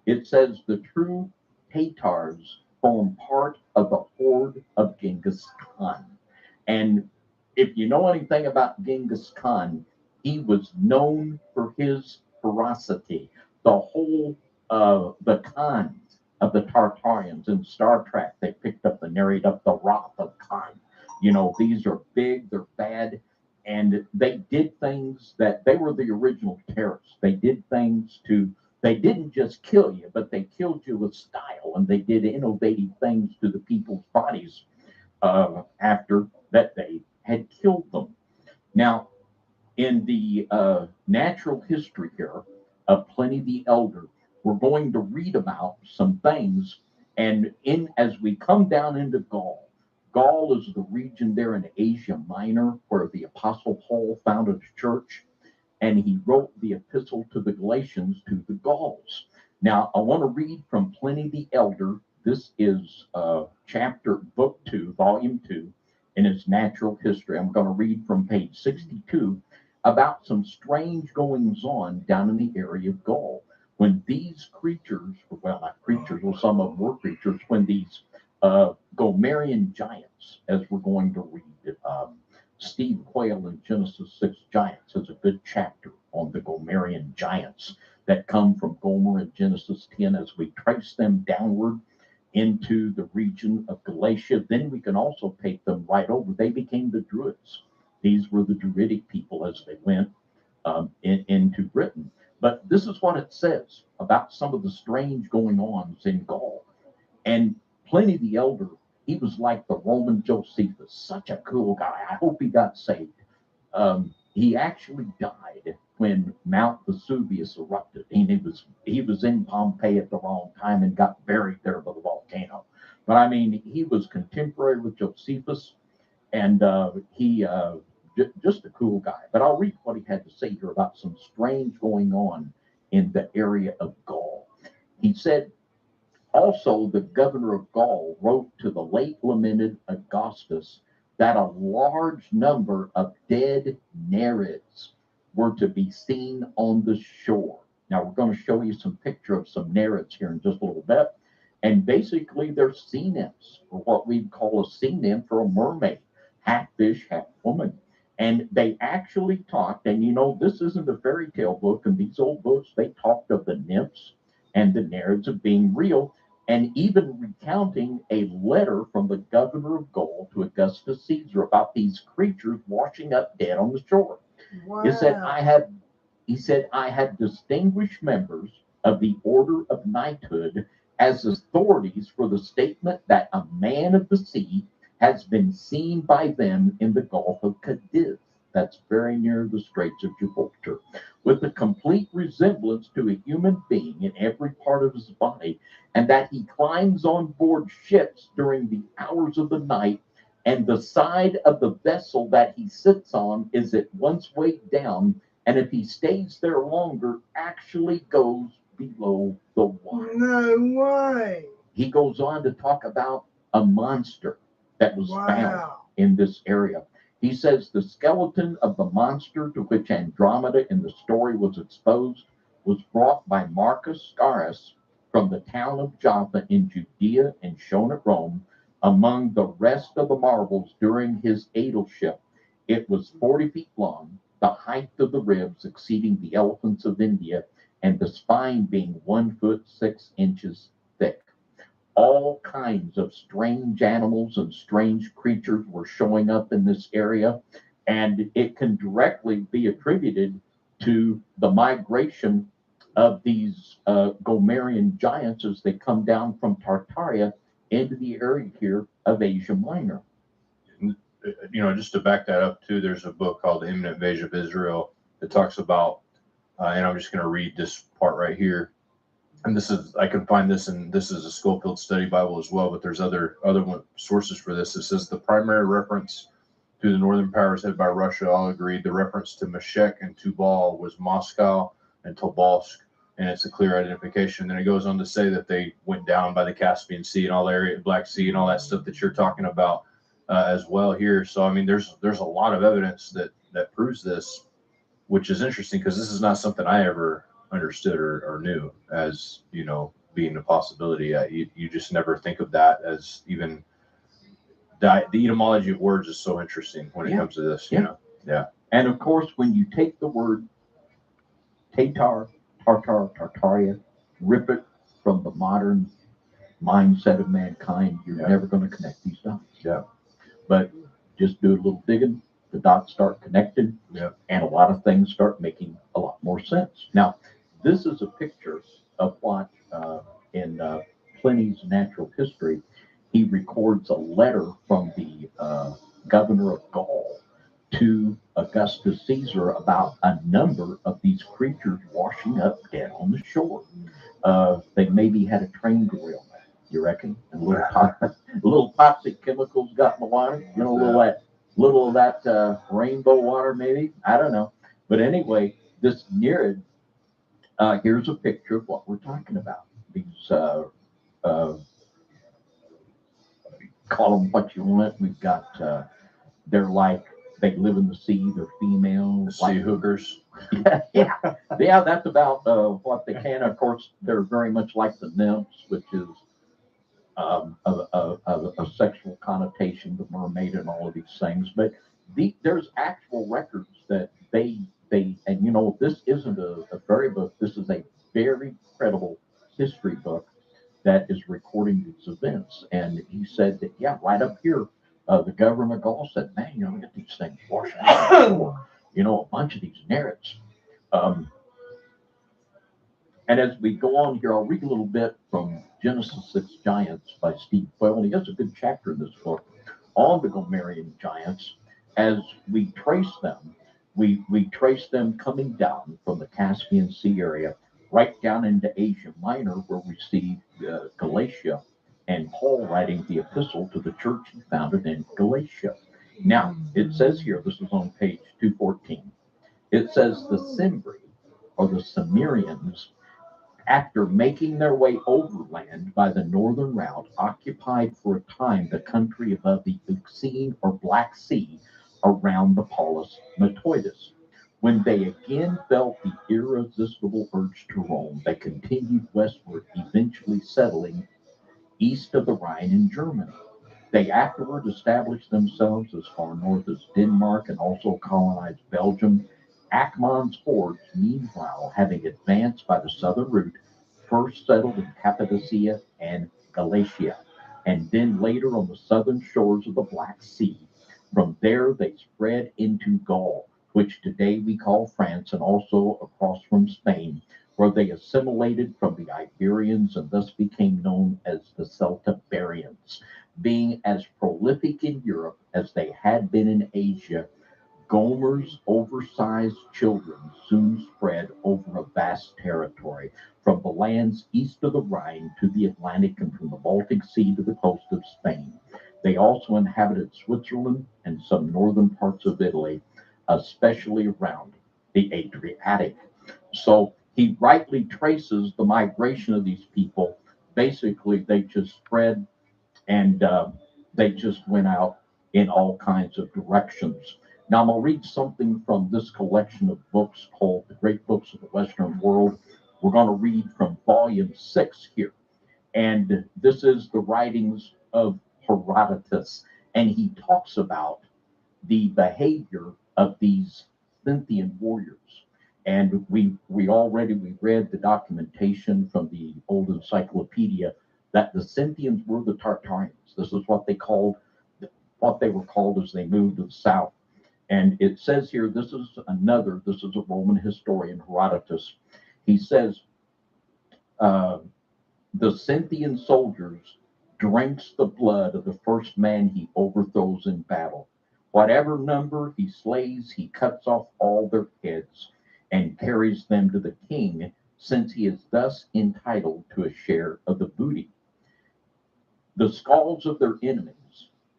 S5: It says the true Tatars formed part of the horde of Genghis Khan. And if you know anything about Genghis Khan, he was known for his ferocity. The whole the Khans of the Tartarians in Star Trek, they picked up and narrate up the Wrath of Khan. You know, these are big, they're bad, and they did things that they were the original terrorists. They did things to, they didn't just kill you, but they killed you with style, and they did innovative things to the people's bodies after that they had killed them. Now, in the natural history here of Pliny the Elder, we're going to read about some things. And as we come down into Gaul, Gaul is the region there in Asia Minor where the Apostle Paul founded a church, and he wrote the epistle to the Galatians to the Gauls. Now, I want to read from Pliny the Elder. This is book 2, volume 2, in his natural history. I'm going to read from page 62 about some strange goings on down in the area of Gaul. When these creatures, well, not creatures, well, some of them were creatures, when these Gomerian giants, as we're going to read, Steve Quayle in Genesis 6 Giants has a good chapter on the Gomerian giants that come from Gomer in Genesis 10 as we trace them downward into the region of Galatia. Then we can also take them right over. They became the Druids. These were the Druidic people as they went into Britain. But this is what it says about some of the strange going-ons in Gaul. And Pliny the Elder, he was like the Roman Josephus, such a cool guy. I hope he got saved. He actually died when Mount Vesuvius erupted. And he was in Pompeii at the wrong time and got buried there by the volcano. But I mean, he was contemporary with Josephus, and just a cool guy. But I'll read what he had to say here about some strange going on in the area of Gaul. He said, also, the governor of Gaul wrote to the late lamented Augustus that a large number of dead Nereids were to be seen on the shore. Now, we're going to show you some picture of some Nereids here in just a little bit. And basically, they're sea nymphs, or what we'd call a sea nymph or a mermaid, half fish, half woman. And they actually talked, and you know, this isn't a fairy tale book, and these old books, they talked of the nymphs and the Nereids of being real, and even recounting a letter from the governor of Gaul to Augustus Caesar about these creatures washing up dead on the shore.
S1: Wow.
S5: He said, I had distinguished members of the order of knighthood as authorities for the statement that a man of the sea has been seen by them in the Gulf of Cadiz. That's very near the Straits of Gibraltar, with a complete resemblance to a human being in every part of his body, and that he climbs on board ships during the hours of the night, and the side of the vessel that he sits on is at once weighed down, and if he stays there longer, actually goes below the water.
S1: No way.
S5: He goes on to talk about a monster that was found in this area. He says the skeleton of the monster to which Andromeda in the story was exposed was brought by Marcus Scaurus from the town of Jaffa in Judea and shown at Rome among the rest of the marvels during his aedileship. It was 40 feet long, the height of the ribs exceeding the elephants of India, and the spine being 1 foot 6 inches thick. All kinds of strange animals and strange creatures were showing up in this area, and it can directly be attributed to the migration of these Gomerian giants as they come down from Tartaria into the area here of Asia Minor.
S6: You know, just to back that up too, there's a book called The Imminent Invasion of Israel that talks about, and I'm just going to read this part right here. And this is, I can find this, and this is a Schofield Study Bible as well, but there's other sources for this. It says the primary reference to the northern powers headed by Russia all agreed the reference to Meshech and Tubal was Moscow and Tobolsk, and it's a clear identification. Then it goes on to say that they went down by the Caspian Sea and all the area, Black Sea and all that stuff that you're talking about as well here. So I mean, there's a lot of evidence that proves this, which is interesting because this is not something I ever understood or knew as, you know, being a possibility. You just never think of that as even the etymology of words is so interesting when it
S5: Yeah.
S6: comes to this.
S5: Yeah.
S6: You know, yeah,
S5: And of course, when you take the word Tatar, Tartar, Tartaria, rip it from the modern mindset of mankind, you're
S6: Yeah.
S5: never going to connect these dots.
S6: Yeah.
S5: But just do a little digging, the dots start connecting,
S6: Yeah.
S5: and a lot of things start making a lot more sense. Now, this is a picture of what in Pliny's Natural History, he records a letter from the governor of Gaul to Augustus Caesar about a number of these creatures washing up dead on the shore. They maybe had a train derailment, you reckon? And little toxic chemicals got in the water. You know, little of that rainbow water, maybe. I don't know. But anyway, this Nereid. Here's a picture of what we're talking about. These call them what you want. We've got they're like they live in the sea. They're female.
S6: sea hookers.
S5: yeah, that's about what they can. Of course, they're very much like the nymphs, which is a sexual connotation, the mermaid, and all of these things. But there's actual records that they and you know this isn't a fairy book. This is a very credible history book that is recording these events. And he said that right up here, the governor of Gaul said, "Man, you know, look at these things washing out. You know, a bunch of these Nereids." And as we go on here, I'll read a little bit from Genesis 6 Giants by Steve Quayle. And he has a good chapter in this book on the Gomerian giants. As we trace them, we trace them coming down from the Caspian Sea area right down into Asia Minor, where we see Galatia and Paul writing the epistle to the church he founded in Galatia. Now, it says here, this is on page 214, it says the Cimbri, or the Cimmerians, after making their way overland by the northern route, occupied for a time the country above the Euxine or Black Sea around the Palus Metoidus. When they again felt the irresistible urge to roam, they continued westward, eventually settling east of the Rhine in Germany. They afterward established themselves as far north as Denmark and also colonized Belgium. Akmon's hordes, meanwhile, having advanced by the southern route, first settled in Cappadocia and Galatia, and then later on the southern shores of the Black Sea. From there, they spread into Gaul, which today we call France, and also across from Spain, where they assimilated from the Iberians and thus became known as the Celtiberians. Being as prolific in Europe as they had been in Asia, Gomer's oversized children soon spread over a vast territory, from the lands east of the Rhine to the Atlantic and from the Baltic Sea to the coast of Spain. They also inhabited Switzerland and some northern parts of Italy, especially around the Adriatic. So he rightly traces the migration of these people. Basically, they just spread and they just went out in all kinds of directions. Now, I'm going to read something from this collection of books called The Great Books of the Western World. We're going to read from volume 6 here. And this is the writings of Herodotus. And he talks about the behavior of these Scythian warriors. And we read the documentation from the old encyclopedia that the Scythians were the Tartarians. This is what they were called as they moved to the south. And it says here, this is a Roman historian, Herodotus. He says, the Scythian soldiers drinks the blood of the first man he overthrows in battle. Whatever number he slays, he cuts off all their heads and carries them to the king, since he is thus entitled to a share of the booty. The skulls of their enemies,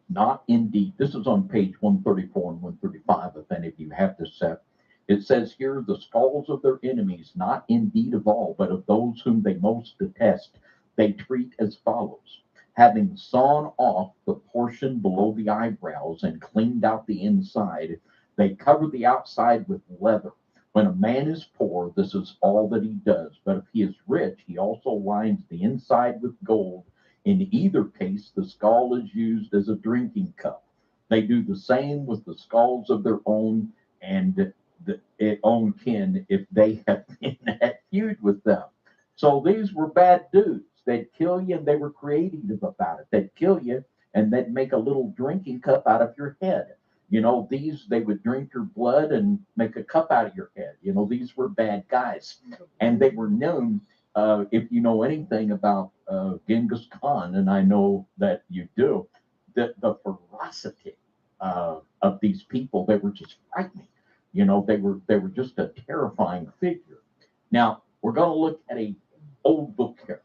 S5: not indeed, this is on page 134 and 135, if any of you have this set. It says here, the skulls of their enemies, not indeed of all, but of those whom they most detest, they treat as follows. Having sawn off the portion below the eyebrows and cleaned out the inside, they cover the outside with leather. When a man is poor, this is all that he does. But if he is rich, he also lines the inside with gold. In either case, the skull is used as a drinking cup. They do the same with the skulls of their own and own kin if they have been at feud with them. So these were bad dudes. They'd kill you, and they were creative about it. They'd kill you, and they'd make a little drinking cup out of your head. They would drink your blood and make a cup out of your head. These were bad guys. And they were known, if you know anything about Genghis Khan, and I know that you do, that the ferocity of these people, they were just frightening. They were just a terrifying figure. Now, we're going to look at a old book here.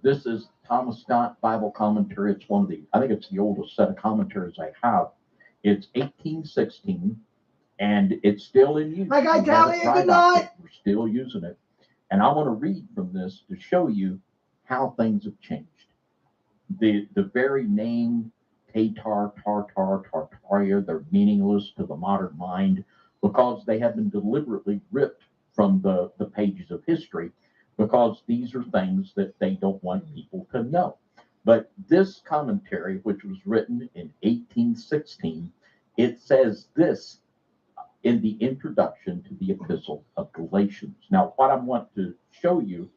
S5: This is Thomas Scott Bible Commentary. It's I think it's the oldest set of commentaries I have. It's 1816, and it's still in use.
S1: Okay, Tally, good night.
S5: We're still using it. And I want to read from this to show you how things have changed. The very name Tatar, Tartaria, they're meaningless to the modern mind because they have been deliberately ripped from the pages of history, because these are things that they don't want people to know. But this commentary, which was written in 1816, it says this in the introduction to the Epistle of Galatians. Now, what I want to show you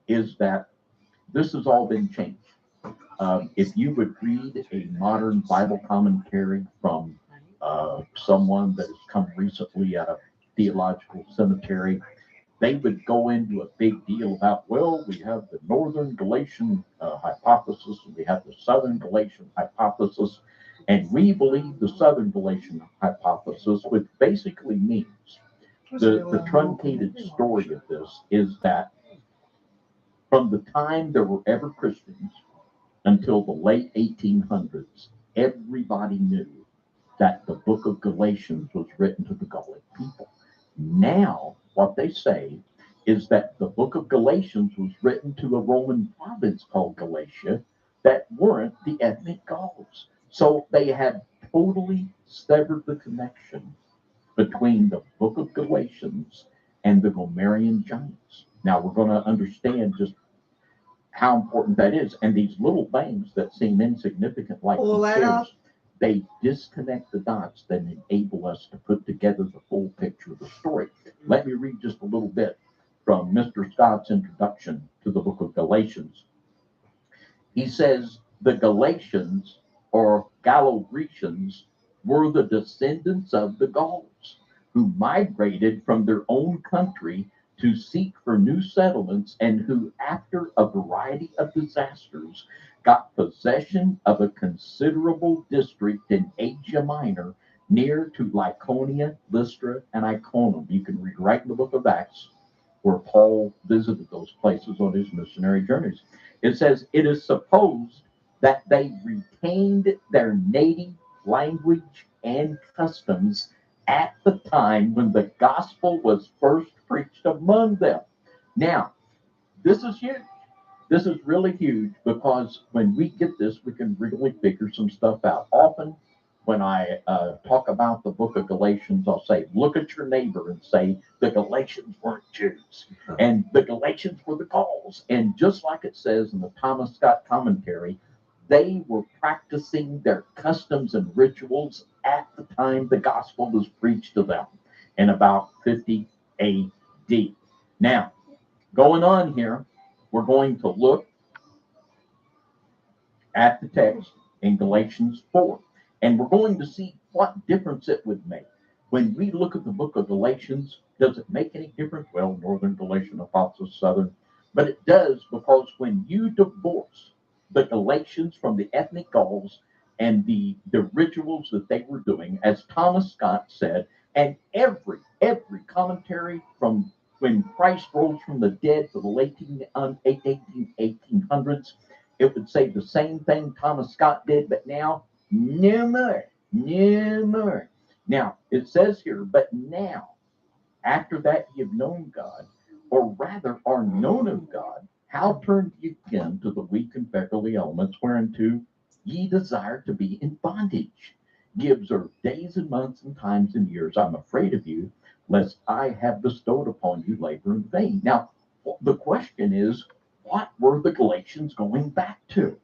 S5: is that this has all been changed. If you would read a modern Bible commentary from someone that has come recently out of theological seminary, they would go into a big deal about, well, we have the Northern Galatian hypothesis, and we have the Southern Galatian hypothesis, and we believe the Southern Galatian hypothesis, which basically means the truncated story of this is that from the time there were ever Christians until the late 1800s, everybody knew that the book of Galatians was written to the Gallic people. Now, what they say is that the book of Galatians was written to a Roman province called Galatia that weren't the ethnic Gauls. So they have totally severed the connection between the book of Galatians and the Gomerian giants. Now, we're going to understand just how important that is. And these little things that seem insignificant, like they disconnect the dots that enable us to put together the full picture of the story. Let me read just a little bit from Mr. Scott's introduction to the book of Galatians. He says, the Galatians, or Gallo-Grecians, were the descendants of the Gauls, who migrated from their own country to seek for new settlements, and who, after a variety of disasters, got possession of a considerable district in Asia Minor near to Lycaonia, Lystra, and Iconium. You can read right in the book of Acts where Paul visited those places on his missionary journeys. It says, it is supposed that they retained their native language and customs at the time when the gospel was first preached among them. Now, this is huge. This is really huge, because when we get this, we can really figure some stuff out. Often when I talk about the book of Galatians, I'll say, look at your neighbor and say, the Galatians weren't Jews, and the Galatians were the Gauls. And just like it says in the Thomas Scott commentary, they were practicing their customs and rituals at the time the gospel was preached to them in about 50 AD. Now, going on here, we're going to look at the text in Galatians 4, and we're going to see what difference it would make. When we look at the book of Galatians, does it make any difference? Well, Northern Galatian hypothesis, Southern, but it does, because when you divorce the Galatians from the ethnic Gauls and the rituals that they were doing, as Thomas Scott said, and every commentary from when Christ rose from the dead to the late 1800s, it would say the same thing Thomas Scott did, but now, no more. Now, it says here, but now, after that ye have known God, or rather are known of God, how turned ye again to the weak and beggarly elements whereunto ye desire to be in bondage? Ye observe days and months and times and years. I'm afraid of you, lest I have bestowed upon you labor in vain. Now, the question is, what were the Galatians going back to?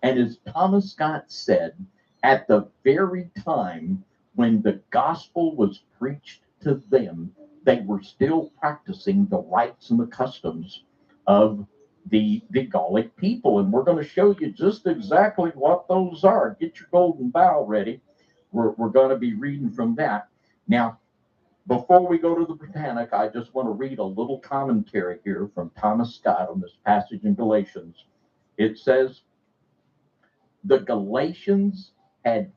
S5: And as Thomas Scott said, at the very time when the gospel was preached to them, they were still practicing the rites and the customs of the Gallic people. And we're going to show you just exactly what those are. Get your golden bow ready. We're going to be reading from that. Now, before we go to the Britannica, I just want to read a little commentary here from Thomas Scott on this passage in Galatians. It says, the Galatians had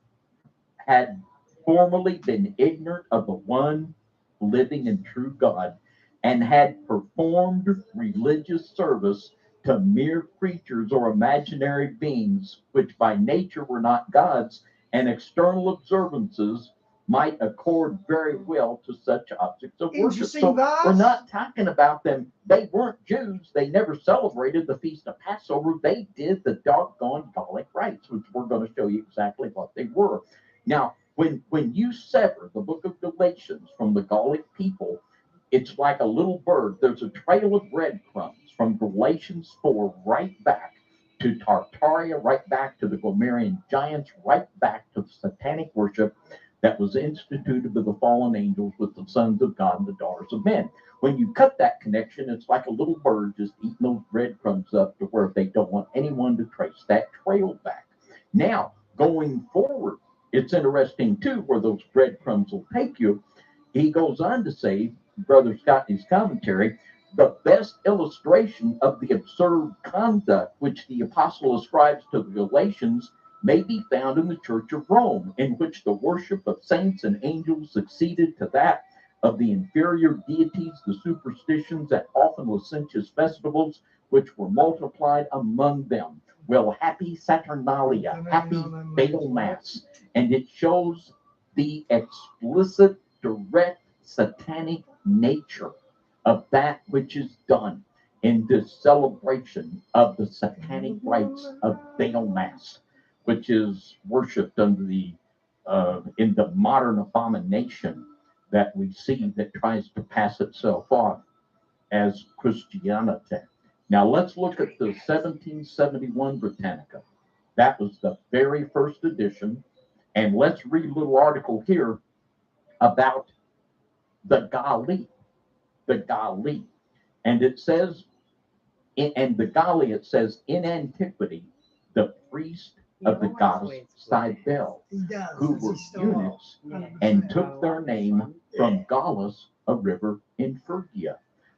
S5: formerly been ignorant of the one living and true God, and had performed religious service to mere creatures or imaginary beings, which by nature were not gods, and external observances might accord very well to such objects of worship.
S1: Interesting
S5: So
S1: verse.
S5: we're not talking about them. They weren't Jews. They never celebrated the Feast of Passover. They did the doggone Gallic rites, which we're going to show you exactly what they were. Now, when you sever the book of Galatians from the Gallic people, it's like a little bird. There's a trail of breadcrumbs from Galatians 4 right back to Tartaria, right back to the Gomerian giants, right back to the satanic worship that was instituted by the fallen angels with the sons of God and the daughters of men. When you cut that connection, it's like a little bird just eating those breadcrumbs up to where they don't want anyone to trace that trail back. Now, going forward, it's interesting too where those breadcrumbs will take you. He goes on to say, Brother Scott in his commentary, the best illustration of the absurd conduct which the apostle ascribes to the Galatians may be found in the Church of Rome, in which the worship of saints and angels succeeded to that of the inferior deities, the superstitions, and often licentious festivals which were multiplied among them. Well, happy Saturnalia, happy Baal Mass. And it shows the explicit, direct, satanic nature of that which is done in this celebration of the satanic rites of Baal Mass, which is worshipped under the in the modern abomination that we see that tries to pass itself off as Christianity. Now let's look at the 1771 Britannica. That was the very first edition. And let's read a little article here about the Galli. The Galli. And it says, and the Galli, it says, in antiquity, the priest of the goddess Cybele,
S1: He does.
S5: who
S1: That's
S5: were
S1: his style.
S5: eunuchs and took their name from Gallus, a river in Phrygia.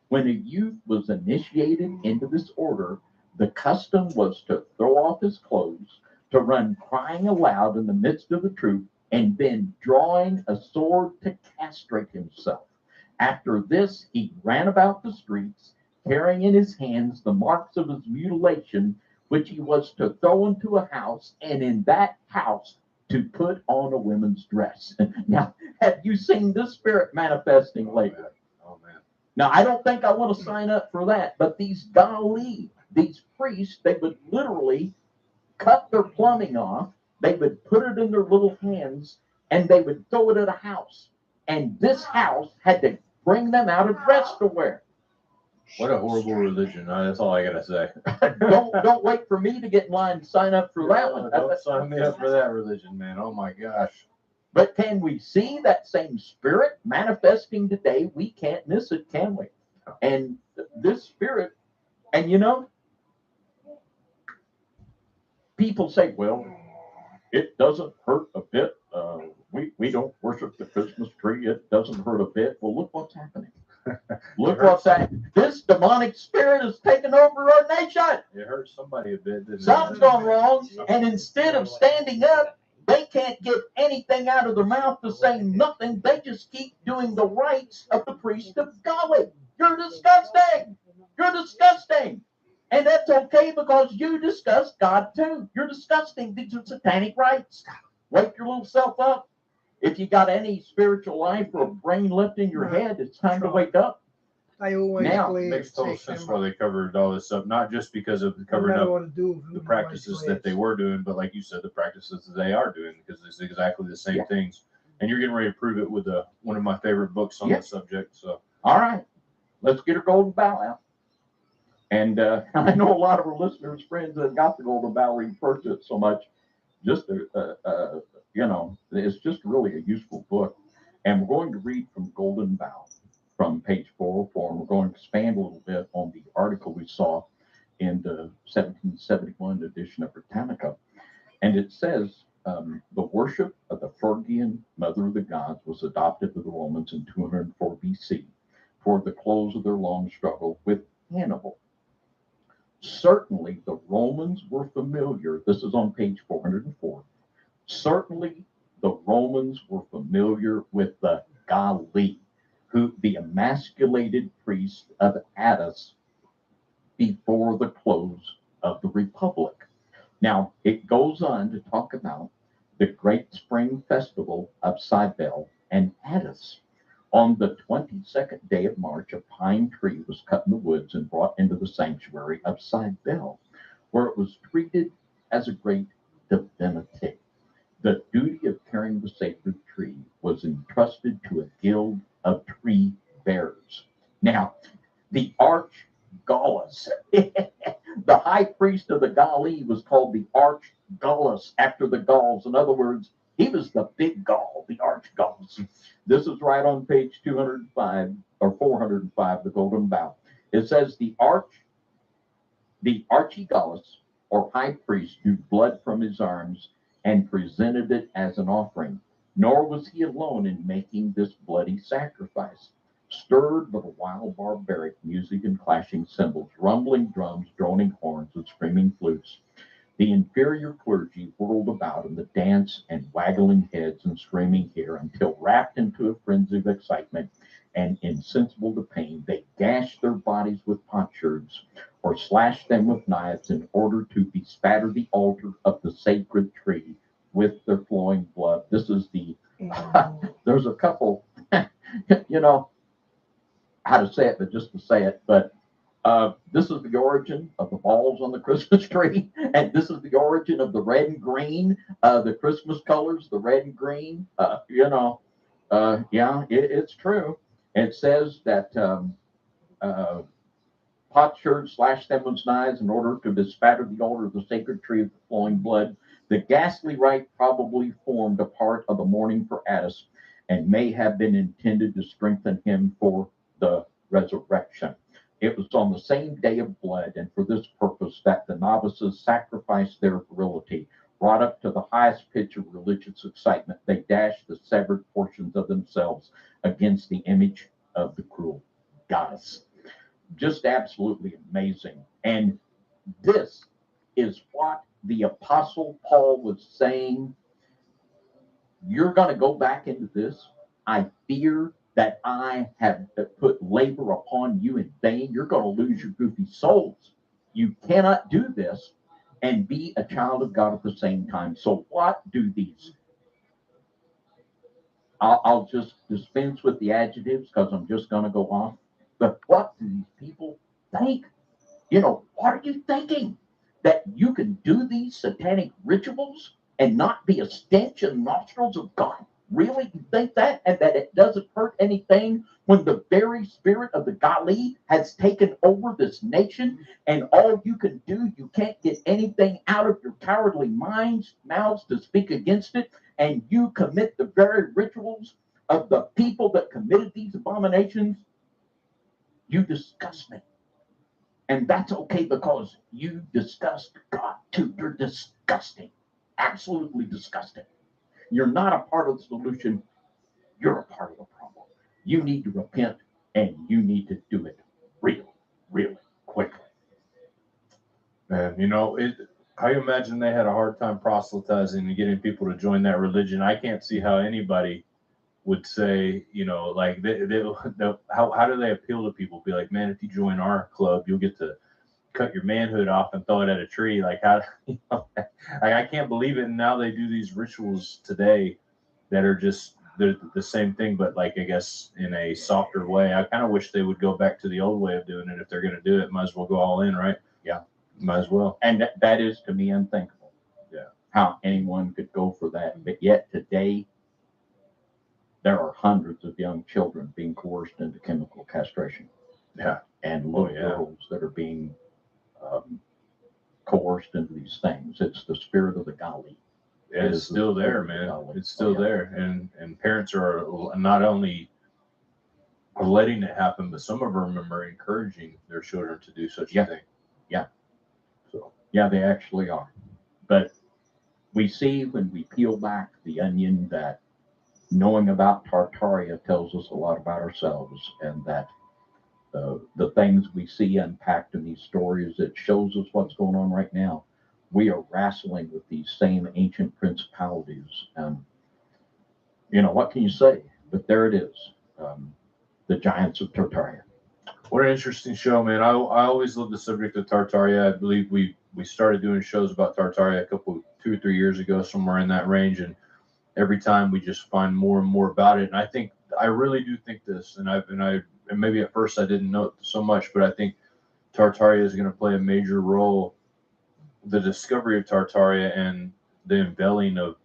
S5: When a youth was initiated into this order, the custom was to throw off his clothes, to run crying aloud in the midst of the troop, and then drawing a sword to castrate himself. After this, he ran about the streets, carrying in his hands the marks of his mutilation, which he was to throw into a house, and in that house to put on a woman's dress. Now, have you seen this spirit manifesting lately?
S6: Oh, man.
S5: Now, I don't think I want to sign up for that, but these Galli, these priests, they would literally cut their plumbing off, they would put it in their little hands, and they would throw it at a house. And this house had to bring them out a dress to wear.
S6: What a horrible religion. That's all I gotta say.
S5: Don't wait for me to get in line to sign up for that one.
S6: Don't sign me up for that religion, man. Oh my gosh.
S5: But can we see that same spirit manifesting today? We can't miss it, can we? And this spirit, and you know, people say, well, it doesn't hurt a bit. We don't worship the Christmas tree. It doesn't hurt a bit. Well, look what's happening. Look what's happening. This demonic spirit has taken over our nation.
S6: It hurt somebody a bit, didn't
S5: Something's
S6: it?
S5: gone wrong. And instead of standing up, they can't get anything out of their mouth to say nothing. They just keep doing the rites of the priest of Galli. You're disgusting. You're disgusting. And that's okay because you disgust God too. You're disgusting. These are satanic rites. Wake your little self up. If you got any spiritual life or a brain left in your head, it's time to wake up.
S1: They always
S5: Now,
S1: clear
S6: Makes total
S1: check
S6: sense
S1: them.
S6: why they covered all this up, not just because of
S1: No
S6: covering
S1: matter
S6: up
S1: what to do,
S6: the practices that they were doing, but like you said, the practices that they are doing, because it's exactly the same
S5: Yeah.
S6: things. and you're getting ready to prove it with one of my favorite books on
S5: Yeah.
S6: the subject. So,
S5: All right, let's get our golden bow out. And I know a lot of our listeners, friends that got the golden bow refer to it so much. Just it's just really a useful book. And we're going to read from Golden Bow from page 404, and we're going to expand a little bit on the article we saw in the 1771 edition of Britannica. And it says the worship of the Phrygian mother of the gods was adopted by the Romans in 204 BC toward the close of their long struggle with Hannibal. Certainly, the Romans were familiar. This is on page 404. Certainly, the Romans were familiar with the Galli, the emasculated priest of Attis before the close of the Republic. Now, it goes on to talk about the great spring festival of Cybele and Attis. On the 22nd day of March, a pine tree was cut in the woods and brought into the sanctuary of Cybele, where it was treated as a great divinity. The duty of carrying the sacred tree was entrusted to a guild of tree bearers. Now, the Arch Gallus, the high priest of the Galli, was called the Arch Gallus after the Gauls. In other words, he was the big Gaul, the Arch Gallus. This is right on page 205 or 405, the Golden Bow. It says the Archigallus, or high priest, drew blood from his arms and presented it as an offering. Nor was he alone in making this bloody sacrifice. Stirred by the wild barbaric music and clashing cymbals, rumbling drums, droning horns, and screaming flutes, the inferior clergy whirled about in the dance and waggling heads and screaming hair until, wrapped into a frenzy of excitement and insensible to pain, they gashed their bodies with potsherds or slashed them with knives in order to bespatter the altar of the sacred tree with their flowing blood. This is there's a couple, how to say it, but just to say it, but this is the origin of the balls on the Christmas tree, and this is the origin of the red and green, the Christmas colors, the red and green. It's true. It says that potsherds slashed them with knives in order to bespatter the altar of the sacred tree of the flowing blood. The ghastly rite probably formed a part of the mourning for Attis and may have been intended to strengthen him for the resurrection. It was on the same day of blood, and for this purpose, that the novices sacrificed their virility. Brought up to the highest pitch of religious excitement, they dashed the severed portions of themselves against the image of the cruel goddess. Just absolutely amazing. And this is what the Apostle Paul was saying. You're going to go back into this. I fear that I have put labor upon you in vain. You're going to lose your goofy souls. You cannot do this and be a child of God at the same time. So what do these? I'll just dispense with the adjectives because I'm just going to go off. But what do these people think? What are you thinking? That you can do these satanic rituals and not be a stench in the nostrils of God? Really? You think that? And that it doesn't hurt anything when the very spirit of the Galli has taken over this nation, and all you can do, you can't get anything out of your cowardly mouths to speak against it, and you commit the very rituals of the people that committed these abominations? You disgust me. And that's okay because you disgust God too. You're disgusting. Absolutely disgusting. You're not a part of the solution. You're a part of the problem. You need to repent, and you need to do it really, really quickly.
S6: Man, I imagine they had a hard time proselytizing and getting people to join that religion. I can't see how anybody would say, like, how do they appeal to people? Be like, man, if you join our club, you'll get to cut your manhood off and throw it at a tree. Like, I can't believe it. And now they do these rituals today that are just the same thing, but like, I guess in a softer way. I kind of wish they would go back to the old way of doing it. If they're going to do it, might as well go all in, right?
S5: Yeah,
S6: might as well.
S5: And that is, to me, unthinkable.
S6: Yeah,
S5: how anyone could go for that. But yet today, there are hundreds of young children being coerced into chemical castration.
S6: Yeah.
S5: And
S6: Oh,
S5: little
S6: yeah.
S5: girls that are being coerced into these things. It's the spirit of the Gali.
S6: It's still there, man. It's still there, and parents are not only letting it happen, but some of them are encouraging their children to do such a thing.
S5: Yeah.
S6: So
S5: Yeah, they actually are. But we see when we peel back the onion that knowing about Tartaria tells us a lot about ourselves, and that the things we see unpacked in these stories, it shows us what's going on right now. We are wrestling with these same ancient principalities. You know, what can you say? But there it is, the giants of Tartaria.
S6: what an interesting show, man. I always love the subject of Tartaria. I believe we started doing shows about Tartaria 2 or 3 years ago, somewhere in that range, and every time we just find more and more about it. And I really do think this, and maybe at first I didn't know it so much, but I think Tartaria is going to play a major role. The discovery of Tartaria and the unveiling of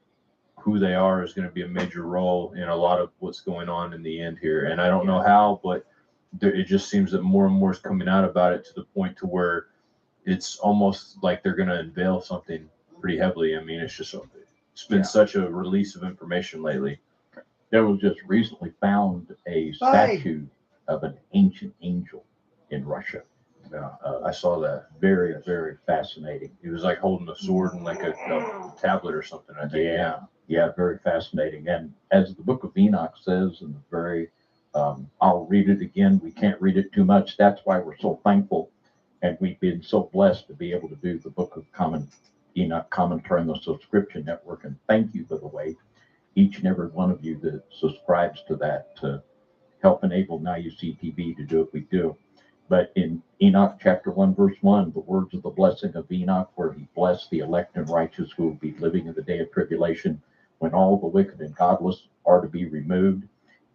S6: who they are is going to be a major role in a lot of what's going on in the end here. And I don't know how, but it just seems that more and more is coming out about it, to the point to where it's almost like they're going to unveil something pretty heavily. I mean, it's been such a release of information lately.
S5: There was just recently found a statue of an ancient angel in Russia.
S6: Yeah, I saw that.
S5: Very, very fascinating.
S6: He was like holding a sword and like a tablet or something, I think.
S5: Yeah, very fascinating. And as the book of Enoch says in the very, I'll read it again. We can't read it too much. That's why we're so thankful. And we've been so blessed to be able to do the Book of Enoch commentary on the Subscription Network. And thank you, by the way, each and every one of you that subscribes to that, to help enable Now You See TV to do what we do. But in Enoch chapter 1, verse 1, the words of the blessing of Enoch, where he blessed the elect and righteous who will be living in the day of tribulation, when all the wicked and godless are to be removed.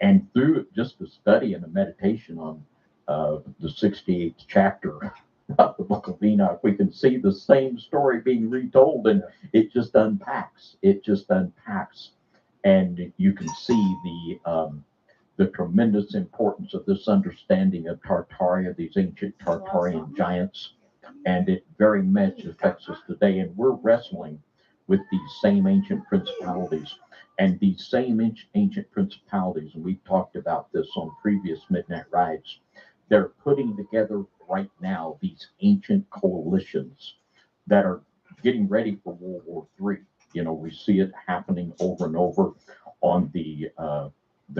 S5: And through just the study and the meditation on the 68th chapter of the book of Enoch, we can see the same story being retold, and it just unpacks. And you can see the tremendous importance of this understanding of Tartaria, these ancient Tartarian giants, and it very much affects us today. And we're wrestling with these same ancient principalities, and these same ancient principalities, and we've talked about this on previous Midnight Rides, they're putting together right now these ancient coalitions that are getting ready for World War III. You know, we see it happening over and over. On the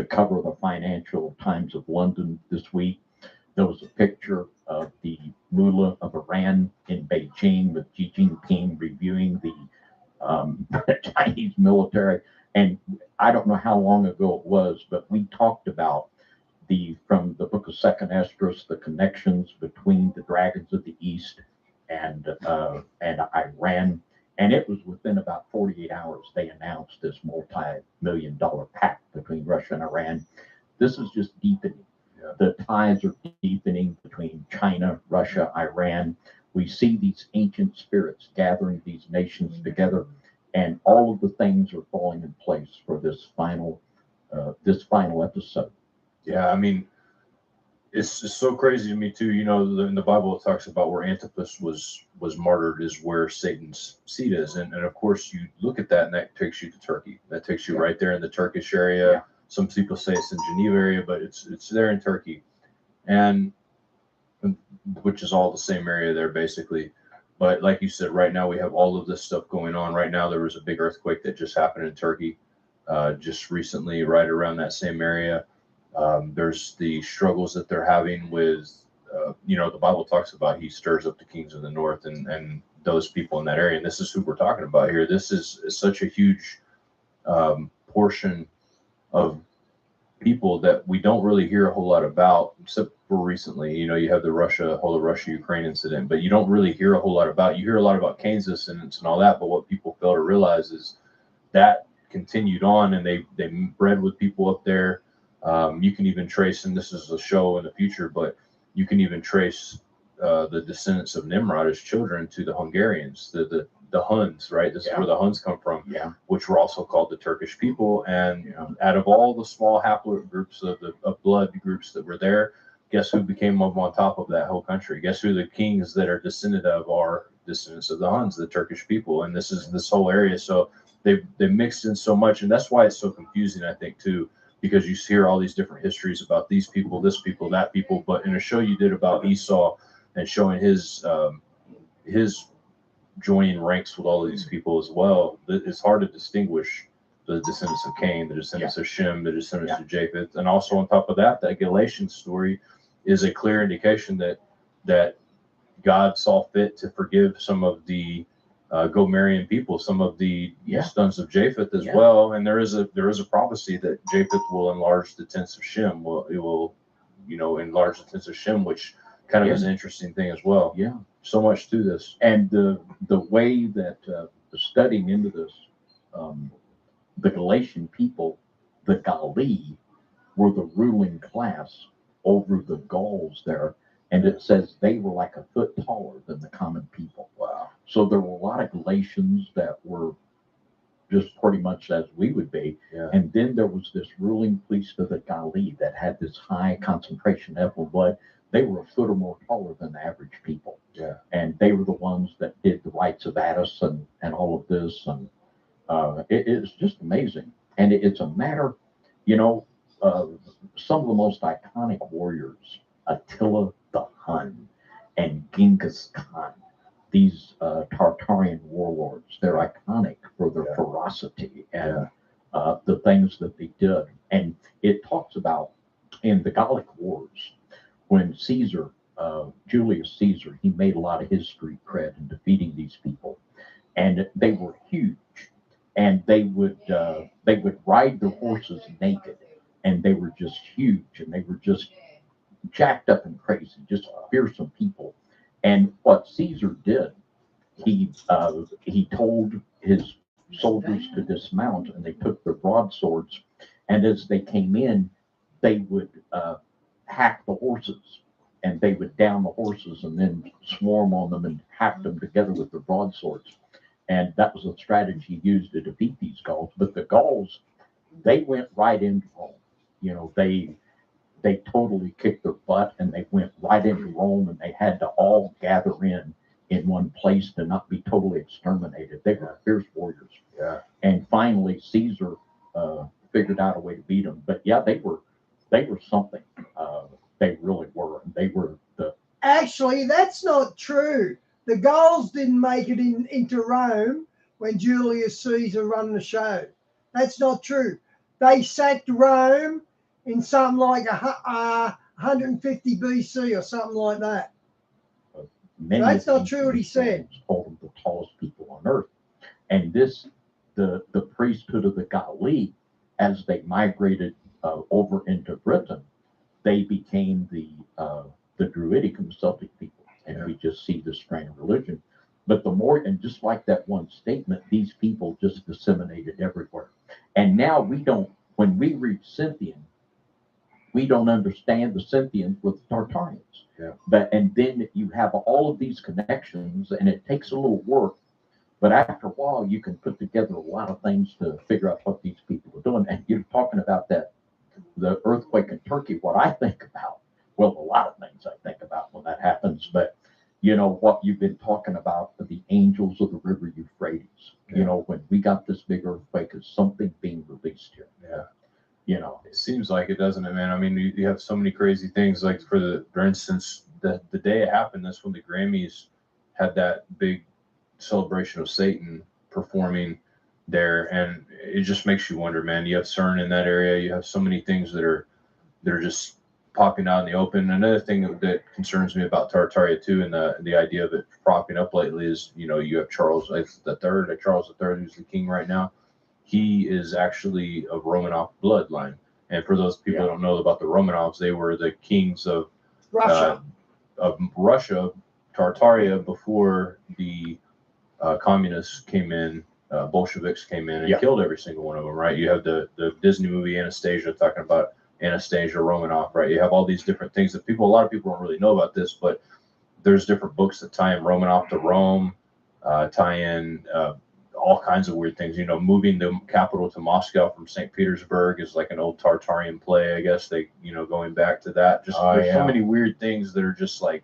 S5: cover of the Financial Times of London this week, there was a picture of the mullah of Iran in Beijing with Xi Jinping reviewing the Chinese military. And I don't know how long ago it was, but we talked about from the book of Second Esdras, the connections between the dragons of the East and Iran. And it was within about 48 hours they announced this multi-million-dollar pact between Russia and Iran. This is just deepening. Yeah. The ties are deepening between China, Russia, Iran. We see these ancient spirits gathering these nations together, and all of the things are falling in place for this final episode.
S6: Yeah, I mean, it's so crazy to me too. You know, in the Bible it talks about where Antipas was martyred is where Satan's seat is, and of course you look at that and that takes you to Turkey. That takes you right there in the Turkish area. Yeah. Some people say it's in Geneva area, but it's there in Turkey, and which is all the same area there basically. But like you said, right now we have all of this stuff going on. Right now there was a big earthquake that just happened in Turkey, just recently, right around that same area. There's the struggles that they're having with, the Bible talks about he stirs up the kings of the north and those people in that area. And this is who we're talking about here. This is such a huge portion of people that we don't really hear a whole lot about, except for recently. You know, you have the whole Russia-Ukraine incident, but you don't really hear a whole lot about. You hear a lot about Kansas and all that, but what people fail to realize is that continued on, and they bred with people up there. You can even trace, and this is a show in the future, but you can even trace the descendants of Nimrod as children to the Hungarians. The the Huns, right? This is
S5: Yeah.
S6: where the Huns come from,
S5: Yeah.
S6: which were also called the Turkish people. And
S5: Yeah.
S6: out of all the small haploid groups of blood groups that were there, guess who became up on top of that whole country? Guess who the kings that are descended of are descendants of the Huns, the Turkish people. And this is this whole area. So they mixed in so much, and that's why it's so confusing, I think, too, because you hear all these different histories about these people, this people, that people. But in a show you did about Esau and showing his joining ranks with all of these people as well, it's hard to distinguish the descendants of Cain, the descendants of Shem, the descendants of Japheth, and also on top of that, that Galatians story is a clear indication that God saw fit to forgive some of the Gomerian people, some of the sons of Japheth as well. And there is a prophecy that Japheth will enlarge the tents of Shem. It will enlarge the tents of Shem, which kind of is an interesting thing as well.
S5: Yeah.
S6: So much to this.
S5: And the way that studying into this, the Galatian people, the Gali, were the ruling class over the Gauls there. And it says they were like a foot taller than the common people.
S6: Wow.
S5: So there were a lot of Galatians that were just pretty much as we would be.
S6: Yeah.
S5: And then there was this ruling priest of the Gali that had this high concentration of blood. They were a foot or more taller than the average people.
S6: Yeah.
S5: And they were the ones that did the rites of Attis and all of this. And it's just amazing. And it's a matter, some of the most iconic warriors, Attila the Hun and Genghis Khan, these Tartarian warlords, they're iconic for their ferocity and the things that they did. And it talks about in the Gallic Wars, when Caesar, Julius Caesar, he made a lot of his street cred in defeating these people. And they were huge. And they would ride their horses naked. And they were just huge. And they were just jacked up and crazy, just fearsome people. And what Caesar did, he told his soldiers to dismount, and they took their broadswords. And as they came in, they would hack the horses, and they would down the horses and then swarm on them and hack them together with their broadswords. And that was a strategy used to defeat these Gauls. But the Gauls, they went right into Rome. They totally kicked their butt, and they went right into Rome, and they had to all gather in one place to not be totally exterminated. They were fierce warriors.
S6: Yeah.
S5: And finally, Caesar figured out a way to beat them. But yeah, they were something. They really were. They were the.
S1: Actually, that's not true. The Gauls didn't make it into Rome when Julius Caesar ran the show. That's not true. They sacked Rome in something like 150 BC or something like that. That's not true what he said.
S5: Called them the tallest people on earth. And the priesthood of the Gali, as they migrated over into Britain, they became the Druidic and Celtic people. And we just see this strain of religion. But and just like that one statement, these people just disseminated everywhere. And now when we read Scythian, we don't understand the Scythians with the Tartarians.
S6: Yeah.
S5: And then you have all of these connections, and it takes a little work. But after a while, you can put together a lot of things to figure out what these people are doing. And you're talking about the earthquake in Turkey. What I think about, well, a lot of things I think about when that happens. But what you've been talking about, the angels of the river Euphrates.
S6: Yeah.
S5: When we got this big earthquake, is something being released here.
S6: Yeah.
S5: It
S6: seems like it, doesn't it, man? I mean, you have so many crazy things. Like for instance, the day it happened, that's when the Grammys had that big celebration of Satan performing there, and it just makes you wonder, man. You have CERN in that area. You have so many things that are just popping out in the open. Another thing that concerns me about Tartaria too, and the idea of it propping up lately is, you have Charles III, who's the king right now. He is actually of Romanov bloodline. And for those people who don't know about the Romanovs, they were the kings of Russia, Tartaria, before the communists came in, Bolsheviks came in and killed every single one of them, right? You have the Disney movie Anastasia talking about Anastasia Romanov, right? You have all these different things that a lot of people don't really know about this, but there's different books that tie in Romanov to Rome. tie in all kinds of weird things. You know, moving the capital to Moscow from St. Petersburg is like an old Tartarian play, I guess. They, you know, going back to that. Just there's so many weird things that are just like,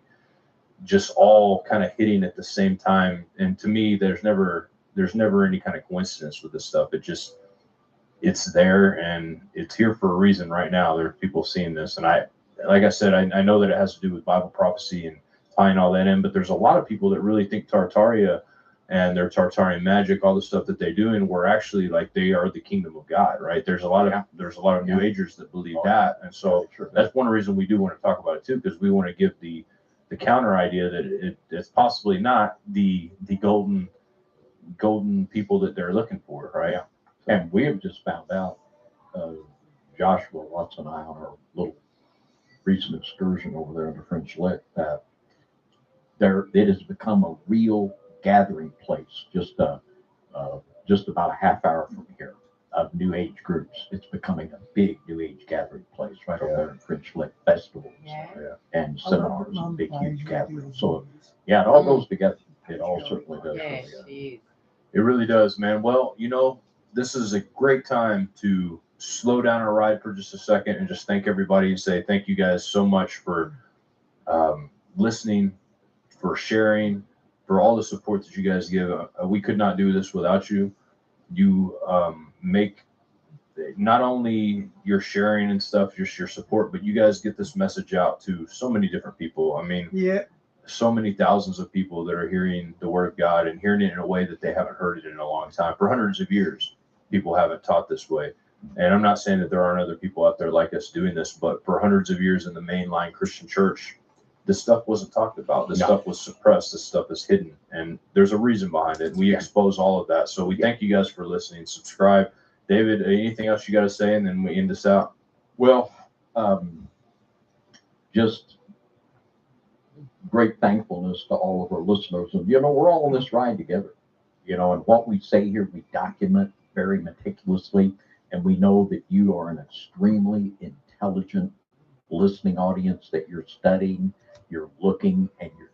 S6: just all kind of hitting at the same time. And to me, there's never any kind of coincidence with this stuff. It's there and it's here for a reason right now. There are people seeing this. And like I said, I know that it has to do with Bible prophecy and tying all that in, but there's a lot of people that really think Tartaria and their Tartarian magic, all the stuff that they do, and we're actually like, they are the kingdom of God, right? There's a lot of New Agers that believe that. And so that's one reason we do want to talk about it too, because we want to give the counter idea that it's possibly not the golden people that they're looking for, right?
S5: Yeah. And we have just found out, Joshua Watts and I, on our little recent excursion over there under French Lick, that it has become a real gathering place, just about a half hour from here, of New Age groups. It's becoming a big New Age gathering place right over there in French Lick, festivals and seminars and big, huge gatherings. So, yeah, it all goes together. It all certainly does.
S6: It really does, man. Well, you know, this is a great time to slow down our ride for just a second and just thank everybody and say thank you guys so much for listening, for sharing, for all the support that you guys give. We could not do this without you. You make not only your sharing and stuff, just your support, but you guys get this message out to so many different people. I mean, so many thousands of people that are hearing the word of God and hearing it in a way that they haven't heard it in a long time. For hundreds of years, people haven't taught this way. And I'm not saying that there aren't other people out there like us doing this, but for hundreds of years in the mainline Christian church, this stuff wasn't talked about. This stuff was suppressed. This stuff is hidden. And there's a reason behind it. And we expose all of that. So we thank you guys for listening. Subscribe. David, anything else you got to say? And then we end this out.
S5: Well, just great thankfulness to all of our listeners. And, you know, we're all on this ride together, you know, and what we say here, we document very meticulously. And we know that you are an extremely intelligent listening audience, that you're studying, you're looking, and you're